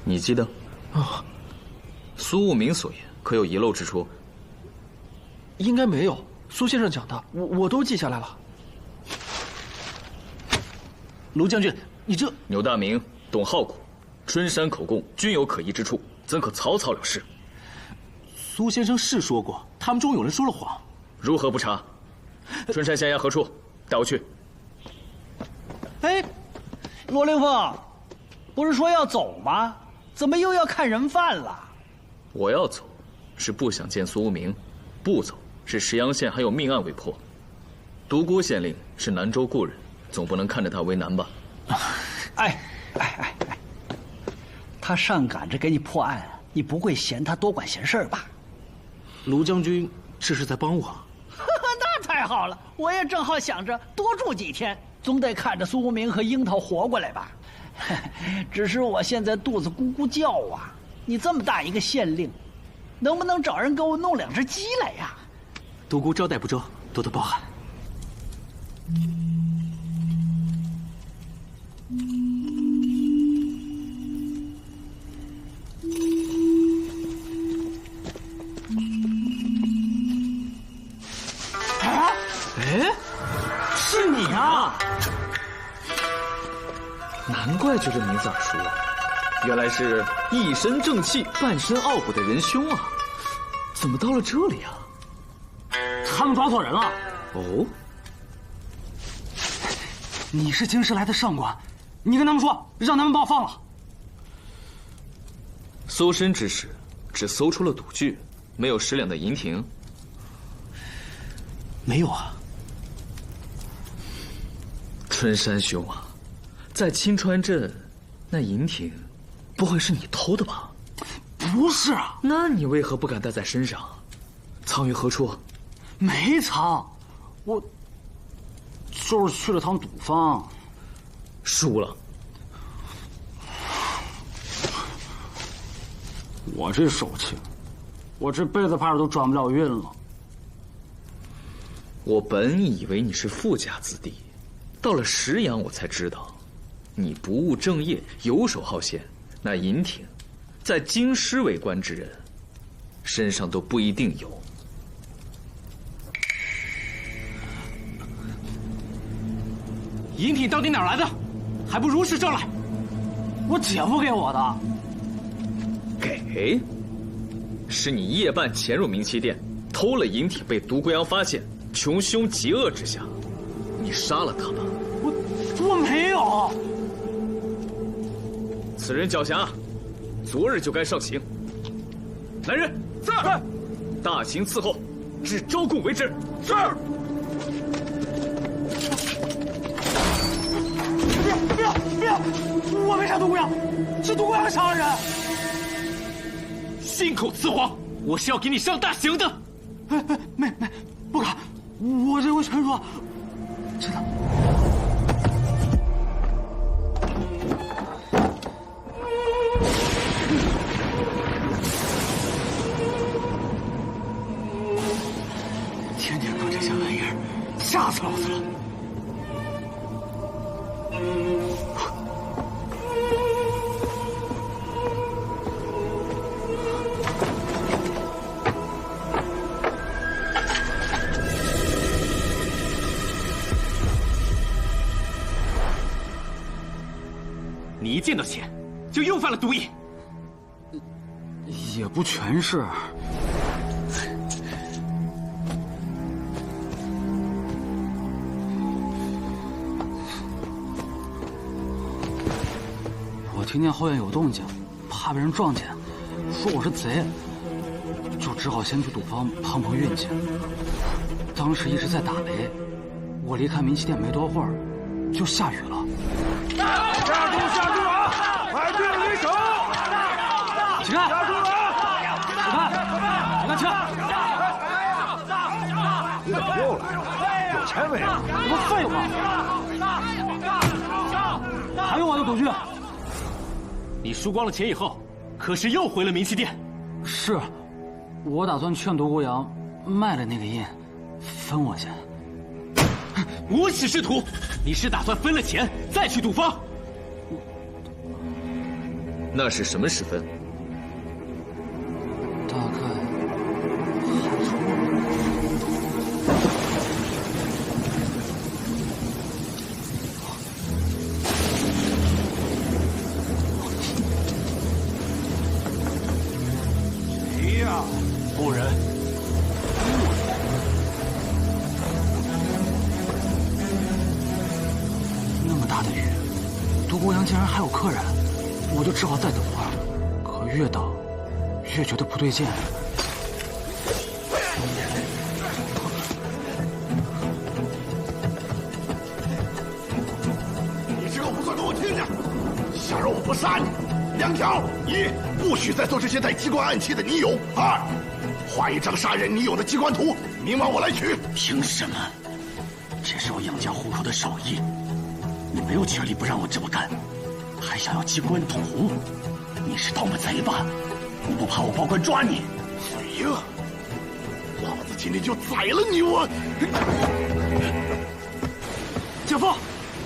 [SPEAKER 17] 你记得？苏无名所言可有遗漏之处？
[SPEAKER 16] 应该没有，苏先生讲的我都记下来了。
[SPEAKER 2] 卢将军，你这……
[SPEAKER 17] 牛大明、董浩古、春山口供均有可疑之处，怎可草草了事？
[SPEAKER 2] 苏先生是说过，他们中有人说了谎。
[SPEAKER 17] 如何不查？春山县衙何处？带我去。
[SPEAKER 16] 哎，罗凌风，不是说要走吗？怎么又要看人犯了？
[SPEAKER 17] 我要走，是不想见苏无名；不走，是石阳县还有命案未破。独孤县令是南州故人，总不能看着他为难吧？
[SPEAKER 16] 哎，他上赶着给你破案，你不会嫌他多管闲事吧？
[SPEAKER 2] 卢将军这是在帮我。
[SPEAKER 16] 那太好了，我也正好想着多住几天，总得看着苏无名和樱桃活过来吧。只是我现在肚子咕咕叫啊！你这么大一个县令，能不能找人给我弄2只鸡来呀？
[SPEAKER 2] 独孤招待不周，多多包涵。
[SPEAKER 16] 哎，是你啊！
[SPEAKER 17] 难怪就这名字耳熟啊！原来是一身正气、半身傲骨的仁兄啊！怎么到了这里啊？
[SPEAKER 16] 他们抓错人了。
[SPEAKER 17] 哦，
[SPEAKER 16] 你是京师来的上官，你跟他们说，让他们把我放了。
[SPEAKER 17] 搜身之时，只搜出了赌具，没有10两的银亭。
[SPEAKER 2] 没有啊。
[SPEAKER 17] 春山兄啊，在青川镇，那银亭，不会是你偷的吧？
[SPEAKER 16] 不是啊。
[SPEAKER 17] 那你为何不敢带在身上？藏于何处？
[SPEAKER 16] 没藏，我就是去了趟赌坊，
[SPEAKER 17] 输了。
[SPEAKER 16] 我这手气，我这辈子怕是都转不了运了。
[SPEAKER 17] 我本以为你是富家子弟，到了石阳我才知道，你不务正业，游手好闲，那尹挺，在京师为官之人，身上都不一定有。
[SPEAKER 2] 尹挺到底哪儿来的？还不如实招来！
[SPEAKER 16] 我姐夫给我的。
[SPEAKER 17] 给？是你夜半潜入明七殿，偷了尹挺，被独孤阳发现，穷凶极恶之下，你杀了他吧？
[SPEAKER 16] 我没有。
[SPEAKER 17] 此人狡黠，昨日就该上刑。来人，
[SPEAKER 1] 是。
[SPEAKER 17] 大刑伺候，至招供为止。
[SPEAKER 1] 是。不要！我没杀独孤阳，是独孤阳杀了人。
[SPEAKER 2] 信口雌黄！我是要给你上大刑的。
[SPEAKER 16] 没，不敢，我这回全说。真的。天天搞这些玩意儿，吓死老子了。
[SPEAKER 2] 你一见到钱，就又犯了毒瘾。
[SPEAKER 16] 也不全是。我听见后院有动静，怕被人撞见，说我是贼，就只好先去赌坊碰碰运气。当时一直在打雷，我离开明七殿没多会儿，就下雨了。
[SPEAKER 1] 下住啊！快对离手！
[SPEAKER 16] 起开！
[SPEAKER 1] 下住啊！
[SPEAKER 16] 起开！你看枪！
[SPEAKER 10] 又来了，有钱没有？
[SPEAKER 16] 这不废话！还有我的赌具。
[SPEAKER 2] 你输光了钱以后，可是又回了明七殿？
[SPEAKER 16] 是，我打算劝独孤阳卖了那个印，分我钱。
[SPEAKER 2] 无耻之徒！你是打算分了钱再去赌坊？
[SPEAKER 17] 那是什么时分？
[SPEAKER 16] 大概
[SPEAKER 1] 谁呀？
[SPEAKER 12] 夫人。
[SPEAKER 16] 那么大的雨，独孤阳竟然还有客人。我就只好再等会儿，可越等越觉得不对劲。
[SPEAKER 20] 你这个不算给我听着，想让我不杀你，两条：一，不许再做这些带机关暗器的泥俑；二，画一张杀人泥俑的机关图，明晚我来取。
[SPEAKER 5] 凭什么？这是我养家糊口的手艺，你没有权利不让我这么干。还想要机关图？你是盗墓贼吧？你不怕我报官抓你？
[SPEAKER 20] 贼呀！老子今天就宰了你！我
[SPEAKER 16] 姐夫，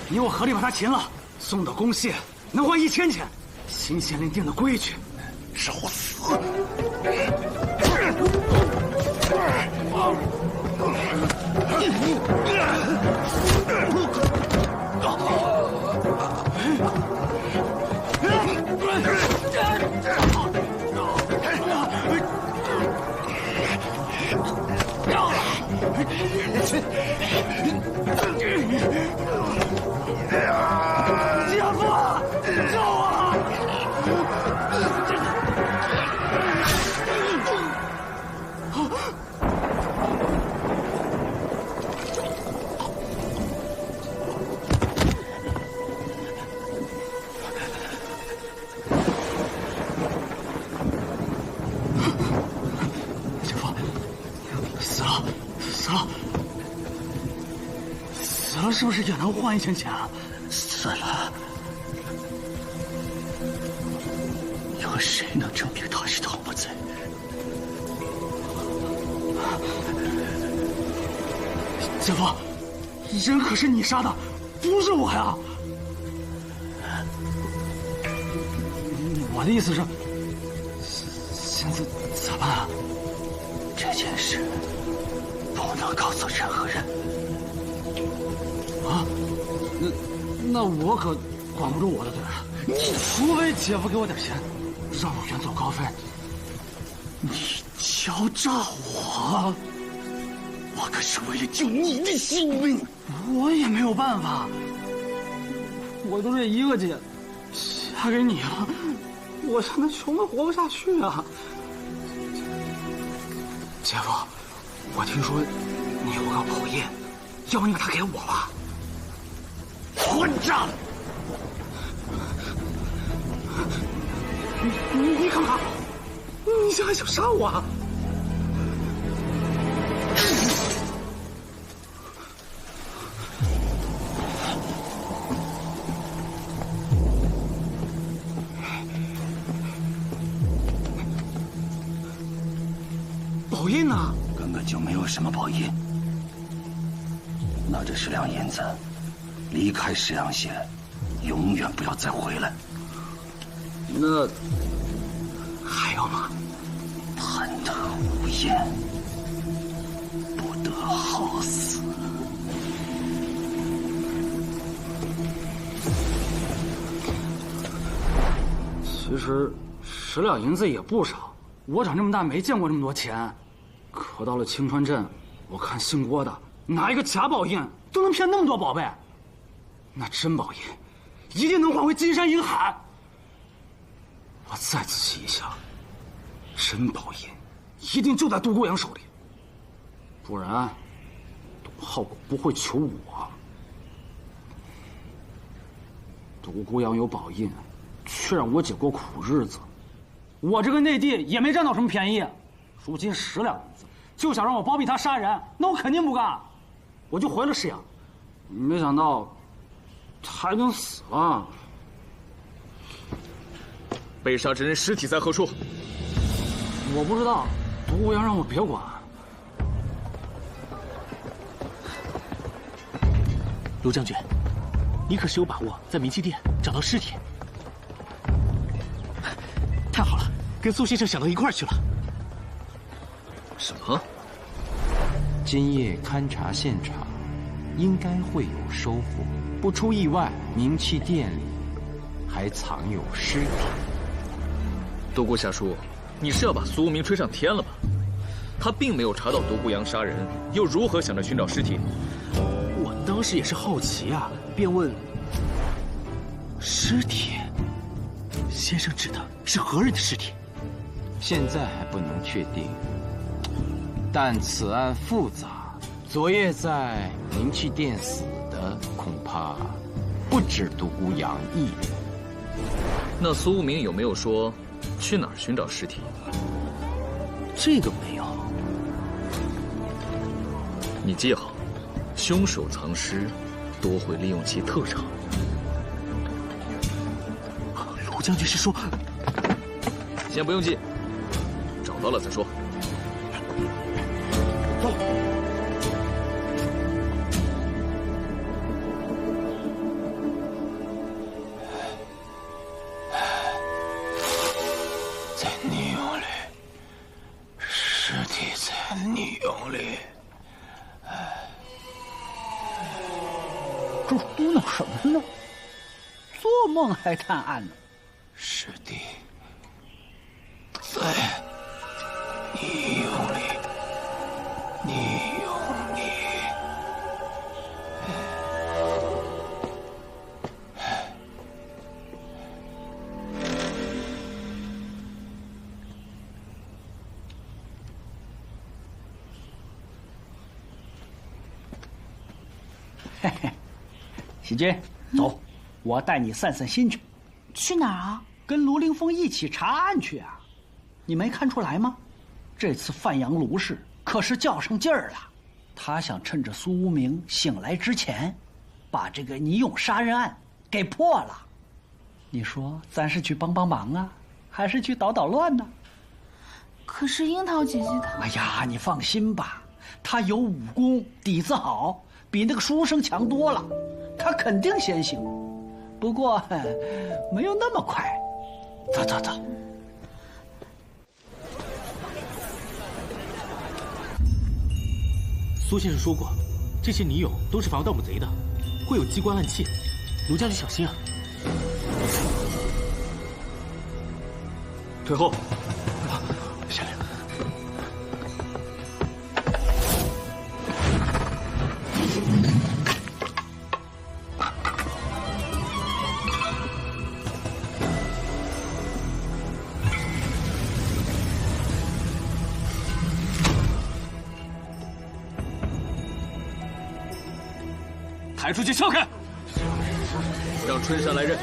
[SPEAKER 16] 你我合力把他擒了，送到宫谢，能换1000钱。新县令定的规矩，
[SPEAKER 20] 找死！
[SPEAKER 1] 姐夫，救我！
[SPEAKER 16] 姐夫，死了，是不是也能换1000钱啊？
[SPEAKER 5] 死了，有谁能证明他是盗墓贼？
[SPEAKER 16] 姐夫，人可是你杀的，不是我呀！我的意思是，现在咋办啊？
[SPEAKER 5] 这件事不能告诉任何人。
[SPEAKER 16] 啊？那我可管不住我的嘴啊！你除非姐夫给我点钱，让我远走高飞。
[SPEAKER 5] 你敲诈我，我可是为了救你的性命。
[SPEAKER 16] 我也没有办法，我都这一个姐嫁给你了，我现在穷得活不下去啊！姐夫，我听说你有个宝印，要不你把它给我吧？
[SPEAKER 5] 混账！
[SPEAKER 16] 你干嘛？你现在想杀我啊？宝印呢？
[SPEAKER 5] 根本就没有什么宝印。拿着10两银子，离开石阳县，永远不要再回来。
[SPEAKER 16] 那还有吗？
[SPEAKER 5] 贪得无厌，不得好死。
[SPEAKER 16] 其实10两银子也不少，我长这么大没见过这么多钱。可到了青川镇，我看姓郭的拿一个假宝印都能骗那么多宝贝，那真宝印一定能换回金山银海。我再仔细一想，真宝印一定就在独孤阳手里，不然董浩古不会求我。独孤阳有宝印，却让我姐过苦日子，我这个内地也没占到什么便宜。如今10两银子就想让我包庇他杀人，那我肯定不干，我就回了石阳。没想到他已经死了。
[SPEAKER 17] 被杀之人尸体在何处？
[SPEAKER 16] 我不知道，独孤阳让我别管。
[SPEAKER 2] 卢将军，你可是有把握在明气店找到尸体？太好了，跟苏先生想到一块儿去了。
[SPEAKER 17] 什么？
[SPEAKER 11] 今夜勘察现场，应该会有收获。不出意外，明气店里还藏有尸体。
[SPEAKER 17] 独孤下书，你是要把苏无名吹上天了吧？他并没有查到独孤阳杀人，又如何想着寻找尸体？
[SPEAKER 2] 我当时也是好奇啊，便问：尸体？先生指的是何人的尸体？
[SPEAKER 11] 现在还不能确定，但此案复杂，昨夜在明气店死的恐怕不止独孤阳一人。
[SPEAKER 17] 那苏无名有没有说去哪儿寻找尸体？
[SPEAKER 2] 这个没有。
[SPEAKER 17] 你记好，凶手藏尸多会利用其特长。
[SPEAKER 2] 卢将军是说，
[SPEAKER 17] 先不用记，找到了再说。
[SPEAKER 2] 走。
[SPEAKER 5] 在泥涌里，尸体在泥涌里。
[SPEAKER 16] 这嘟囔什么呢？做梦还探案呢？
[SPEAKER 5] 尸体在泥涌里，泥涌里。
[SPEAKER 16] 嘿嘿，喜君，走，我带你散散心去。
[SPEAKER 4] 去哪儿啊？
[SPEAKER 16] 跟卢凌风一起查案去啊！你没看出来吗？这次范阳卢氏可是较上劲儿了。他想趁着苏无名醒来之前，把这个倪勇杀人案给破了。你说咱是去帮帮忙啊，还是去捣捣乱呢？
[SPEAKER 4] 可是樱桃姐姐她……
[SPEAKER 16] 哎呀，你放心吧，她有武功，底子好，比那个书生强多了，她肯定先行。不过没有那么快。走走走。
[SPEAKER 2] 苏先生说过，这些泥俑都是防盗墓贼的，会有机关暗器，卢将军小心啊！
[SPEAKER 12] 退后。
[SPEAKER 5] 县令，
[SPEAKER 17] 抬出去撬开，让春山来认。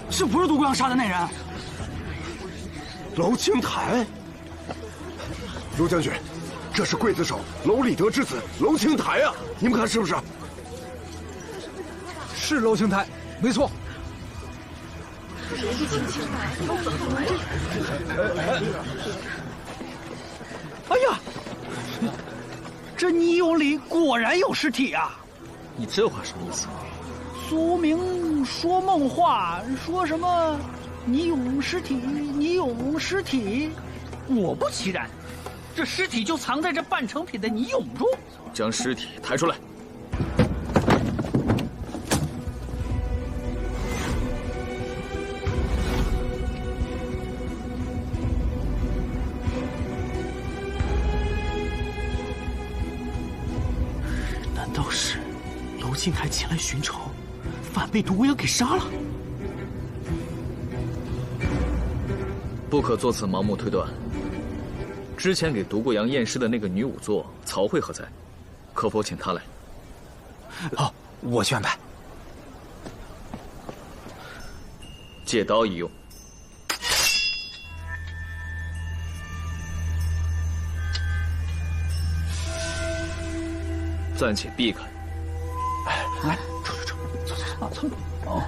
[SPEAKER 16] 是不是独孤阳杀的那人？
[SPEAKER 20] 娄清台，卢将军，这是刽子手娄礼德之子娄清台啊！你们看是不是？
[SPEAKER 8] 是娄清台，没错。
[SPEAKER 16] 哎呀，这泥俑里果然有尸体啊！
[SPEAKER 17] 你这话什么意思？
[SPEAKER 16] 苏明说梦话，说什么泥俑尸体，泥俑尸体。果不其然，这尸体就藏在这半成品的泥俑中。
[SPEAKER 17] 将尸体抬出来。
[SPEAKER 2] 难道是娄清台前来寻仇，反被独孤阳给杀了？
[SPEAKER 17] 不可做此盲目推断。之前给独孤阳验尸的那个女仵作曹慧何在？可否请她来？
[SPEAKER 8] 好，我去安排。
[SPEAKER 17] 借刀一用。暂且避开。
[SPEAKER 16] 来，走，走。哦。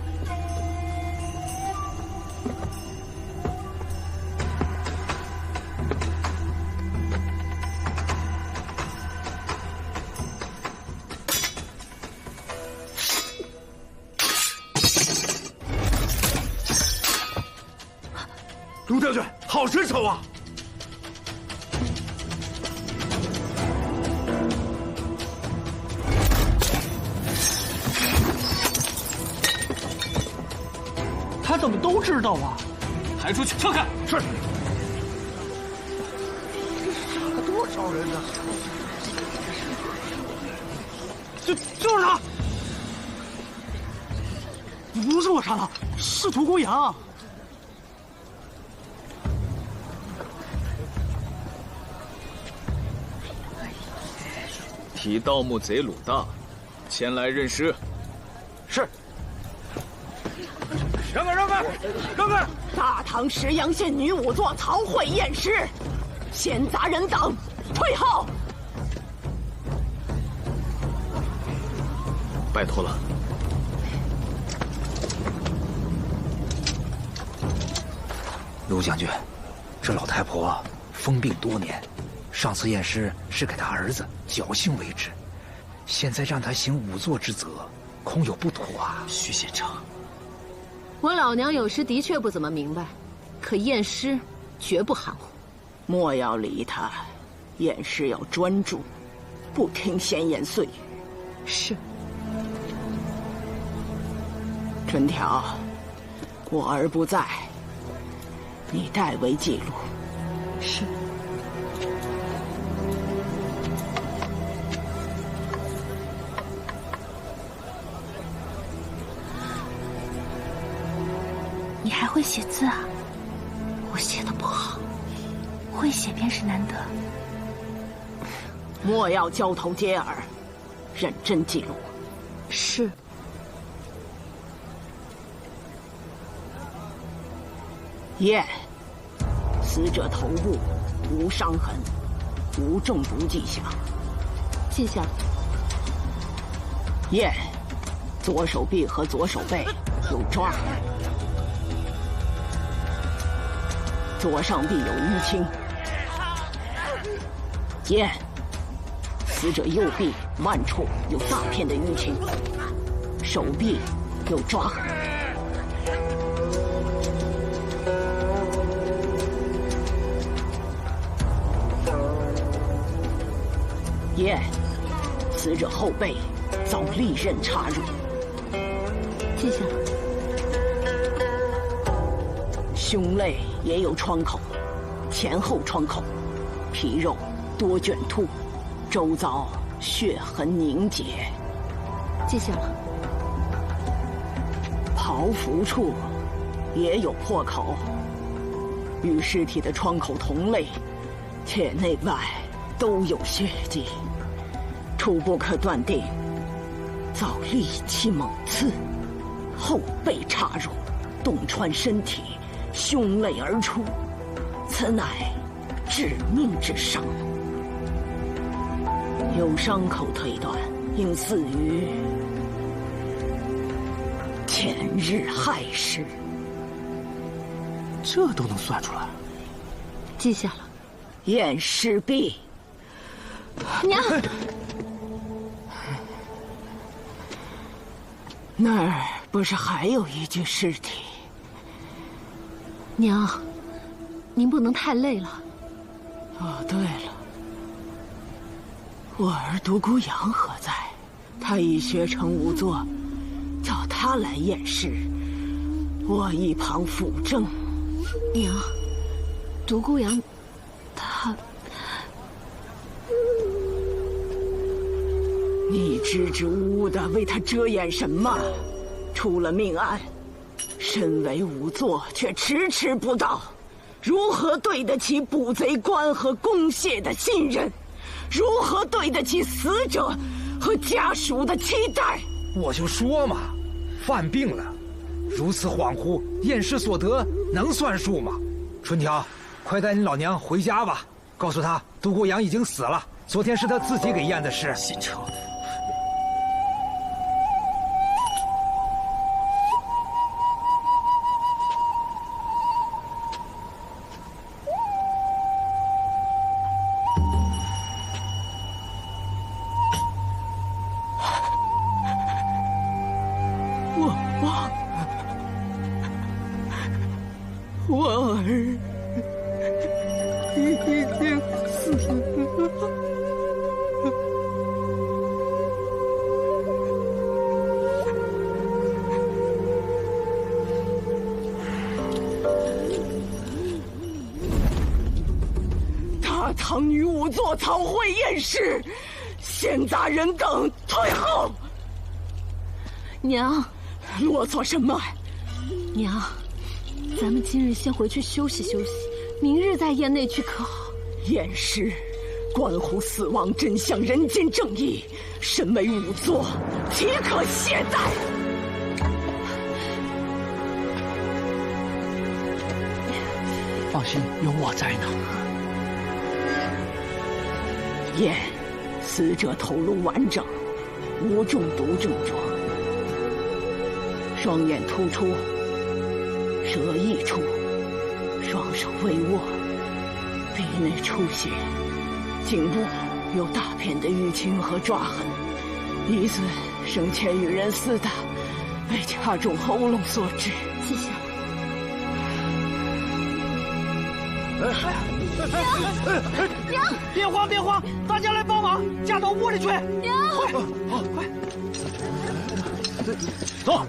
[SPEAKER 20] 卢将军，好身手啊！
[SPEAKER 16] 他怎么都知道啊？
[SPEAKER 17] 抬出去，撬开！
[SPEAKER 20] 是。杀了多少人呢？
[SPEAKER 16] 就是他！不是我杀的，是独孤阳。
[SPEAKER 17] 提盗墓贼鲁大前来认尸。
[SPEAKER 20] 是。
[SPEAKER 9] 让开！大唐石阳县女仵作曹慧验尸，闲杂人等退后。
[SPEAKER 17] 拜托了。
[SPEAKER 8] 卢将军，这老太婆疯病多年，上次验尸是给她儿子，侥幸为之，现在让她行仵作之责，恐有不妥啊。
[SPEAKER 2] 徐县长，
[SPEAKER 7] 我老娘有时的确不怎么明白，可验尸绝不含糊。
[SPEAKER 9] 莫要理他，验尸要专注，不听闲言碎语。
[SPEAKER 7] 是。
[SPEAKER 9] 春条，我儿不在，你代为记录。
[SPEAKER 7] 是。
[SPEAKER 4] 你还会写字啊？我写的不好，会写便是难得。
[SPEAKER 9] 莫要交头接耳，认真记录。
[SPEAKER 7] 是。
[SPEAKER 9] 验，死者头部无伤痕，无中毒迹象。
[SPEAKER 7] 记下。
[SPEAKER 9] 验，左手臂和左手背有抓，左上臂有淤青。验，死死者右臂腕处有大片的淤青，手臂有抓痕。验，死者后背遭利刃插入。
[SPEAKER 7] 记下了。
[SPEAKER 9] 胸肋也有创口，前后创口，皮肉多卷凸，周遭血痕凝结。
[SPEAKER 7] 记下了。
[SPEAKER 9] 袍服处也有破口，与尸体的创口同类，且内外都有血迹，初步可断定遭利器猛刺，后背插入，洞穿身体，胸肋而出，此乃致命之伤。由伤口推断，应死于前日亥时。
[SPEAKER 2] 这都能算出来？
[SPEAKER 7] 记下了。
[SPEAKER 9] 验尸壁。
[SPEAKER 7] 娘，
[SPEAKER 9] 那儿不是还有一具尸体？
[SPEAKER 7] 娘，您不能太累了。
[SPEAKER 9] 哦，对了，我儿独孤阳何在？他已学成仵作，叫他来验尸，我一旁辅正。
[SPEAKER 7] 娘，独孤阳，他……
[SPEAKER 9] 你支支吾吾的为他遮掩什么？出了命案，身为仵作却迟迟不到，如何对得起捕贼官和公谢的信任？如何对得起死者和家属的期待？
[SPEAKER 8] 我就说嘛，犯病了，如此恍惚，验尸所得能算数吗？春条，快带你老娘回家吧，告诉她独孤阳已经死了，昨天是他自己给验的尸。
[SPEAKER 2] 姓程。
[SPEAKER 9] 我儿已经死了。大唐女仵作草会验尸，闲杂人等退后。
[SPEAKER 7] 娘，
[SPEAKER 9] 啰嗦什么？
[SPEAKER 7] 娘，咱们今日先回去休息休息，明日再验那具可好？
[SPEAKER 9] 验尸关乎死亡真相、人间正义，身为仵作，岂可懈怠？
[SPEAKER 16] 放心，有我在呢。
[SPEAKER 9] 验，死者头颅完整，无中毒症状，双眼突出，舌溢出，双手微握，鼻内出血，颈部有大片的淤青和抓痕，疑似生前与人厮打，被掐中喉咙所致。
[SPEAKER 7] 记下。
[SPEAKER 16] 娘，别慌别慌，大家来帮忙，夹到屋里去。
[SPEAKER 7] 娘，
[SPEAKER 16] 快，
[SPEAKER 6] 走。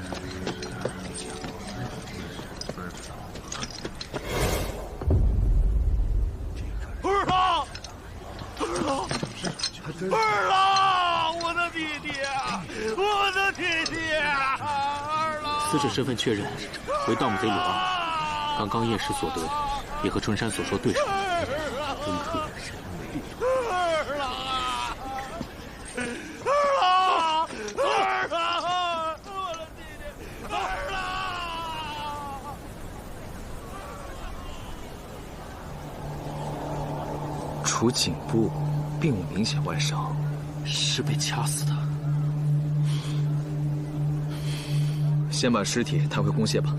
[SPEAKER 1] 二郎，我的弟弟啊，我的弟弟啊！二郎，
[SPEAKER 2] 死者身份确认为盗墓贼鲁昂，刚刚验尸所得也和春山所说对上，真可怜。
[SPEAKER 1] 二郎啊！二郎，二郎，我的弟弟，二郎！
[SPEAKER 8] 除颈部并无明显外伤，
[SPEAKER 2] 是被掐死的。
[SPEAKER 8] 先把尸体抬回公廨吧。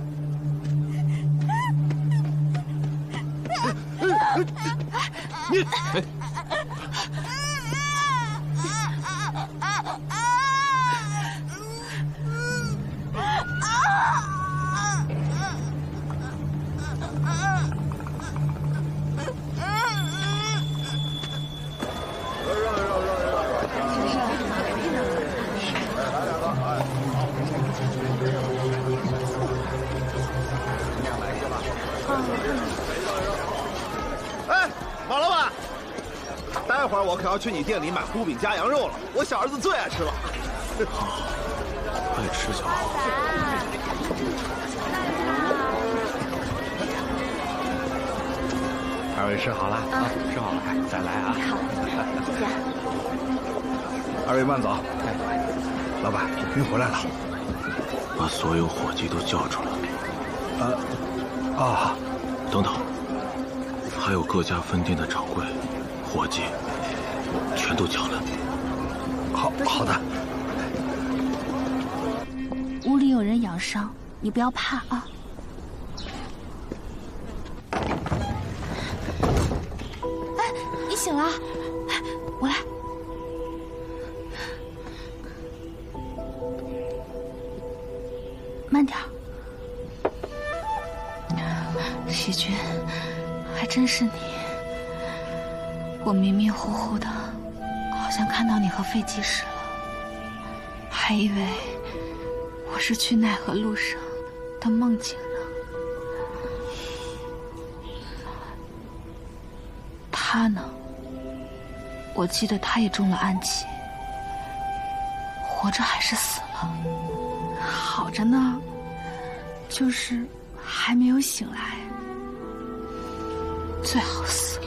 [SPEAKER 1] 你，
[SPEAKER 15] 会儿我可要去你店里买糊饼加羊肉了，我小儿子最爱吃了。
[SPEAKER 6] 好，爱吃就好。
[SPEAKER 10] 二位吃好了啊，吃好了，再来啊。
[SPEAKER 4] 好，谢谢。
[SPEAKER 10] 二位慢走。老板，您回来了。
[SPEAKER 6] 把所有伙计都叫出来。等等，还有各家分店的掌柜、伙计，全都叫来。
[SPEAKER 10] 好的。
[SPEAKER 13] 屋里有人养伤，你不要怕啊。哎，你醒了，哎，我来。慢点儿。细菌，还真是你。我迷迷糊糊的，好像看到你和废技师了，还以为我是去奈何路上的梦境呢。他呢？我记得他也中了暗器，活着还是死了？好着呢，就是还没有醒来。最好死了。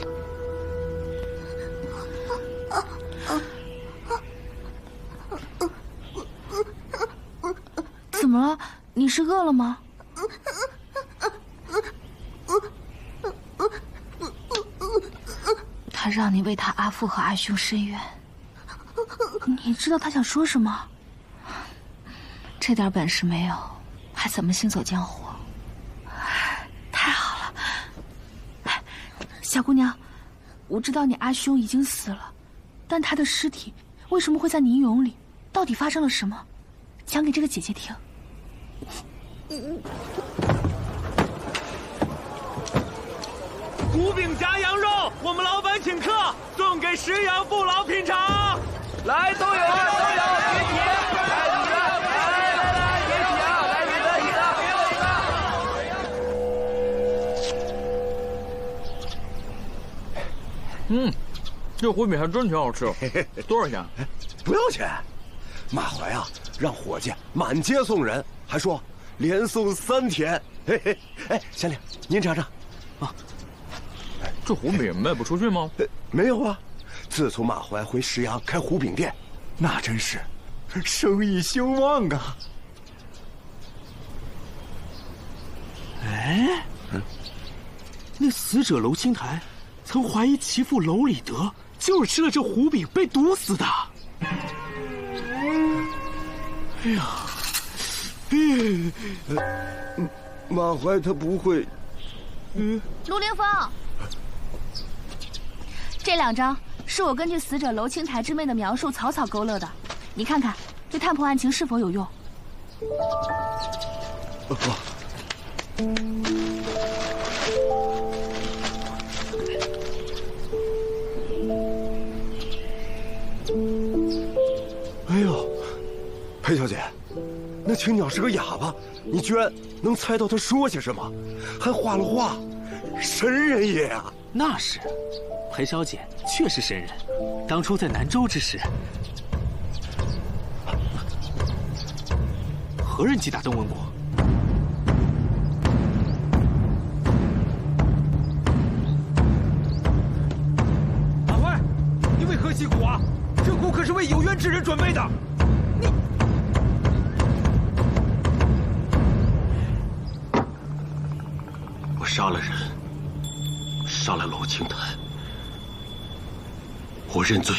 [SPEAKER 13] 怎么了？你是饿了吗？他让你为他阿父和阿兄伸冤，你知道他想说什么？这点本事没有，还怎么行走江湖？太好了，小姑娘，我知道你阿兄已经死了，但他的尸体为什么会在泥俑里？到底发生了什么？讲给这个姐姐听。
[SPEAKER 14] 糊饼夹羊肉，我们老板请客，送给石阳父老品尝。来，都有，别提，来，别提啊，来，别得意了，
[SPEAKER 17] 给我一个。这糊饼还真挺好吃，多少钱？
[SPEAKER 20] 不要钱。马怀啊，让伙计满街送人，还说连送3天。嘿嘿，哎，县令，您尝尝。啊，
[SPEAKER 17] 这糊饼卖不出去吗？
[SPEAKER 20] 没有啊，自从马怀回石阳开糊饼店，那真是生意兴旺啊。
[SPEAKER 1] 哎，那死者娄青台曾怀疑其父娄礼德就是吃了这糊饼被毒死的。哎呀，
[SPEAKER 20] 马怀他不会。
[SPEAKER 13] 陆凌风，这2张是我根据死者娄青台之妹的描述草草勾勒的，你看看，对探破案情是否有用？
[SPEAKER 20] 哎呦，裴小姐，那青鸟是个哑巴，你居然能猜到他说些什么，还画了画，神人也啊！
[SPEAKER 2] 那是，裴小姐确是神人。当初在南州之时，何人击打邓文国？
[SPEAKER 8] 马怀，你为何击鼓啊？这鼓可是为有冤之人准备的。
[SPEAKER 6] 我杀了人，杀了娄青台，我认罪。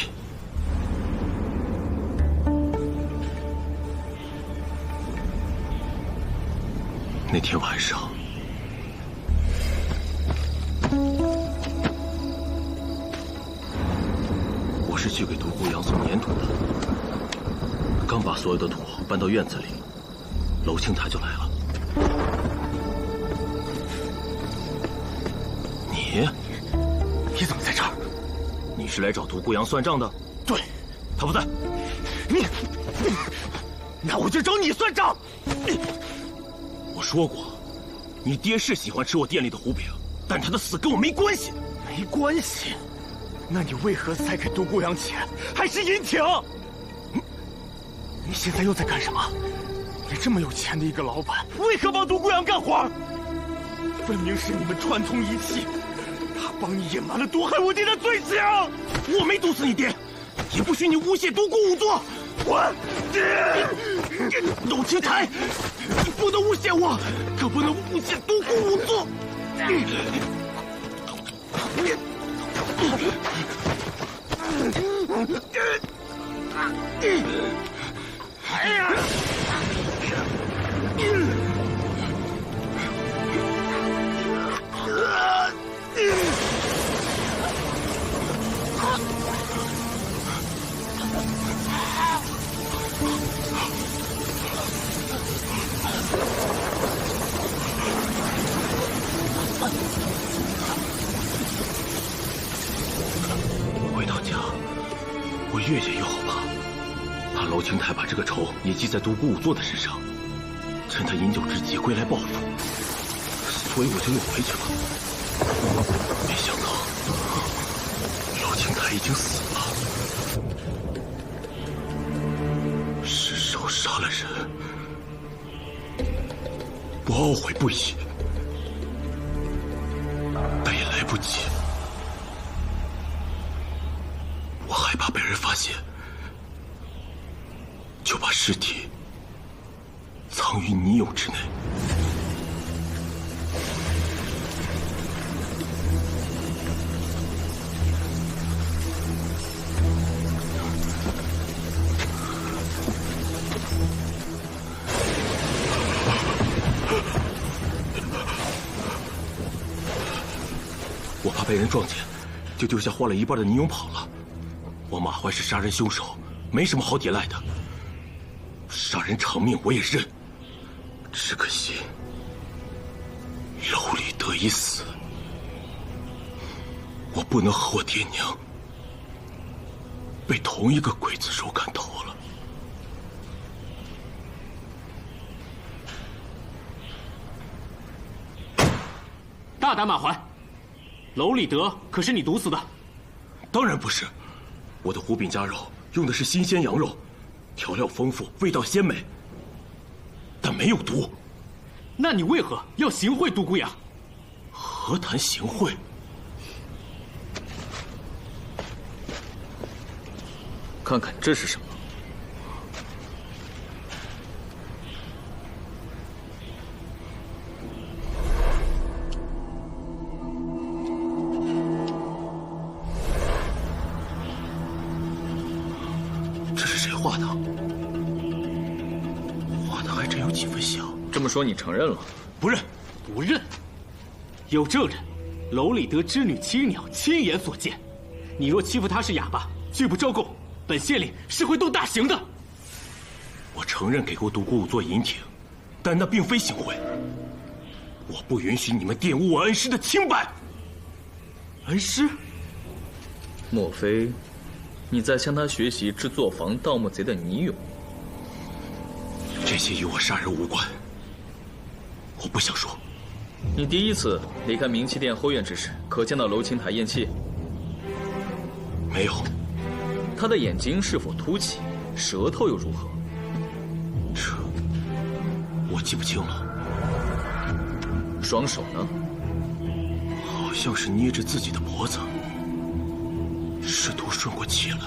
[SPEAKER 6] 那天晚上，我是去给独孤阳送粘土的，刚把所有的土搬到院子里，娄青台就来了。你怎么在这儿？你是来找独孤阳算账的？对，他不在。那我就找你算账。我说过，你爹是喜欢吃我店里的糊饼，但他的死跟我没关系。没关系？
[SPEAKER 14] 那你为何再给独孤阳钱，还是银请？你现在又在干什么？你这么有钱的一个老板，为何帮独孤阳干活？分明是你们串通一气，他帮你隐瞒了毒害我爹的罪行。我没毒死你爹，也不许你诬陷独孤仵作。滚！陆青台，你不能诬陷我，可不能诬陷独孤仵作。哎呀！
[SPEAKER 5] 回到家，我月月又好怕，怕娄青台把这个仇也记在独孤仵作的身上，趁他饮酒之际归来报复，所以我就又回去了。没想到娄青台已经死了，失手杀了人，我懊悔不已，但也来不及。我害怕被人发现，就把尸体藏于泥俑之内。我怕被人撞见，就丢下换了一半的泥俑跑了。我马怀是杀人凶手，没什么好抵赖的。杀人偿命我也认，只可惜娄礼德已死，我不能和我爹娘被同一个刽子手砍头了。
[SPEAKER 2] 大胆马怀，娄礼德可是你毒死的？
[SPEAKER 5] 当然不是，我的虎饼夹肉用的是新鲜羊肉，调料丰富，味道鲜美，但没有毒。
[SPEAKER 2] 那你为何要行贿独孤阳？
[SPEAKER 5] 何谈行贿？
[SPEAKER 17] 看看这是什么？
[SPEAKER 5] 这是谁画的？画的还真有几分像。
[SPEAKER 17] 这么说你承认了？
[SPEAKER 5] 不认，
[SPEAKER 2] 不认。有证人，娄礼德织女青鸟亲眼所见。你若欺负他是哑巴，拒不招供，本县令是会动大刑的。
[SPEAKER 5] 我承认给过独孤仵作银挺，但那并非行贿。我不允许你们玷污我恩师的清白。
[SPEAKER 2] 恩师？
[SPEAKER 17] 莫非你在向他学习制作防盗墓贼的泥俑？
[SPEAKER 5] 这些与我杀人无关，我不想说。
[SPEAKER 17] 你第一次离开明气殿后院之时，可见到娄青台咽气？
[SPEAKER 5] 没有。
[SPEAKER 17] 他的眼睛是否凸起？舌头又如何？
[SPEAKER 5] 这我记不清了。
[SPEAKER 17] 双手呢？
[SPEAKER 5] 好像是捏着自己的脖子，试图顺过气来。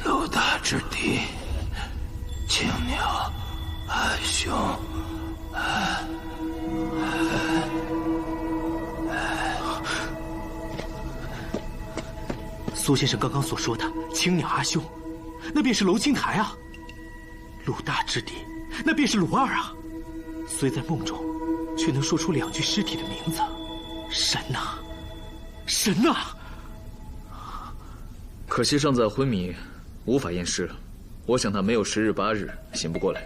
[SPEAKER 19] 陆大之敌，青鸟，暗凶。
[SPEAKER 2] 苏先生刚刚所说的青鸟阿兄，那便是娄青台啊。陆大之敌，那便是陆二啊。虽在梦中，却能说出2具尸体的名字，神呐，神呐！
[SPEAKER 17] 可惜尚在昏迷，无法验尸。我想他没有10日8日醒不过来，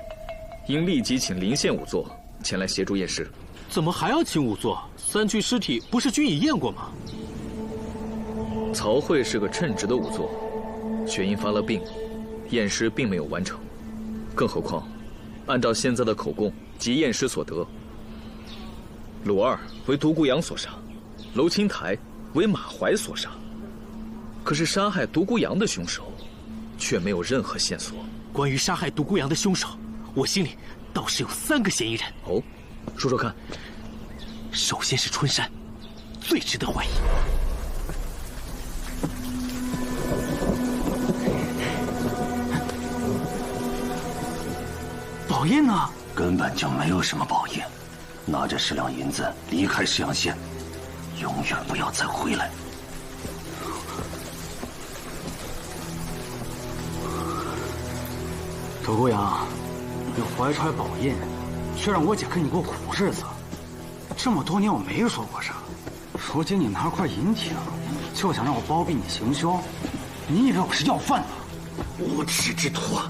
[SPEAKER 17] 应立即请临县仵作前来协助验尸。
[SPEAKER 2] 怎么还要请仵作？3具尸体不是均已验过吗？
[SPEAKER 17] 曹慧是个称职的仵作，却因发了病，验尸并没有完成。更何况，按照现在的口供及验尸所得，鲁二为独孤阳所杀，娄青台为马怀所杀。可是杀害独孤阳的凶手，却没有任何线索。
[SPEAKER 2] 关于杀害独孤阳的凶手，我心里倒是有3个嫌疑人。
[SPEAKER 17] 哦，说说看。
[SPEAKER 2] 首先是春山，最值得怀疑。
[SPEAKER 16] 宝印呢？
[SPEAKER 5] 根本就没有什么宝印。拿着10两银子离开石阳县，永远不要再回来。
[SPEAKER 16] 独孤阳，你怀揣宝印，却让我姐跟你过苦日子。这么多年我没说过啥，如今你拿块银条，就想让我包庇你行凶，你以为我是要饭的？
[SPEAKER 6] 无耻之徒，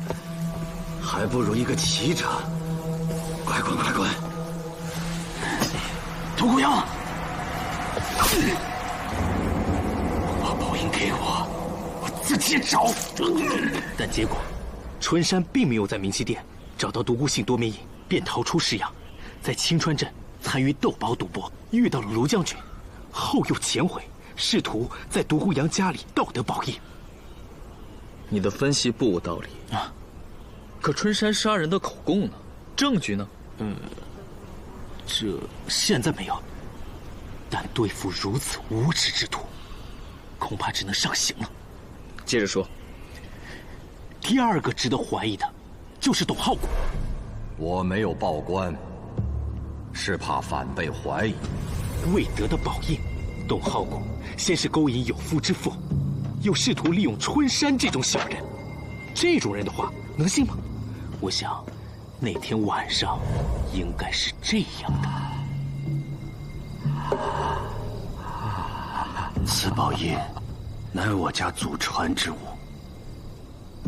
[SPEAKER 6] 还不如一个骑者。快滚，快滚！
[SPEAKER 16] 独孤阳，
[SPEAKER 2] 把宝印给我，我自己找。但结果，春山并没有在明溪店找到独孤信多面印，便逃出石阳，在青川镇参与斗宝赌博，遇到了卢将军，后又潜回，试图在独孤阳家里盗得宝印。
[SPEAKER 17] 你的分析不无道理啊。可春山杀人的口供呢？证据呢？
[SPEAKER 2] 这现在没有。但对付如此无耻之徒，恐怕只能上刑了。
[SPEAKER 17] 接着说。
[SPEAKER 2] 第2个值得怀疑的，就是董浩谷。
[SPEAKER 18] 我没有报官，是怕反被怀疑。
[SPEAKER 2] 未得的宝印，董浩谷先是勾引有妇之夫，又试图利用春山这种小人。这种人的话能信吗？我想，那天晚上应该是这样的。
[SPEAKER 5] 此宝印，乃我家祖传之物。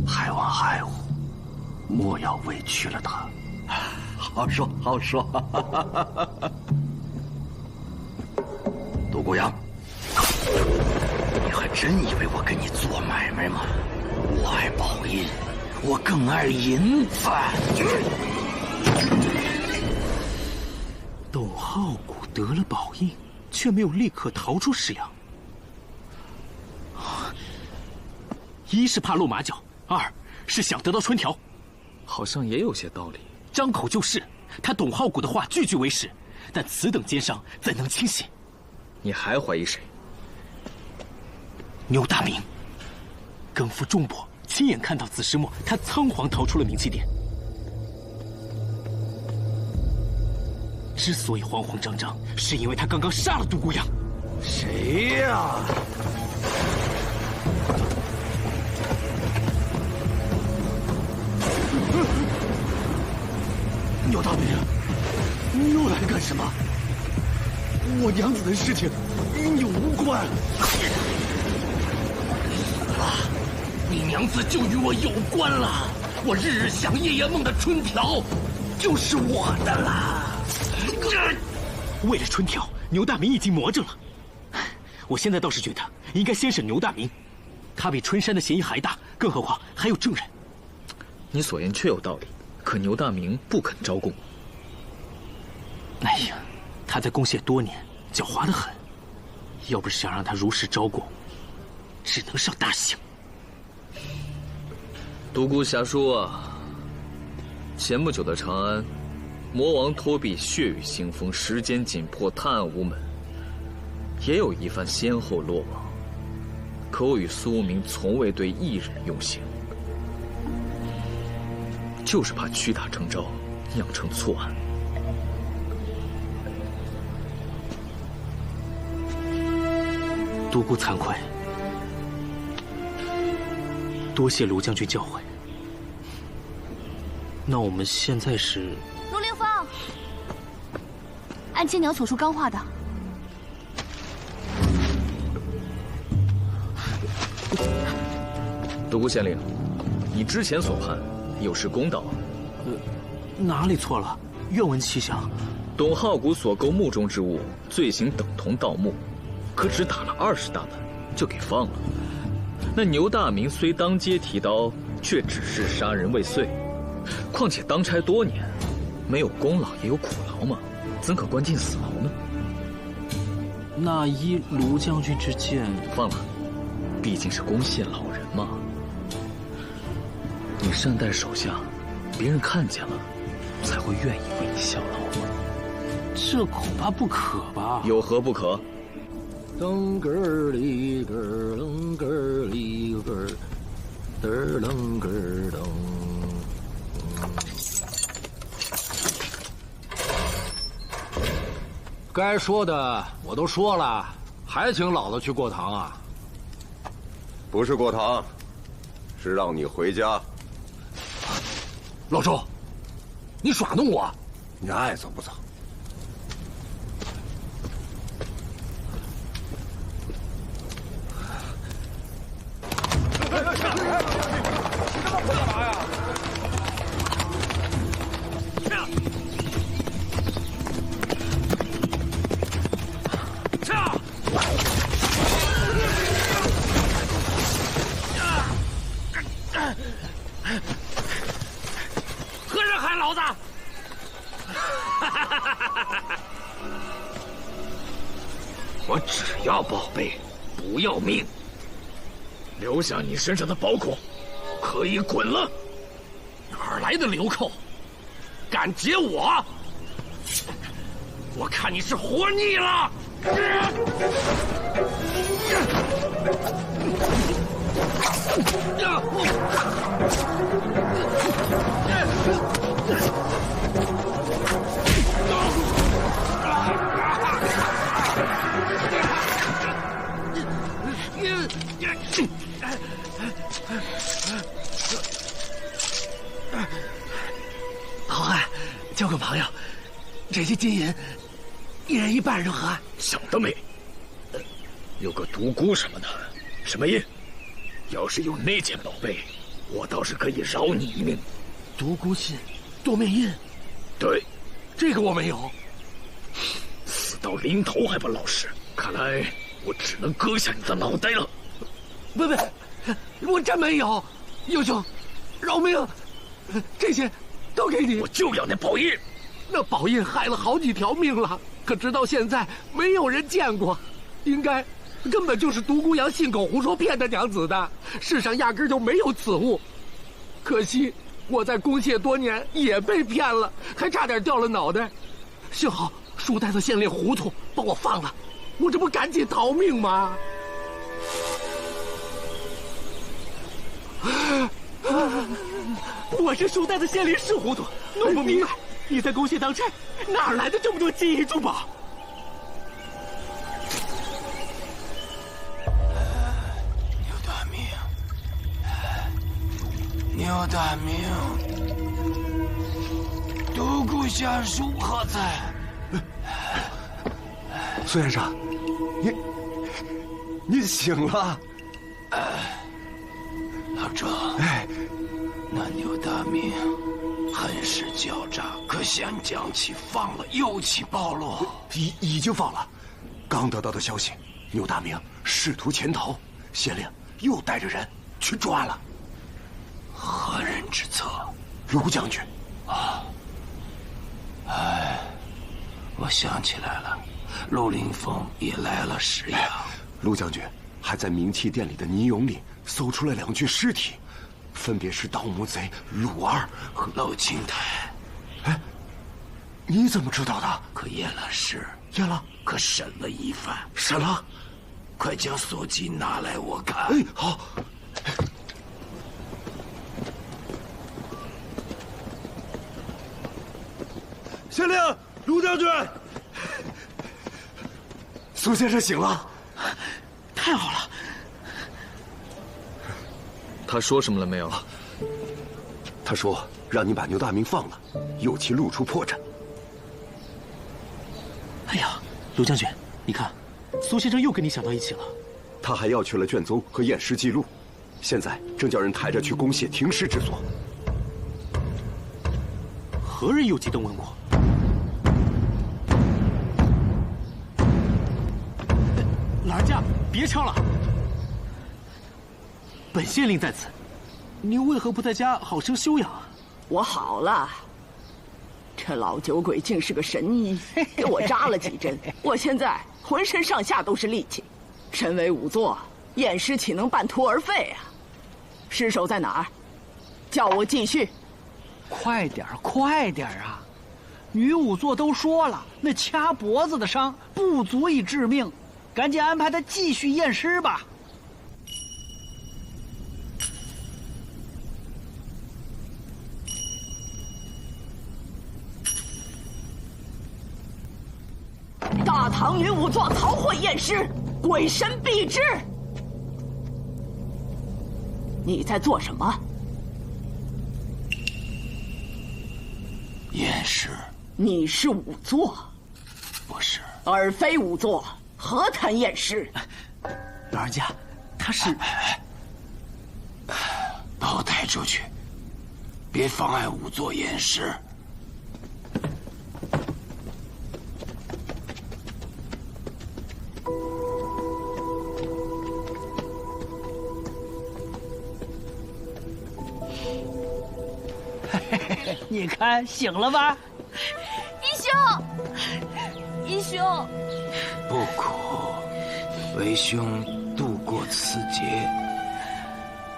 [SPEAKER 5] 害王害吾，莫要委屈了他。
[SPEAKER 18] 好说好说。独孤阳，你还真以为我跟你做买卖吗？我爱宝印，我更爱银子。
[SPEAKER 2] 董浩谷得了宝印，却没有立刻逃出石阳。一是怕露马脚，2是想得到春条。
[SPEAKER 17] 好像也有些道理。
[SPEAKER 2] 张口就是，他董浩谷的话句句为实，但此等奸商怎能轻信？
[SPEAKER 17] 你还怀疑谁？
[SPEAKER 2] 牛大明，更夫仲伯亲眼看到子时末他仓皇逃出了明气殿。之所以慌慌张张，是因为他刚刚杀了独孤阳。
[SPEAKER 6] 谁呀？牛大明，你又来干什么？我娘子的事情与你无关。
[SPEAKER 3] 你娘子就与我有关了。我日日想夜夜梦的春条，就是我的了。
[SPEAKER 2] 为了春条，牛大明已经魔怔了。我现在倒是觉得应该先审牛大明，他比春山的嫌疑还大，更何况还有证人。
[SPEAKER 17] 你所言确有道理，可牛大明不肯招供。
[SPEAKER 2] 哎呀，他在宫县多年，狡猾得很。要不是想让他如实招供，只能上大刑。
[SPEAKER 17] 独孤侠说啊，前不久的长安，魔王托庇血雨腥风，时间紧迫，探案无门，也有一番先后落网。可我与苏无名从未对一人用刑，就是怕屈打成招，酿成错案。
[SPEAKER 2] 独孤惭愧，多谢卢将军教诲。那我们现在是？
[SPEAKER 13] 陆凌风，按青鸟所述刚画的。
[SPEAKER 17] 独孤县令，你之前所判有失公道。
[SPEAKER 2] 哪里错了？愿闻其详。
[SPEAKER 17] 董浩谷所购墓中之物，罪行等同盗墓，可只打了20大板就给放了。那牛大明虽当街提刀，却只是杀人未遂。况且当差多年，没有功劳也有苦劳嘛。
[SPEAKER 2] 怎可关进死牢呢？
[SPEAKER 17] 那依卢将军之见，
[SPEAKER 2] 放了，毕竟是攻陷老人嘛。你善待手下，别人看见了，才会愿意为你效劳嘛。
[SPEAKER 17] 这恐怕不可吧？
[SPEAKER 2] 有何不可？
[SPEAKER 3] 噔个里个噔个里个噔噔个噔。该说的我都说了，还请老子去过堂啊？
[SPEAKER 21] 不是过堂，是让你回家。
[SPEAKER 3] 老周，你耍弄我？
[SPEAKER 10] 你爱走不走？
[SPEAKER 3] 何人害老子？
[SPEAKER 19] 我只要宝贝，不要命。留下你身上的宝孔，可以滚了。
[SPEAKER 3] 哪儿来的流寇？敢劫我？我看你是活腻了！
[SPEAKER 19] 好汉，交个朋友，这些金银，一人一半，如何？想得美！有个独孤什么的，什么印？要是有那件宝贝，我倒是可以饶你一命。
[SPEAKER 3] 独孤信，多面印。
[SPEAKER 19] 对，
[SPEAKER 3] 这个我没有。
[SPEAKER 19] 死到临头还不老实，看来我只能割下你的脑袋了。
[SPEAKER 3] 不，我真没有。英雄，饶命！这些都给你。
[SPEAKER 19] 我就要那宝印。
[SPEAKER 3] 那宝印害了好几条命了，可直到现在没有人见过，根本就是独孤阳信口胡说骗他娘子的，世上压根就没有此物。可惜我在攻谢多年也被骗了，还差点掉了脑袋。幸好书呆子县令糊涂把我放了，我这不赶紧逃命吗？我这书呆子县令是糊涂，弄不明白你在攻谢当差，哪来的这么多金银珠宝？
[SPEAKER 22] 牛大明，独孤下属何在？
[SPEAKER 10] 苏先生，你醒了？
[SPEAKER 22] 老周，那牛大明很是狡诈，可先将其放了，又其暴露。
[SPEAKER 10] 已经放了。刚得到的消息，牛大明试图潜逃，县令又带着人去抓了。
[SPEAKER 22] 何人之策？
[SPEAKER 10] 卢将军。
[SPEAKER 22] 我想起来了，陆凌风也来了石阳。
[SPEAKER 10] 卢将军还在冥器殿里的泥俑里搜出了2具尸体，分别是盗墓贼鲁二和
[SPEAKER 22] 娄青台。
[SPEAKER 10] 你怎么知道的？
[SPEAKER 22] 可验了尸，
[SPEAKER 10] 验了，
[SPEAKER 22] 可审了一番。
[SPEAKER 10] 审了，
[SPEAKER 22] 快将所记拿来我看。
[SPEAKER 10] 好。
[SPEAKER 1] 县令，卢将军，
[SPEAKER 10] 苏先生醒了，
[SPEAKER 22] 太好了。
[SPEAKER 17] 他说什么了没有？
[SPEAKER 10] 他说让你把牛大明放了，有其露出破绽。
[SPEAKER 16] 哎呀，卢将军，你看，苏先生又跟你想到一起了。
[SPEAKER 10] 他还要去了卷宗和验尸记录，现在正叫人抬着去攻谢停尸之所。
[SPEAKER 16] 何人有急登问过？老人家，别唱了。本县令在此，您为何不在家好生休养啊？
[SPEAKER 9] 我好了，这老酒鬼竟是个神医，给我扎了几针，我现在浑身上下都是力气。身为仵作，验尸岂能半途而废啊？尸首在哪儿？叫我继续。
[SPEAKER 16] 快点，快点啊！女仵作都说了，那掐脖子的伤不足以致命，赶紧安排他继续验尸吧。
[SPEAKER 9] 大唐女仵作曹慧验尸，鬼神必至。你在做什么？
[SPEAKER 22] 验尸。
[SPEAKER 9] 你是仵作？
[SPEAKER 22] 不是。
[SPEAKER 9] 尔非仵作，何谈验尸？
[SPEAKER 22] 老人家，他是……把我带出去，别妨碍仵作验尸。
[SPEAKER 16] 你看醒了吧？
[SPEAKER 13] 义兄，义兄，
[SPEAKER 22] 不苦，为兄度过此劫，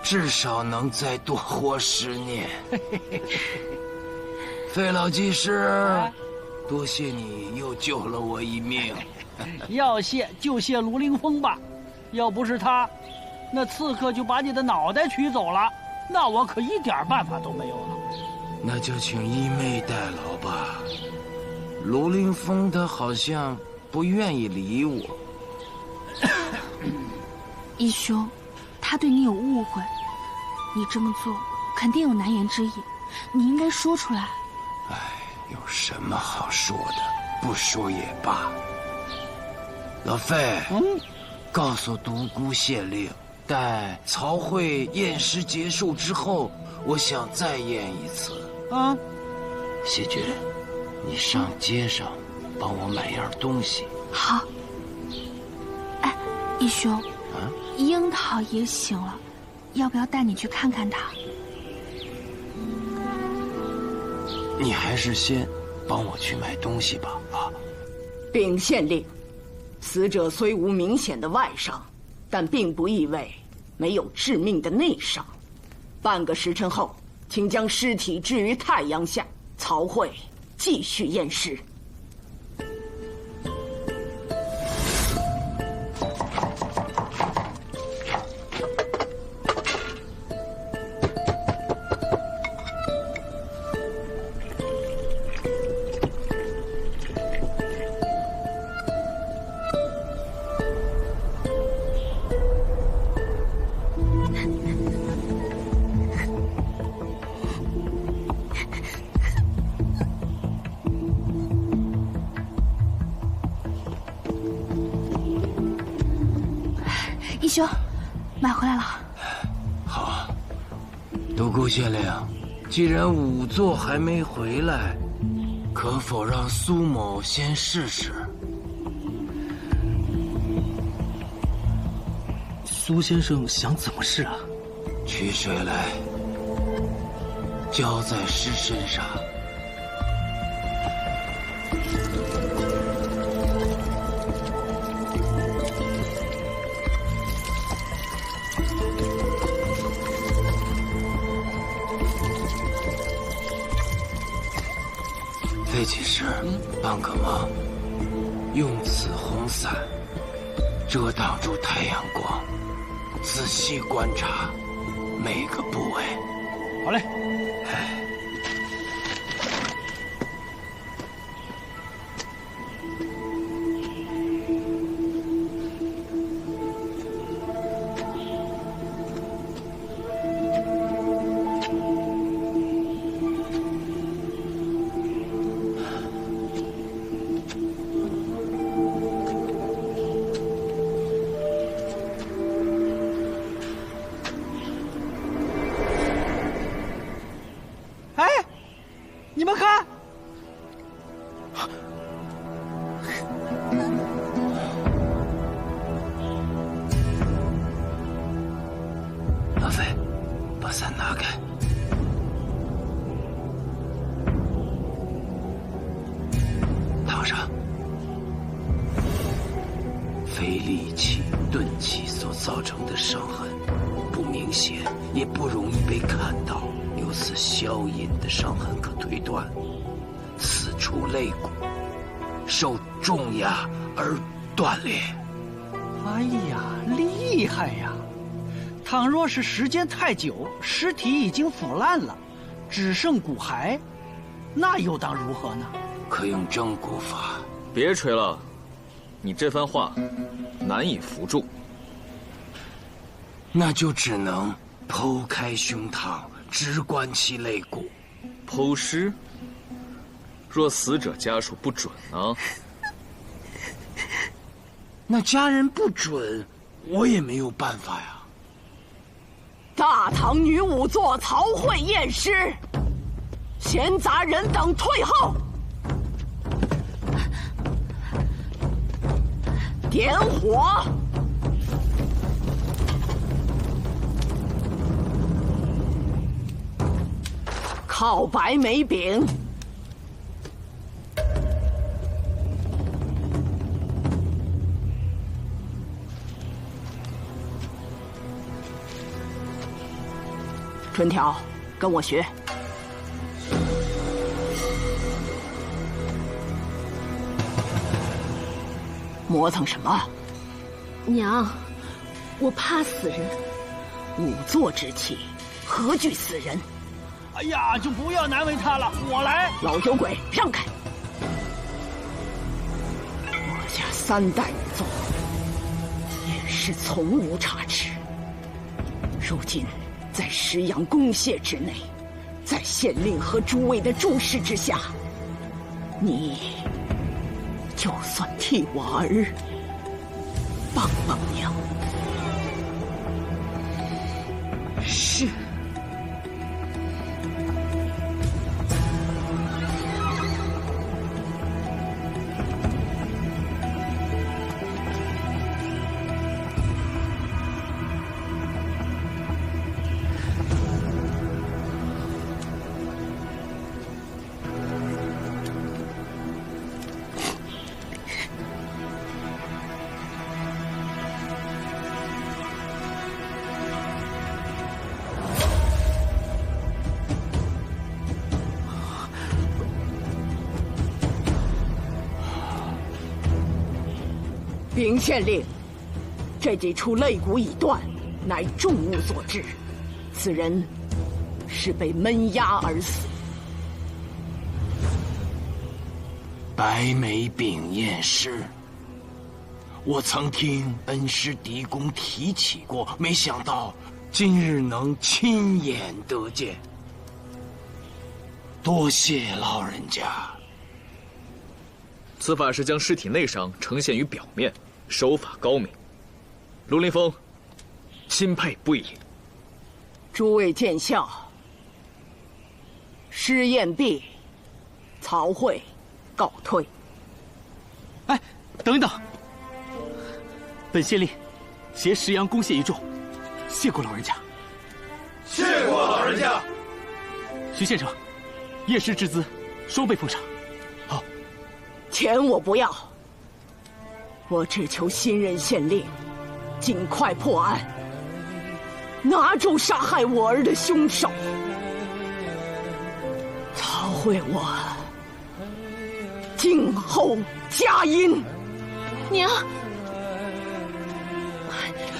[SPEAKER 22] 至少能再多活10年。费老技师，多谢你又救了我一命。
[SPEAKER 16] 要谢就谢卢凌风吧，要不是他，那刺客就把你的脑袋取走了，那我可一点办法都没有了。
[SPEAKER 22] 那就请义妹代劳吧。卢凌风他好像不愿意理我。
[SPEAKER 13] 义兄，他对你有误会，你这么做肯定有难言之隐，你应该说出来。
[SPEAKER 22] 哎，有什么好说的？不说也罢。老费，告诉独孤县令，待曹慧验尸结束之后，我想再验一次。谢君，你上街上帮我买样东西。
[SPEAKER 13] 好。哎，义兄，樱桃也醒了，要不要带你去看看他？
[SPEAKER 22] 你还是先帮我去买东西吧。
[SPEAKER 9] 禀县令，死者虽无明显的外伤，但并不意味没有致命的内伤。半个时辰后，请将尸体置于太阳下，曹慧继续验尸。
[SPEAKER 13] 义兄，买回来了。
[SPEAKER 22] 好，独孤县令，既然仵作还没回来，可否让苏某先试试？
[SPEAKER 2] 苏先生想怎么试啊？
[SPEAKER 22] 取水来，浇在尸身上。费技师，帮个忙，用此红伞遮挡住太阳光，仔细观察每个部位。
[SPEAKER 16] 好嘞。你们看，
[SPEAKER 22] 老费，把伞拿开。啥？非利器、钝器所造成的伤痕，不明显，也不容易被看到。由此消隐的伤痕可推断，此处肋骨受重压而断裂。
[SPEAKER 16] 哎呀，厉害呀！倘若是时间太久，尸体已经腐烂了，只剩骨骸，那又当如何呢？
[SPEAKER 22] 可用蒸骨法。
[SPEAKER 17] 别吹了，你这番话难以服众。
[SPEAKER 22] 那就只能剖开胸膛，直观其肋骨。
[SPEAKER 17] 剖尸？若死者家属不准呢？
[SPEAKER 22] 那家人不准，我也没有办法呀。
[SPEAKER 9] 大唐女仵作曹慧验尸，闲杂人等退后。点火！烤白梅饼。春条，跟我学。磨蹭什么？
[SPEAKER 7] 娘，我怕死人。
[SPEAKER 9] 仵作之气，何惧死人？
[SPEAKER 16] 哎呀，就不要难为他了，我来。
[SPEAKER 9] 老酒鬼，让开！我家3代仵作，也是从无差池。如今在石阳公廨之内，在县令和诸位的注视之下，你就算替我儿帮帮娘。
[SPEAKER 22] 是。
[SPEAKER 9] 禀县令，这几处肋骨已断，乃重物所致，此人是被闷压而死。
[SPEAKER 22] 白眉饼验尸，我曾听恩师狄公提起过，没想到今日能亲眼得见。多谢老人家。
[SPEAKER 17] 此法是将尸体内伤呈现于表面，手法高明。卢凌风，钦佩不已。
[SPEAKER 9] 诸位见笑。尸验毕，曹慧告退。
[SPEAKER 2] 哎，等等！本县令携石阳公廨一众，谢过老人家。
[SPEAKER 20] 谢过老人家。
[SPEAKER 2] 徐县丞，验尸之资，双倍奉上。好。
[SPEAKER 9] 钱我不要，我只求新任县令尽快破案，拿住杀害我儿的凶手。曹慧，我静候佳音。
[SPEAKER 7] 娘，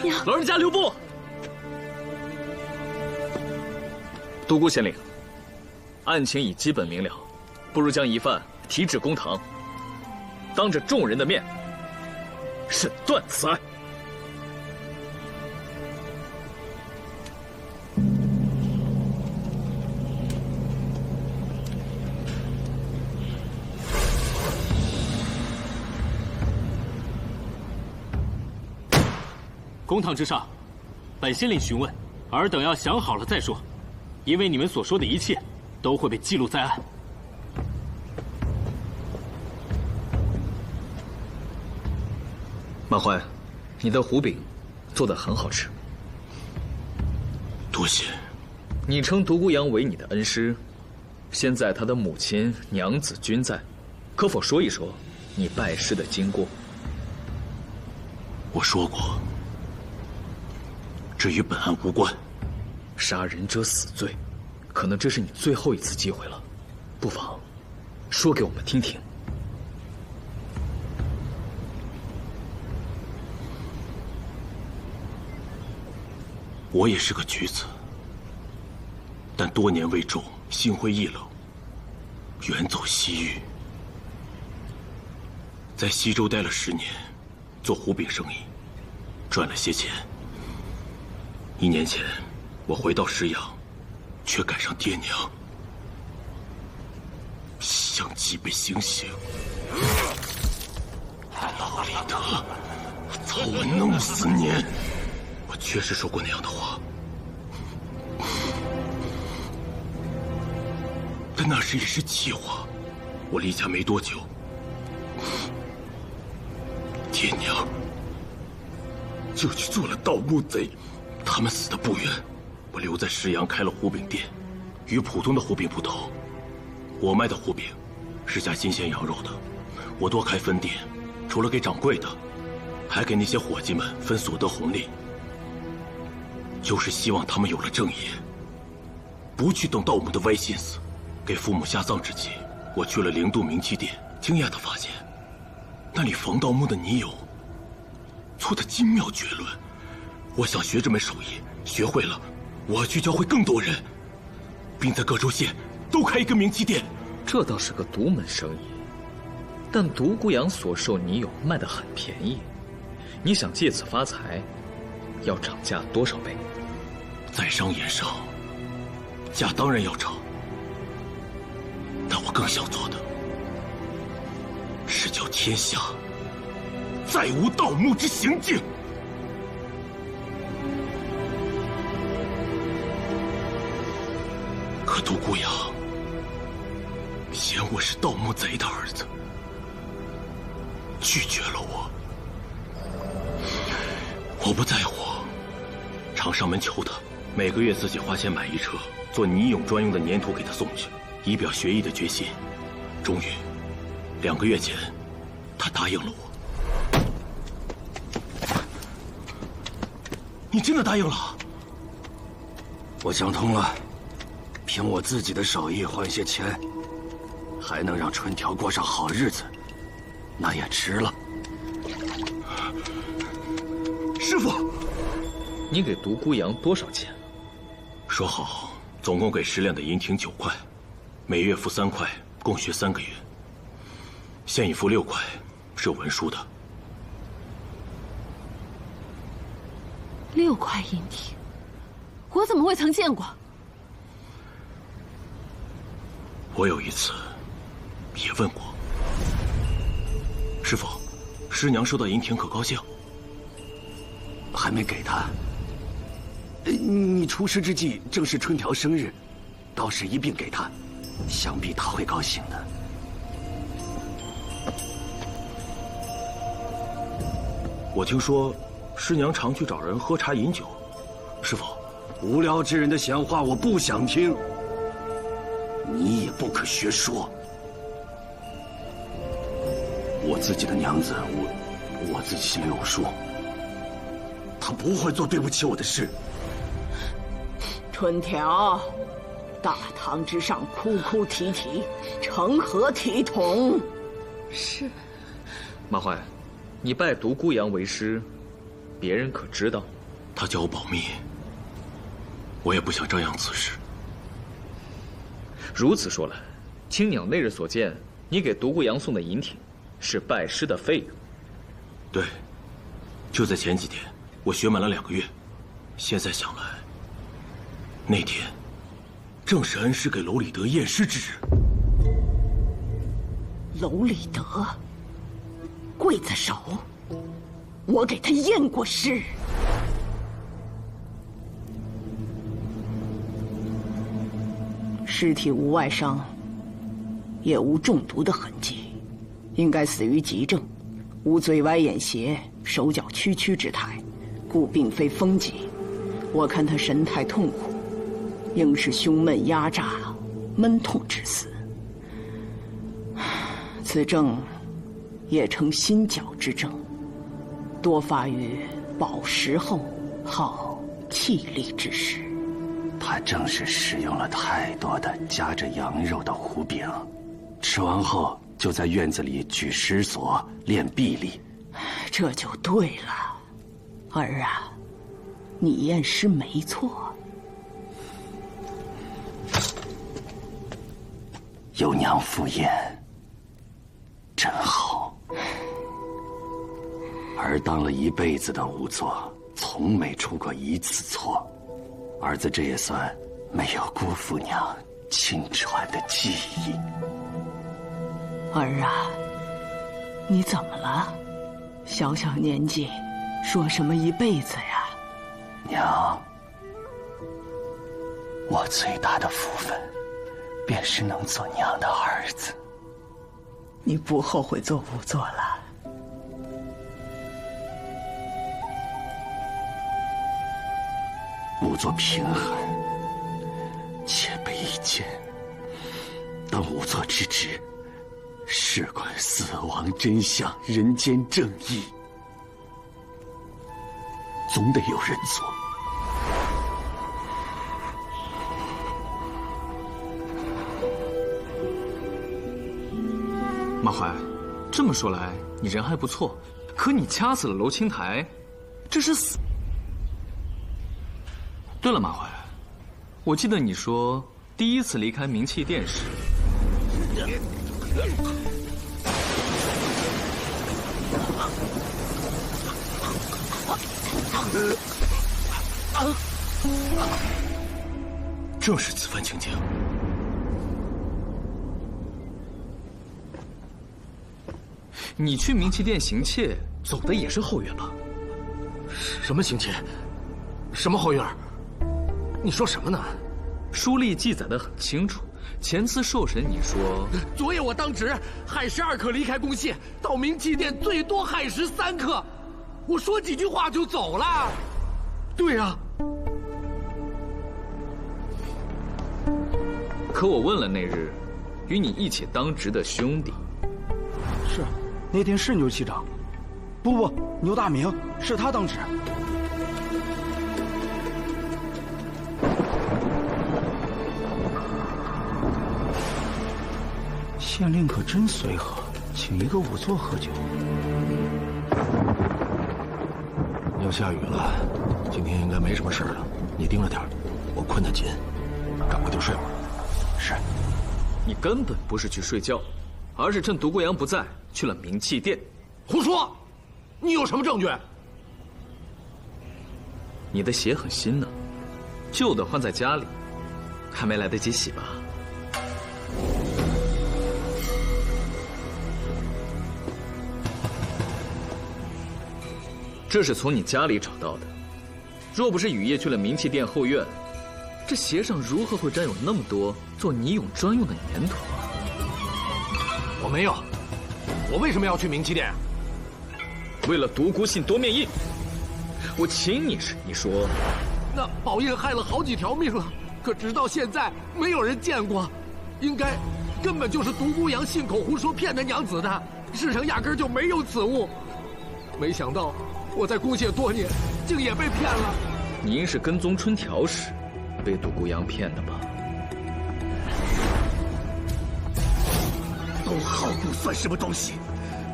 [SPEAKER 7] 娘，
[SPEAKER 17] 老人家留步。独孤县令，案情已基本明了，不如将疑犯提至公堂，当着众人的面审断此案。
[SPEAKER 2] 公堂之上，本县令询问，尔等要想好了再说，因为你们所说的一切都会被记录在案。
[SPEAKER 17] 满怀，你的胡饼做得很好吃。
[SPEAKER 22] 多谢。
[SPEAKER 17] 你称独孤阳为你的恩师，现在他的母亲、娘子均在，可否说一说
[SPEAKER 2] 你拜师的经过。
[SPEAKER 6] 我说过，这与本案无关。
[SPEAKER 2] 杀人者死罪，可能这是你最后一次机会了，不妨说给我们听听。
[SPEAKER 6] 我也是个举子，但多年未中，心灰意冷，远走西域，在西周待了10年，做壶饼生意，赚了些钱。1年前，我回到石阳，却赶上爹娘相继被行刑。老李德，操我弄死你！我确实说过那样的话，但那时也是气话。我离家没多久，爹娘就去做了盗墓贼，他们死得不远。我留在石阳开了壶饼店，与普通的壶饼不同，我卖的壶饼是加新鲜羊肉的。我多开分店，除了给掌柜的，还给那些伙计们分所得红利，就是希望他们有了正业，不去动盗墓的歪心思。给父母下葬之际，我去了灵渡冥器殿，惊讶地发现，那里防盗墓的泥友做得精妙绝伦。我想学这门手艺，学会了，我要去教会更多人，并在各州县都开一个冥器店。
[SPEAKER 2] 这倒是个独门生意，但独孤羊所售泥友卖得很便宜，你想借此发财，要涨价多少倍？
[SPEAKER 6] 在商言商，价当然要涨，但我更想做的是叫天下再无盗墓之行径。可独孤羊嫌我是盗墓贼的儿子，拒绝了我。我不在乎，常上门求他，每个月自己花钱买一车做泥俑专用的粘土给他送去，以表学艺的决心。终于，2个月前，他答应了我。你真的答应了？
[SPEAKER 22] 我想通了，凭我自己的手艺换些钱，还能让春条过上好日子，那也值了。
[SPEAKER 6] 师傅，
[SPEAKER 2] 你给独孤羊多少钱？
[SPEAKER 6] 说好，总共给10两的银挺9块，每月付3块，共学3个月。现已付6块，是有文书的。
[SPEAKER 7] 6块银挺，我怎么未曾见过？
[SPEAKER 6] 我有一次也问过师傅，师娘收到银挺可高兴？
[SPEAKER 22] 还没给他。你出师之际正是春条生日，倒是一并给他，想必他会高兴的。
[SPEAKER 6] 我听说。 师娘常去找人喝茶饮酒，师傅，
[SPEAKER 22] 无聊之人的闲话我不想听，你也不可学说。我自己的娘子，我自己心里有数，她不会做对不起我的事。
[SPEAKER 9] 春条，大堂之上哭哭啼啼，成何体统？
[SPEAKER 7] 是。
[SPEAKER 2] 马怀，你拜独孤羊为师。 别人可知道？
[SPEAKER 6] 他叫我保密，我也不想张扬此事。
[SPEAKER 2] 如此说来，青鸟那日所见，你给独孤羊送的银挺，是拜师的费用。
[SPEAKER 6] 对，就在前几天，我学满了2个月。现在想来，那天正是恩师给楼里德验尸之日。
[SPEAKER 9] 楼里德，刽子手。 我给他验过尸，尸体无外伤，也无中毒的痕迹，应该死于急症，无嘴歪眼斜、手脚屈曲之态，故并非风疾。我看他神态痛苦，应是胸闷压榨、闷痛致死。此症也称心绞之症，多发于饱食后好气力之时。
[SPEAKER 5] 他正是食用了太多的夹着羊肉的糊饼，吃完后就在院子里举石锁练臂力。
[SPEAKER 9] 这就对了，儿啊，你验尸没错。
[SPEAKER 5] 有娘赴宴，真好。儿当了一辈子的仵作，从没出过一次错。儿子这也算没有辜负娘亲传的技艺。
[SPEAKER 9] 儿啊，你怎么了？小小年纪，说什么一辈子呀？
[SPEAKER 5] 娘，我最大的福分，便是能做娘的儿子。
[SPEAKER 9] 你不后悔做仵作了？
[SPEAKER 5] 仵作贫寒，且卑一贱，当仵作之职，事关死亡真相、人间正义，总得有人做。
[SPEAKER 17] 马怀，这么说来，你人还不错，可你掐死了娄青台，这是死。对了，马怀，我记得你说第一次离开冥气殿时，
[SPEAKER 6] 正是此番情景。
[SPEAKER 17] 你去冥气殿行窃，走的也是后院吧？
[SPEAKER 6] 什么行窃？什么后院？你说什么呢？
[SPEAKER 17] 书历记载的很清楚，前次受审你说，
[SPEAKER 3] 昨夜我当值，亥时2刻离开宫廨，到冥气殿最多亥时3刻，我说几句话就走了。
[SPEAKER 6] 对啊。
[SPEAKER 17] 可我问了那日与你一起当值的兄弟，
[SPEAKER 16] 是，那天是牛七长，不，牛大明是他当值。县令可真随和，请一个仵作喝酒。
[SPEAKER 6] 要下雨了，今天应该没什么事了。你盯着点，我困得紧，赶快就睡会儿。
[SPEAKER 5] 是。
[SPEAKER 17] 你根本不是去睡觉，而是趁独孤阳不在去了冥气殿。
[SPEAKER 3] 胡说！你有什么证据？
[SPEAKER 17] 你的鞋很新呢，旧的换在家里，还没来得及洗吧？这是从你家里找到的，若不是雨夜去了冥气殿后院，这鞋上如何会沾有那么多做泥俑专用的粘土？
[SPEAKER 3] 我没有，我为什么要去冥气殿？
[SPEAKER 17] 为了独孤信多面印。我请你时，你说，
[SPEAKER 3] 那宝印害了好几条命了，可直到现在没有人见过，应该根本就是独孤阳信口胡说骗的娘子的，世上压根就没有此物。没想到我在宫廨多年，竟也被骗了。
[SPEAKER 17] 你应是跟踪春条时被独孤阳骗的吧？
[SPEAKER 6] 都好不算什么东西，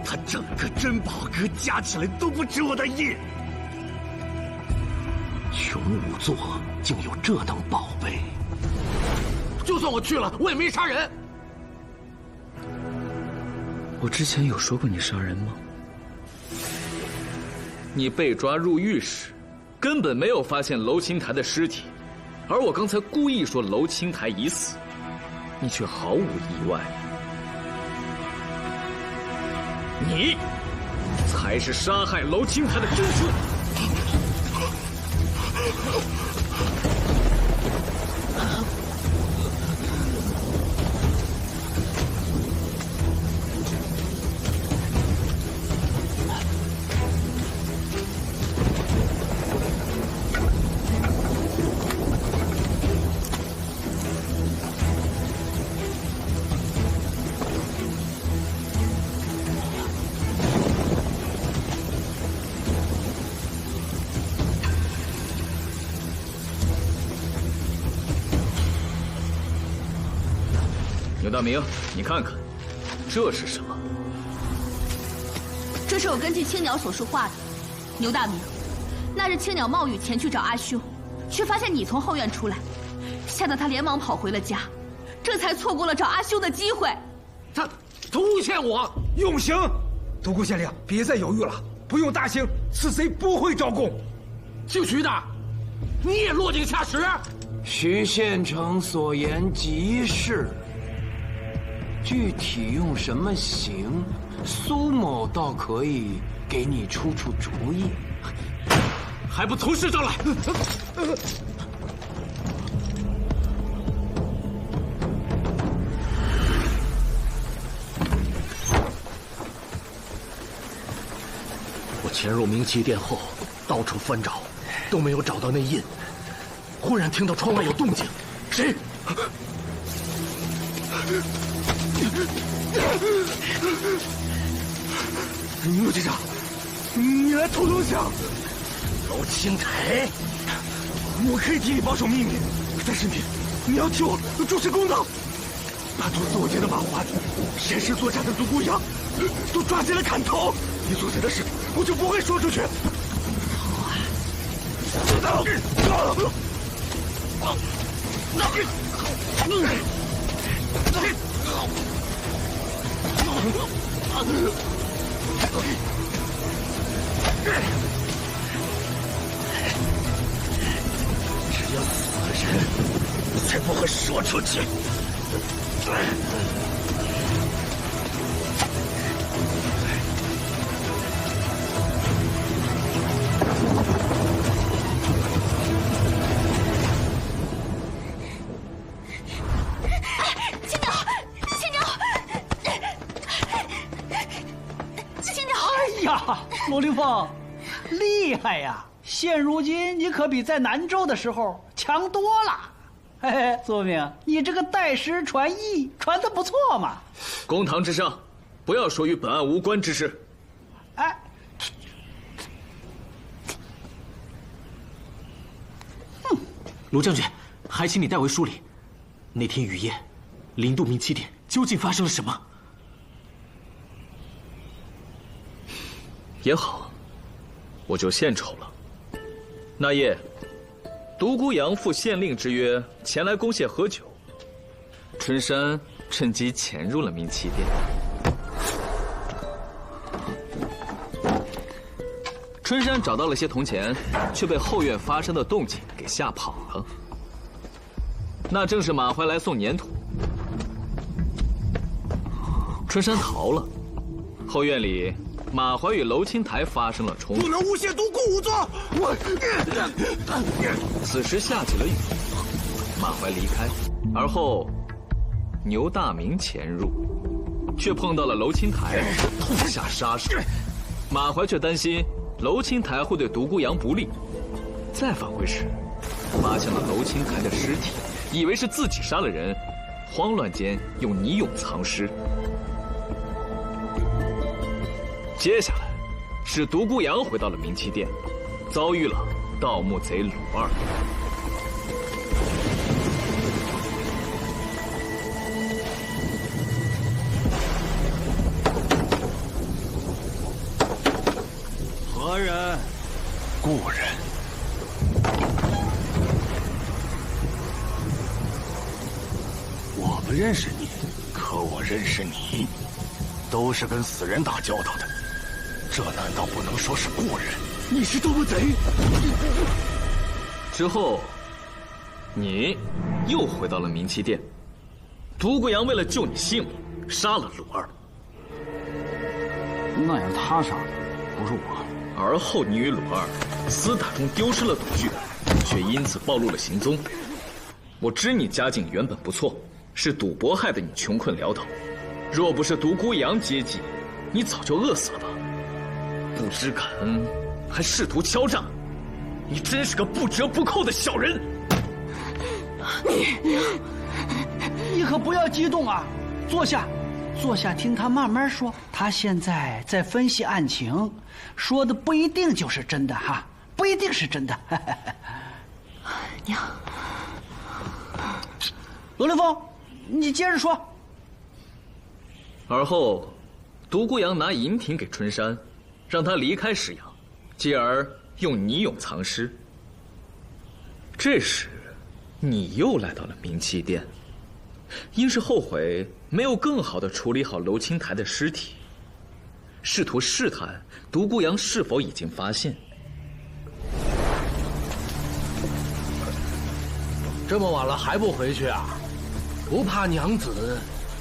[SPEAKER 6] 他整个珍宝阁加起来都不值我的印。穷仵作竟有这等宝贝，
[SPEAKER 3] 就算我去了，我也没杀人。
[SPEAKER 17] 我之前有说过你杀人吗？你被抓入狱时，根本没有发现娄青台的尸体，而我刚才故意说娄青台已死，你却毫无意外。你才是杀害娄青台的真凶。大明，你看看，这是什么？
[SPEAKER 13] 这是我根据青鸟所述画的。牛大明，那日青鸟冒雨前去找阿兄，却发现你从后院出来，吓得他连忙跑回了家，这才错过了找阿兄的机会。
[SPEAKER 3] 他诬陷我，
[SPEAKER 8] 用刑！独孤县令，别再犹豫了，不用大刑，此贼不会招供。
[SPEAKER 3] 姓徐的，你也落井下石？
[SPEAKER 22] 徐县丞所言极是，具体用什么刑，苏某倒可以给你出出主意。
[SPEAKER 2] 还不从实招来！
[SPEAKER 6] 我潜入明七殿后，到处翻找，都没有找到那印。忽然听到窗外有动静，谁？陆局长，你来偷东西啊？楼青台，我可以替你保守秘密，但是你要救主持公道。把毒死我家的马环，现实作战的独孤阳，都抓起来砍头。你做下的事，我就不会说出去。好啊。只有死人才不会说出去。
[SPEAKER 16] 罗凌风，厉害呀！现如今你可比在南州的时候强多了。嘿嘿，祖明，你这个代师传艺传得不错嘛。
[SPEAKER 17] 公堂之上，不要说与本案无关之事。
[SPEAKER 16] 哎，
[SPEAKER 2] 卢将军，还请你代为梳理，那天雨夜，临渡明七殿究竟发生了什么？
[SPEAKER 17] 也好，我就献丑了。那夜，独孤阳负县令之约前来攻谢喝酒，春山趁机潜入了明七殿。春山找到了些铜钱，却被后院发生的动静给吓跑了。那正是马怀来送粘土，春山逃了，后院里。马怀与娄青台发生了冲突，
[SPEAKER 20] 不能诬陷独孤仵作。
[SPEAKER 17] 此时下起了雨，马怀离开，而后牛大明潜入，却碰到了娄青台，痛下杀手。马怀却担心娄青台会对独孤阳不利，再返回时，发现了娄青台的尸体，以为是自己杀了人，慌乱间用泥俑藏尸。接下来，是独孤阳回到了明七殿，遭遇了盗墓贼鲁二。
[SPEAKER 6] 何人？故人。我不认识你，可我认识你，都是跟死人打交道的。这难道不能说是故人？你是盗墓贼！
[SPEAKER 17] 之后，你又回到了明七殿。独孤阳为了救你性命，杀了鲁二。
[SPEAKER 16] 那也是他杀的，不是我。
[SPEAKER 17] 而后你与鲁二厮打中丢失了赌具，却因此暴露了行踪。我知你家境原本不错，是赌博害得你穷困潦倒。若不是独孤阳接济，你早就饿死了吧？不知感恩，还试图敲诈，你真是个不折不扣的小人！
[SPEAKER 16] 你可不要激动啊！坐下，坐下，听他慢慢说。他现在在分析案情，说的不一定就是真的哈，不一定是真的。
[SPEAKER 7] 娘，
[SPEAKER 16] 罗凌风，你接着说。
[SPEAKER 17] 而后，独孤阳拿银瓶给春山，让他离开石阳，继而用倪勇藏尸。这时，你又来到了明气殿，因是后悔没有更好的处理好楼青台的尸体，试图试探独孤阳是否已经发现。
[SPEAKER 3] 这么晚了还不回去啊？不怕娘子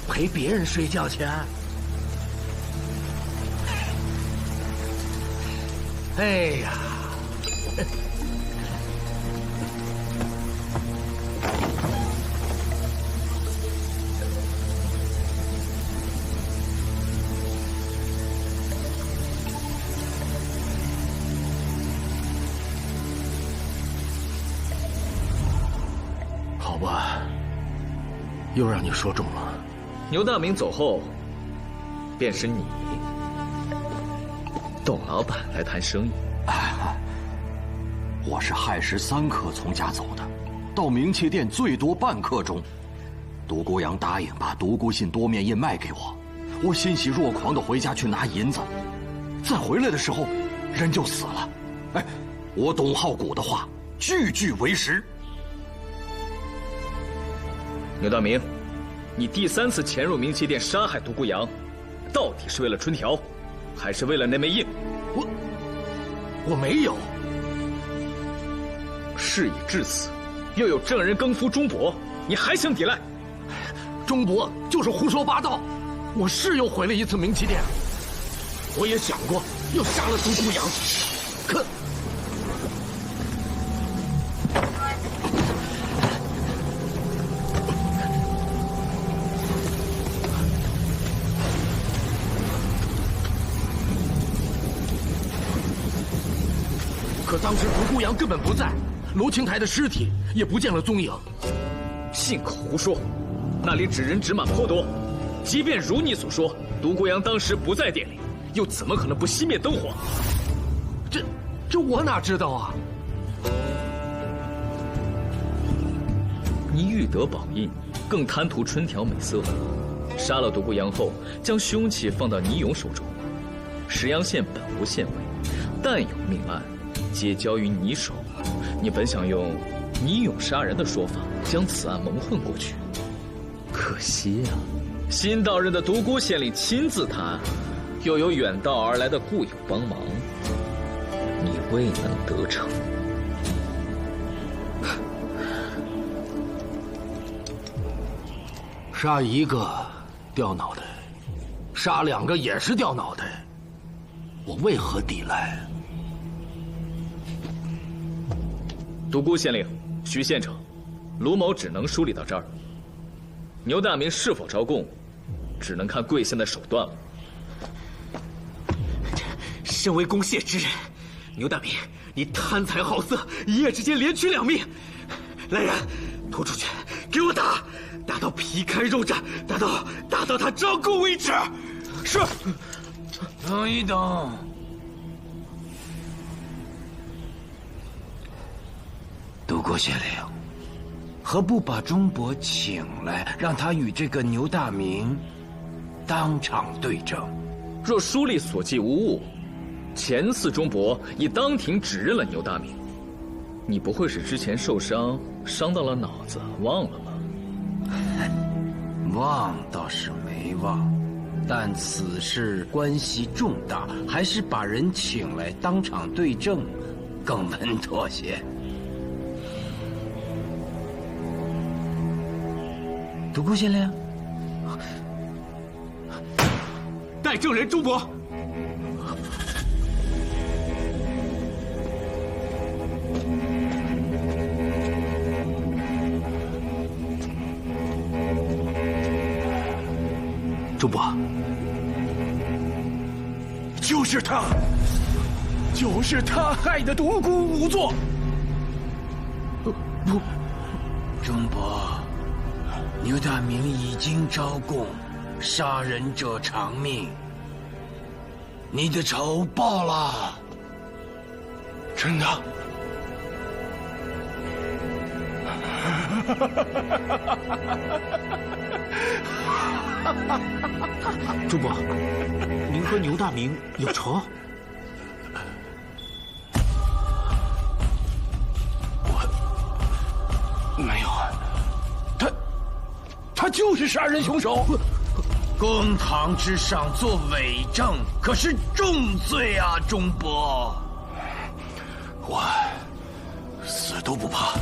[SPEAKER 3] 陪别人睡觉去？哎呀！好吧，又让你说中了。
[SPEAKER 17] 牛大明走后，便是你，董老板来谈生意。
[SPEAKER 18] 我是亥时3刻从家走的，到明气殿最多半刻钟。独孤阳答应把独孤信多面印卖给我，我欣喜若狂地回家去拿银子，再回来的时候，人就死了。哎，我董浩古的话句句为实。
[SPEAKER 17] 牛大明，你第3次潜入明气殿杀害独孤阳，到底是为了春条，还是为了那枚印？
[SPEAKER 3] 我没有。
[SPEAKER 17] 事已至此，又有证人更夫钟伯，你还想抵赖？
[SPEAKER 3] 钟伯就是胡说八道。我是又回了一次明气殿，我也想过要杀了独孤阳，可当时独孤阳根本不在，楼青台的尸体也不见了踪影。
[SPEAKER 17] 信口胡说，那里纸人纸马颇多。即便如你所说，独孤阳当时不在店里，又怎么可能不熄灭灯火？
[SPEAKER 3] 这我哪知道啊！
[SPEAKER 17] 你欲得宝印，更贪图春条美色，杀了独孤阳后，将凶器放到倪勇手中。石阳县本无县尉，但有命案，皆交于你手。你本想用倪勇杀人的说法将此案蒙混过去，可惜啊，新到任的独孤县令亲自探案，又有远道而来的故友帮忙，你未能得逞。
[SPEAKER 3] 杀一个掉脑袋，杀2个也是掉脑袋，我为何抵赖？
[SPEAKER 17] 独孤县令，徐县丞，卢某只能梳理到这儿。牛大明是否招供，只能看贵县的手段了。
[SPEAKER 2] 身为公谢之人，牛大明，你贪财好色，一夜之间连取2命。来人，拖出去，给我打，打到皮开肉绽，打到他招供为止。是。
[SPEAKER 22] 等一等。独孤县令，何不把钟伯请来，让他与这个牛大明当场对证？
[SPEAKER 17] 若书吏所记无误，前次钟伯已当庭指认了牛大明。你不会是之前受伤，伤到了脑子，忘了吗？
[SPEAKER 22] 忘倒是没忘，但此事关系重大，还是把人请来当场对证更稳妥些。独孤县令，
[SPEAKER 2] 带证人钟伯。
[SPEAKER 6] 钟伯，就是他，就是他害的独孤仵作。
[SPEAKER 22] 不，钟伯。牛大明已经招供，杀人者偿命。你的仇报了。
[SPEAKER 6] 真的？
[SPEAKER 2] 主伯，您和牛大明有仇？
[SPEAKER 10] 没有，他就是杀人凶手。
[SPEAKER 22] 公堂之上做伪证，可是重罪啊，钟伯。
[SPEAKER 10] 我死都不怕，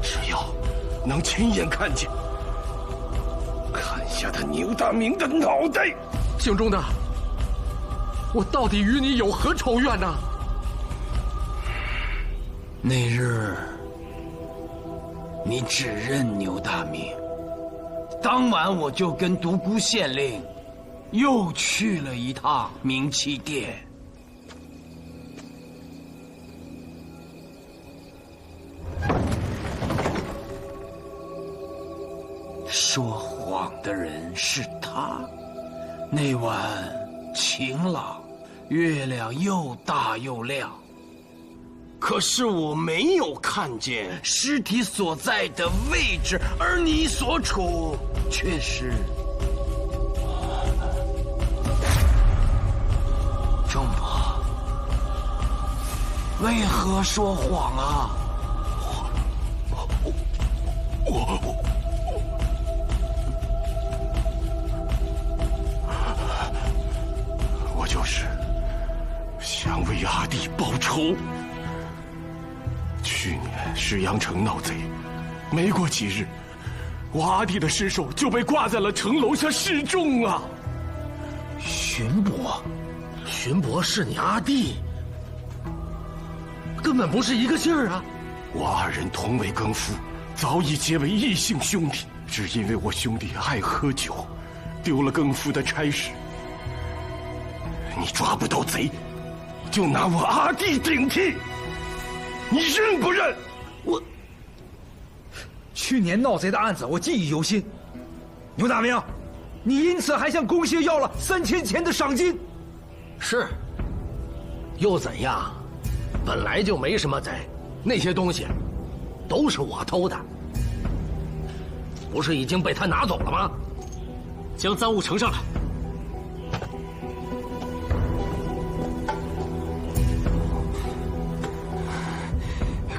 [SPEAKER 10] 只要能亲眼看见，砍下他牛大明的脑袋。
[SPEAKER 3] 姓钟的，我到底与你有何仇怨呢？
[SPEAKER 22] 那日你指认牛大明，当晚我就跟独孤县令又去了一趟明七殿。说谎的人是他。那晚晴朗，月亮又大又亮，可是我没有看见尸体所在的位置，而你所处却是……钟伯，为何说谎啊？
[SPEAKER 10] 我就是想为阿弟报仇。去年石阳城闹贼，没过几日，我阿弟的尸首就被挂在了城楼下示众啊！
[SPEAKER 3] 荀伯，荀伯是你阿弟，根本不是一个姓儿啊！
[SPEAKER 10] 我二人同为更夫，早已结为异姓兄弟，只因为我兄弟爱喝酒，丢了更夫的差事。你抓不到贼，就拿我阿弟顶替，你认不认？
[SPEAKER 8] 我去年闹贼的案子我记忆犹新。牛大明，你因此还向公谢要了3000钱的赏金。
[SPEAKER 3] 是，又怎样？本来就没什么贼，那些东西都是我偷的，不是已经被他拿走了吗？
[SPEAKER 2] 将赃物呈上来。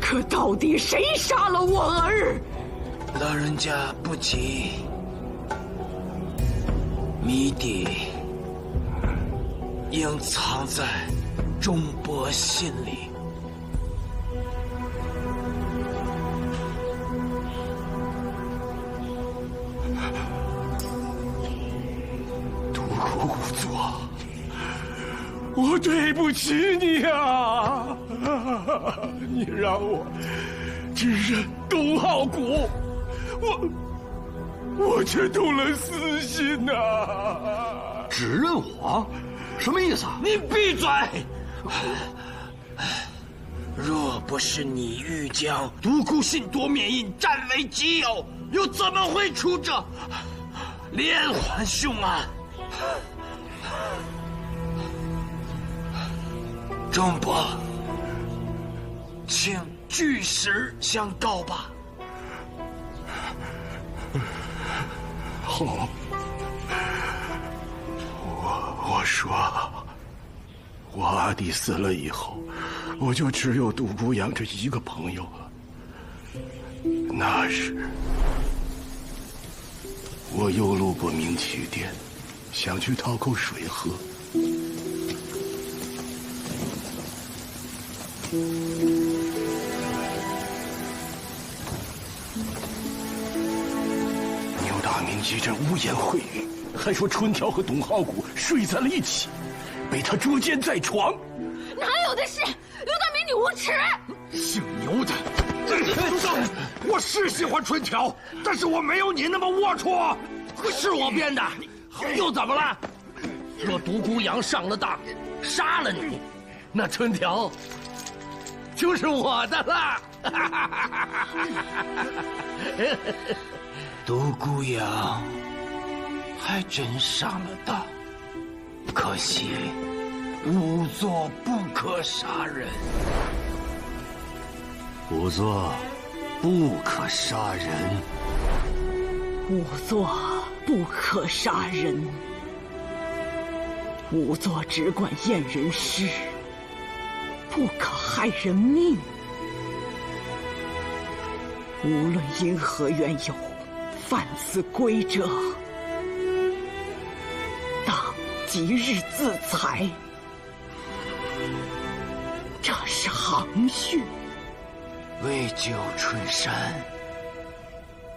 [SPEAKER 9] 可到底谁杀了我儿？
[SPEAKER 22] 老人家不急，谜底应藏在钟伯心里。
[SPEAKER 10] 独孤无作，我对不起你啊！你让我指认董浩谷，我却动了私心呐！
[SPEAKER 3] 指认我？什么意思啊？
[SPEAKER 22] 你闭嘴！若不是你欲将独孤信夺面印占为己有，又怎么会出这连环凶案？钟伯，请据实相告吧。
[SPEAKER 10] 好，我说，我阿弟死了以后，我就只有独孤阳这一个朋友了。那时，我又路过明启殿，想去讨口水喝。牛大明一阵污言秽语，还说春条和董浩谷睡在了一起，被他捉奸在床。
[SPEAKER 7] 哪有的事？刘大明，你无耻！
[SPEAKER 20] 姓牛的，我是喜欢春条，但是我没有你那么龌龊。
[SPEAKER 3] 是我编的，又怎么了？若独孤阳上了当，杀了你，那春条就是我的了。
[SPEAKER 22] 独孤阳还真上了当，可惜仵作不可杀人。
[SPEAKER 18] 仵作不可杀人。
[SPEAKER 9] 仵作不可杀人，仵作只管验人尸，不可害人命。无论因何缘由，犯此规者，当即日自裁。这是行训。
[SPEAKER 22] 为救春山，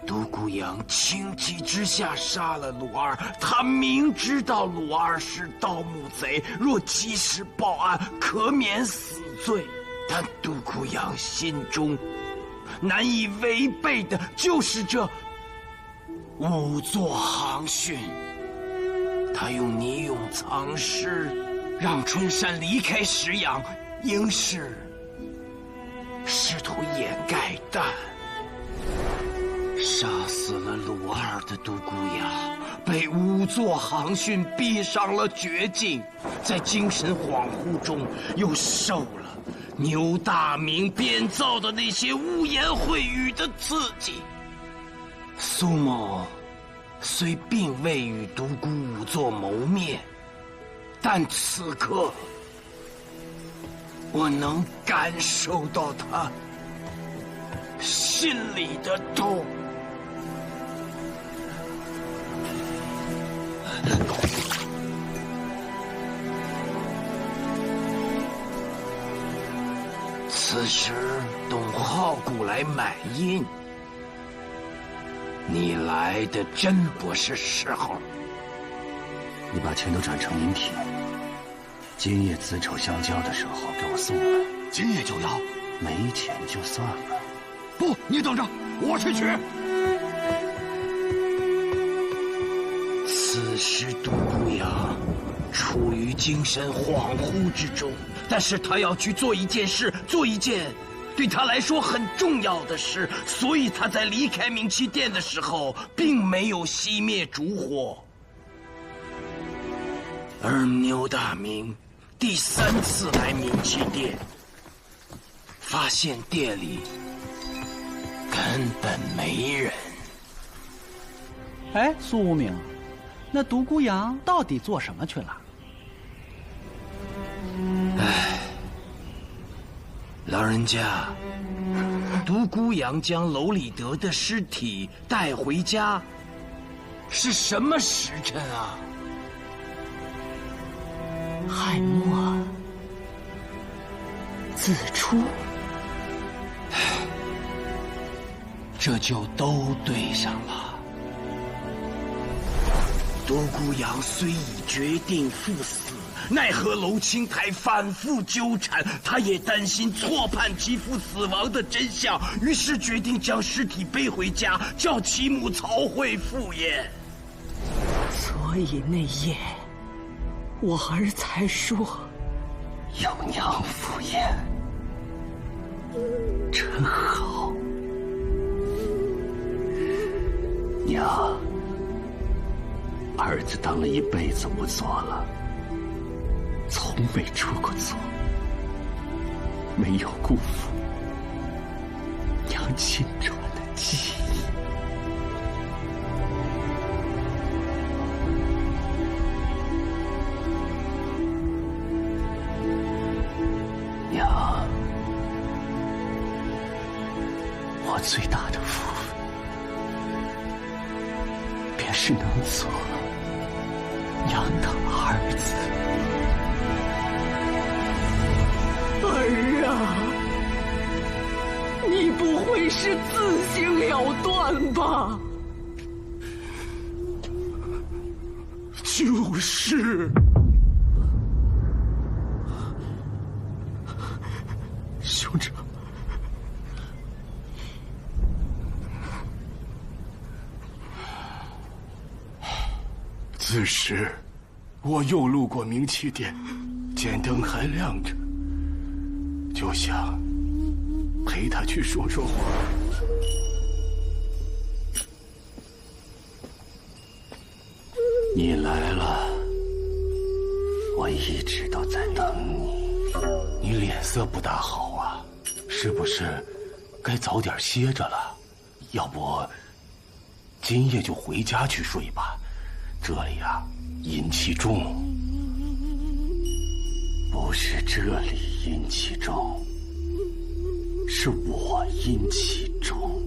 [SPEAKER 22] 独孤扬情急之下杀了鲁二。他明知道鲁二是盗墓贼，若及时报案，可免死罪。但独孤扬心中难以违背的就是这仵作行训。他用泥俑藏尸，让春山离开石阳，应是试图掩盖，但杀死了鲁二的独孤扬被仵作行训逼上了绝境，在精神恍惚中又受了牛大明编造的那些污言秽语的刺激。苏某虽并未与独孤仵作谋面，但此刻我能感受到他心里的痛。此时董浩古来买印，你来的真不是时候。
[SPEAKER 5] 你把钱都转成银体，今夜子丑相交的时候给我送来。
[SPEAKER 20] 今夜就要？
[SPEAKER 5] 没钱就算了。
[SPEAKER 20] 不，你等着，我去取。
[SPEAKER 22] 此时独孤扬处于精神恍惚之中，但是他要去做一件事，做一件对他来说很重要的事，所以他在离开冥器殿的时候并没有熄灭烛火。而牛大明第3次来冥器殿，发现店里根本没人。
[SPEAKER 16] 哎，苏无名，那独孤扬到底做什么去了？
[SPEAKER 22] 唉，老人家，独孤扬将楼里德的尸体带回家，是什么时辰啊？
[SPEAKER 9] 亥末子初。
[SPEAKER 22] 这就都对上了。独孤扬虽已决定赴死，奈何楼青台反复纠缠，他也担心错判其父死亡的真相，于是决定将尸体背回家，叫其母曹慧赴宴。
[SPEAKER 9] 所以那夜，我儿才说
[SPEAKER 5] 有娘赴宴，真好。娘，儿子当了一辈子仵作了，从没出过错，没有辜负娘亲传的记忆。娘，我最大的福分便是能做娘的儿子。
[SPEAKER 9] 儿啊，你不会是自行了断吧？
[SPEAKER 20] 就是。兄长，此时我又路过冥器殿，见灯还亮着，就想陪他去说说话。
[SPEAKER 5] 你来了，我一直都在等你。
[SPEAKER 6] 你脸色不大好啊，是不是该早点歇着了？要不
[SPEAKER 20] 今夜就回家去睡吧，这里啊阴气重。
[SPEAKER 5] 不是这里阴气重，是我阴气重。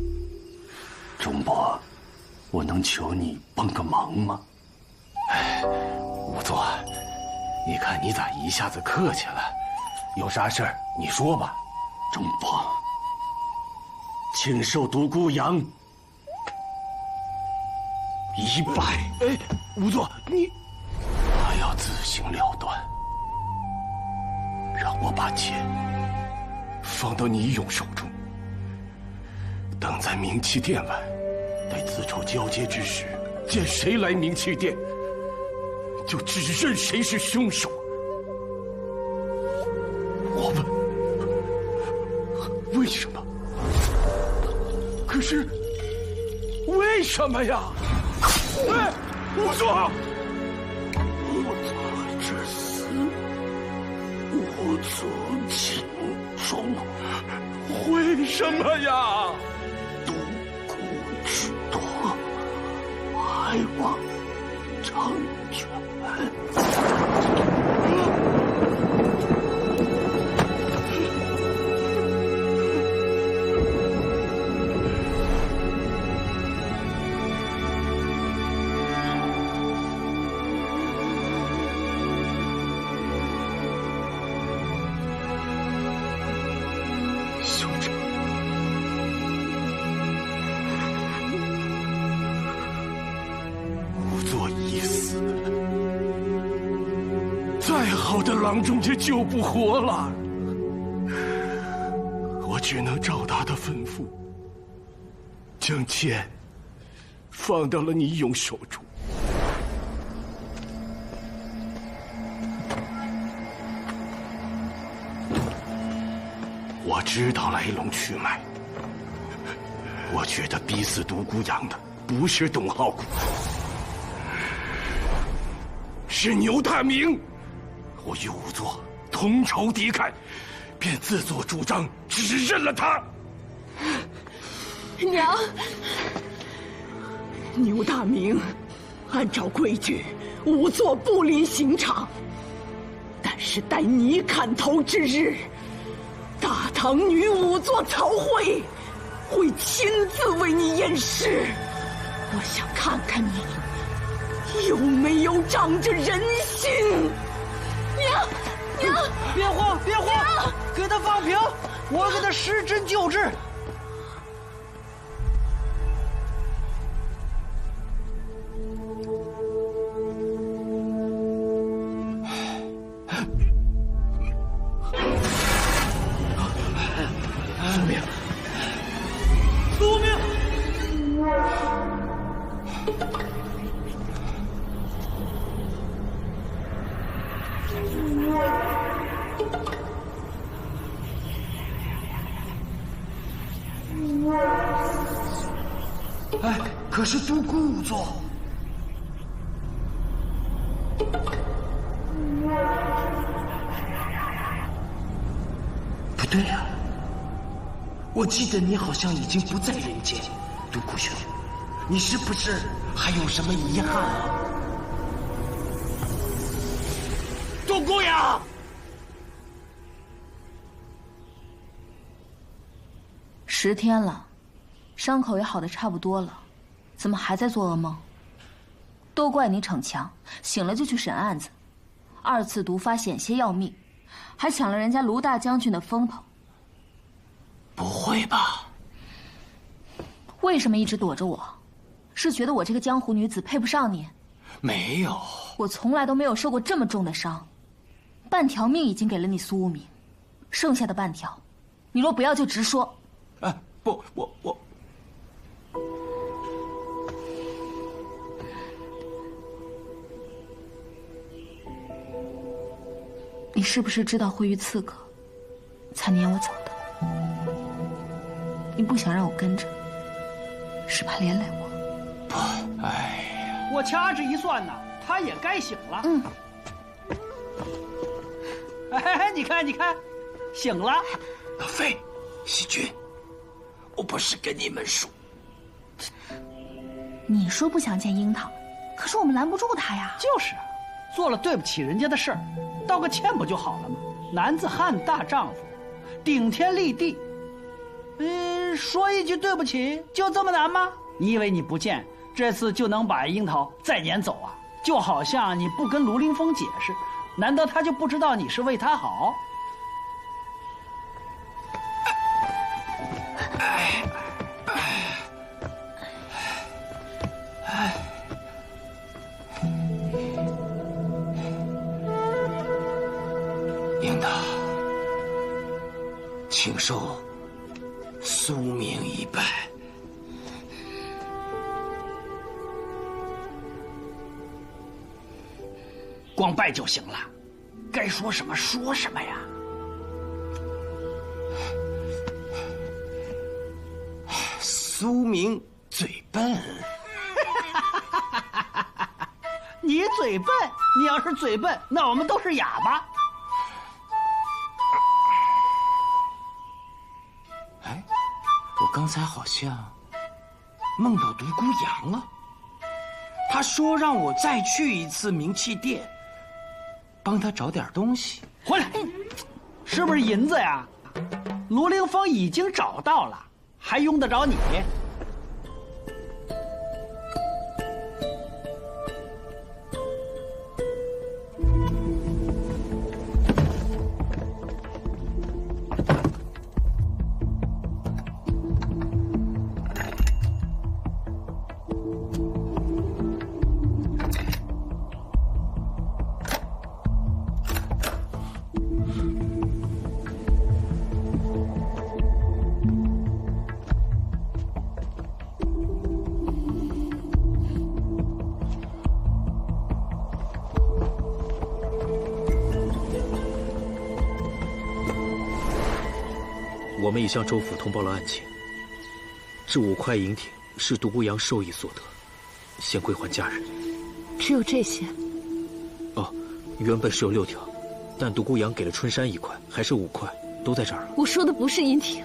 [SPEAKER 5] 钟伯，我能求你帮个忙吗？
[SPEAKER 20] 哎，仵作，你看你咋一下子客气了？有啥事儿你说吧。
[SPEAKER 5] 钟伯，请受独孤阳100。
[SPEAKER 20] 哎，仵作，你，他要自行了断，让我把剑放到你勇手中，等在冥气殿外，待子丑交接之时，见谁来冥气殿，就指认谁是凶手。我问，为什么？可是，为什么呀？哎，仵作，
[SPEAKER 5] 仵作之死，无足轻重。
[SPEAKER 20] 为什么呀？
[SPEAKER 5] 独孤之夺，还望成全。
[SPEAKER 20] 郎中也救不活了，我只能照他的吩咐，将剑放到了你勇手中。我知道来龙去脉，我觉得逼死独孤阳的不是董浩谷，是牛大明。我与仵作同仇敌忾，便自作主张指认了他。
[SPEAKER 9] 娘，牛大明，按照规矩，仵作不临刑场。但是待你砍头之日，大唐女仵作曹慧会亲自为你验尸。我想看看你有没有长着人心。娘，
[SPEAKER 16] 别慌，别慌，给他放平，我给他施针救治。
[SPEAKER 20] 苏明，
[SPEAKER 16] 苏明。
[SPEAKER 22] 哎，可是独孤仵作，不对呀，我记得你好像已经不在人间，独孤兄，你是不是还有什么遗憾啊？
[SPEAKER 16] 独孤阳。
[SPEAKER 13] 10天了，伤口也好的差不多了，怎么还在做噩梦？都怪你逞强，醒了就去审案子，2次毒发险些要命，还抢了人家卢大将军的风头。
[SPEAKER 22] 不会吧？
[SPEAKER 13] 为什么一直躲着我？是觉得我这个江湖女子配不上你？
[SPEAKER 22] 没有，
[SPEAKER 13] 我从来都没有受过这么重的伤，半条命已经给了你苏无名，剩下的半条，你若不要就直说。
[SPEAKER 22] 不，我。
[SPEAKER 13] 你是不是知道会遇刺客，才撵我走的？你不想让我跟着，是怕连累我？
[SPEAKER 22] 不，哎呀，
[SPEAKER 16] 我掐指一算呐，他也该醒了。哎，你看，醒了。
[SPEAKER 22] 老费，细菌，我不是跟你们说，
[SPEAKER 13] 你说不想见樱桃，可是我们拦不住他呀。
[SPEAKER 16] 就是啊，做了对不起人家的事儿，道个歉不就好了吗？男子汉大丈夫，顶天立地。说一句对不起就这么难吗？你以为你不见这次就能把樱桃再撵走啊？就好像你不跟卢凌风解释，难道他就不知道你是为他好？
[SPEAKER 22] 樱桃，请受苏明一拜。
[SPEAKER 16] 光拜就行了，该说什么说什么呀。
[SPEAKER 22] 苏明嘴笨。
[SPEAKER 16] 你嘴笨，你要是嘴笨，那我们都是哑巴。
[SPEAKER 22] 哎，我刚才好像梦到独孤阳了，他说让我再去一次冥器殿，帮他找点东西。
[SPEAKER 16] 回来，是不是银子呀？卢凌风已经找到了，还用得着你？
[SPEAKER 2] 我们已向州府通报了案情。这5块银挺是独孤阳授意所得，先归还家人。
[SPEAKER 7] 只有这些？
[SPEAKER 2] 哦，原本是有6条，但独孤阳给了春山1块，还是5块，都在这儿了。
[SPEAKER 7] 我说的不是银挺，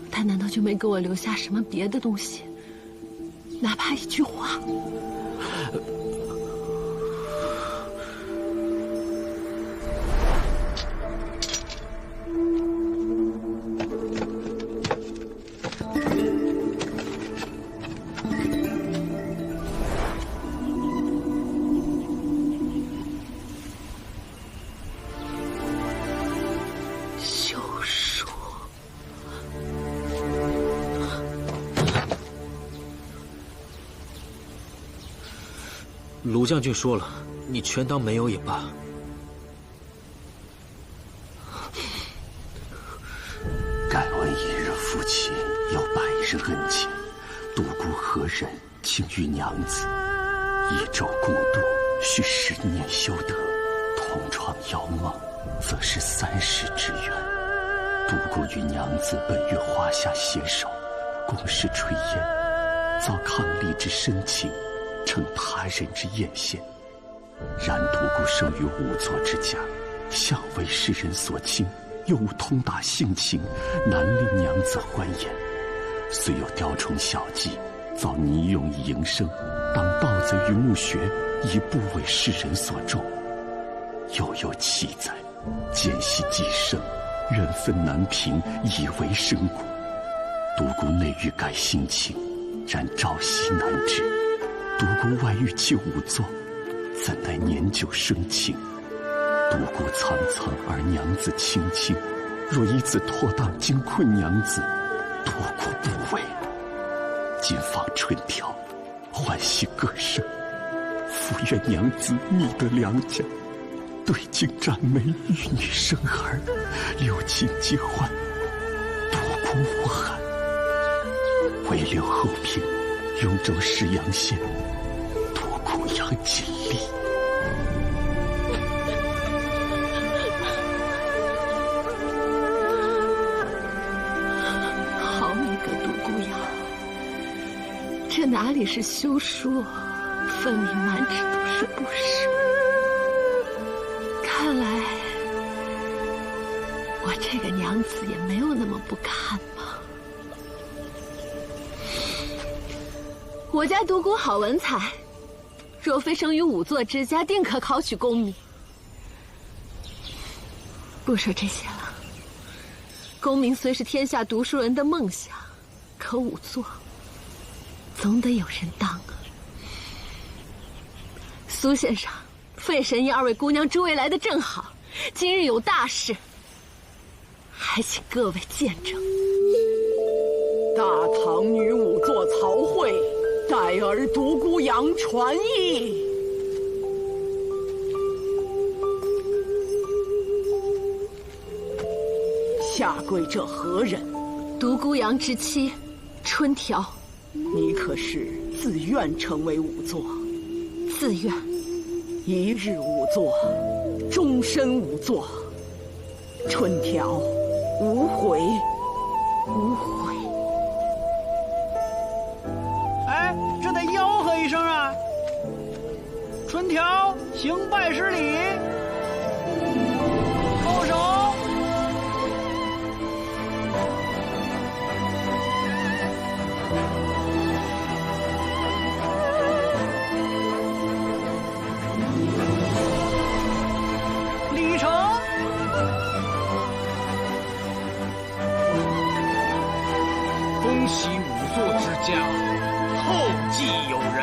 [SPEAKER 7] 他难道就没给我留下什么别的东西？哪怕一句话？
[SPEAKER 2] 鲁将军说了，你全当没有也罢。
[SPEAKER 5] 敢问一日夫妻，有100日恩情，独孤何人请与娘子一昼共度，需10年修得，同床遥梦，则是30之缘。独孤与娘子本于华夏携手，共事炊烟，遭伉俪之深情，成他人之艳羡。然独孤生于仵作之家，向为世人所轻，又无通达性情，难令娘子欢颜。虽有雕虫小技，遭泥俑以营生，当盗贼于墓穴，已不为世人所重。又有奇哉，间隙既生，缘分难平，以为深谷。独孤内欲改性情，然朝夕难至。独孤外欲弃仵作，怎奈年久生情。独孤苍苍而娘子青青，若以此托当惊困娘子，独孤不为。今访春条，欢喜各生，复愿娘子觅得良家，对镜展眉，与女生儿，六亲皆欢，独孤无憾。唯留后平，永州石阳县，独孤阳锦丽。
[SPEAKER 7] 好一个独孤阳，这哪里是修书，分明满纸都是不是。看来我这个娘子也没有那么不堪嘛。我家独孤好文采，若非生于仵作之家，定可考取功名。不说这些了，功名虽是天下读书人的梦想，可仵作总得有人当啊。苏先生、费神医二位姑娘诸位来得正好，今日有大事，还请各位见证。
[SPEAKER 9] 大唐女仵作曹慧，待儿独孤杨传艺。下跪者何人？
[SPEAKER 7] 独孤杨之妻，春条。
[SPEAKER 9] 你可是自愿成为仵作？
[SPEAKER 7] 自愿。
[SPEAKER 9] 一日仵作，终身仵作。春条，无悔。
[SPEAKER 7] 无悔。
[SPEAKER 16] 哎，这得吆喝一声啊！春条，行拜师礼。叩首。礼成。
[SPEAKER 22] 恭喜仵作之家，后继有人。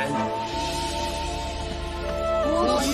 [SPEAKER 16] 恭喜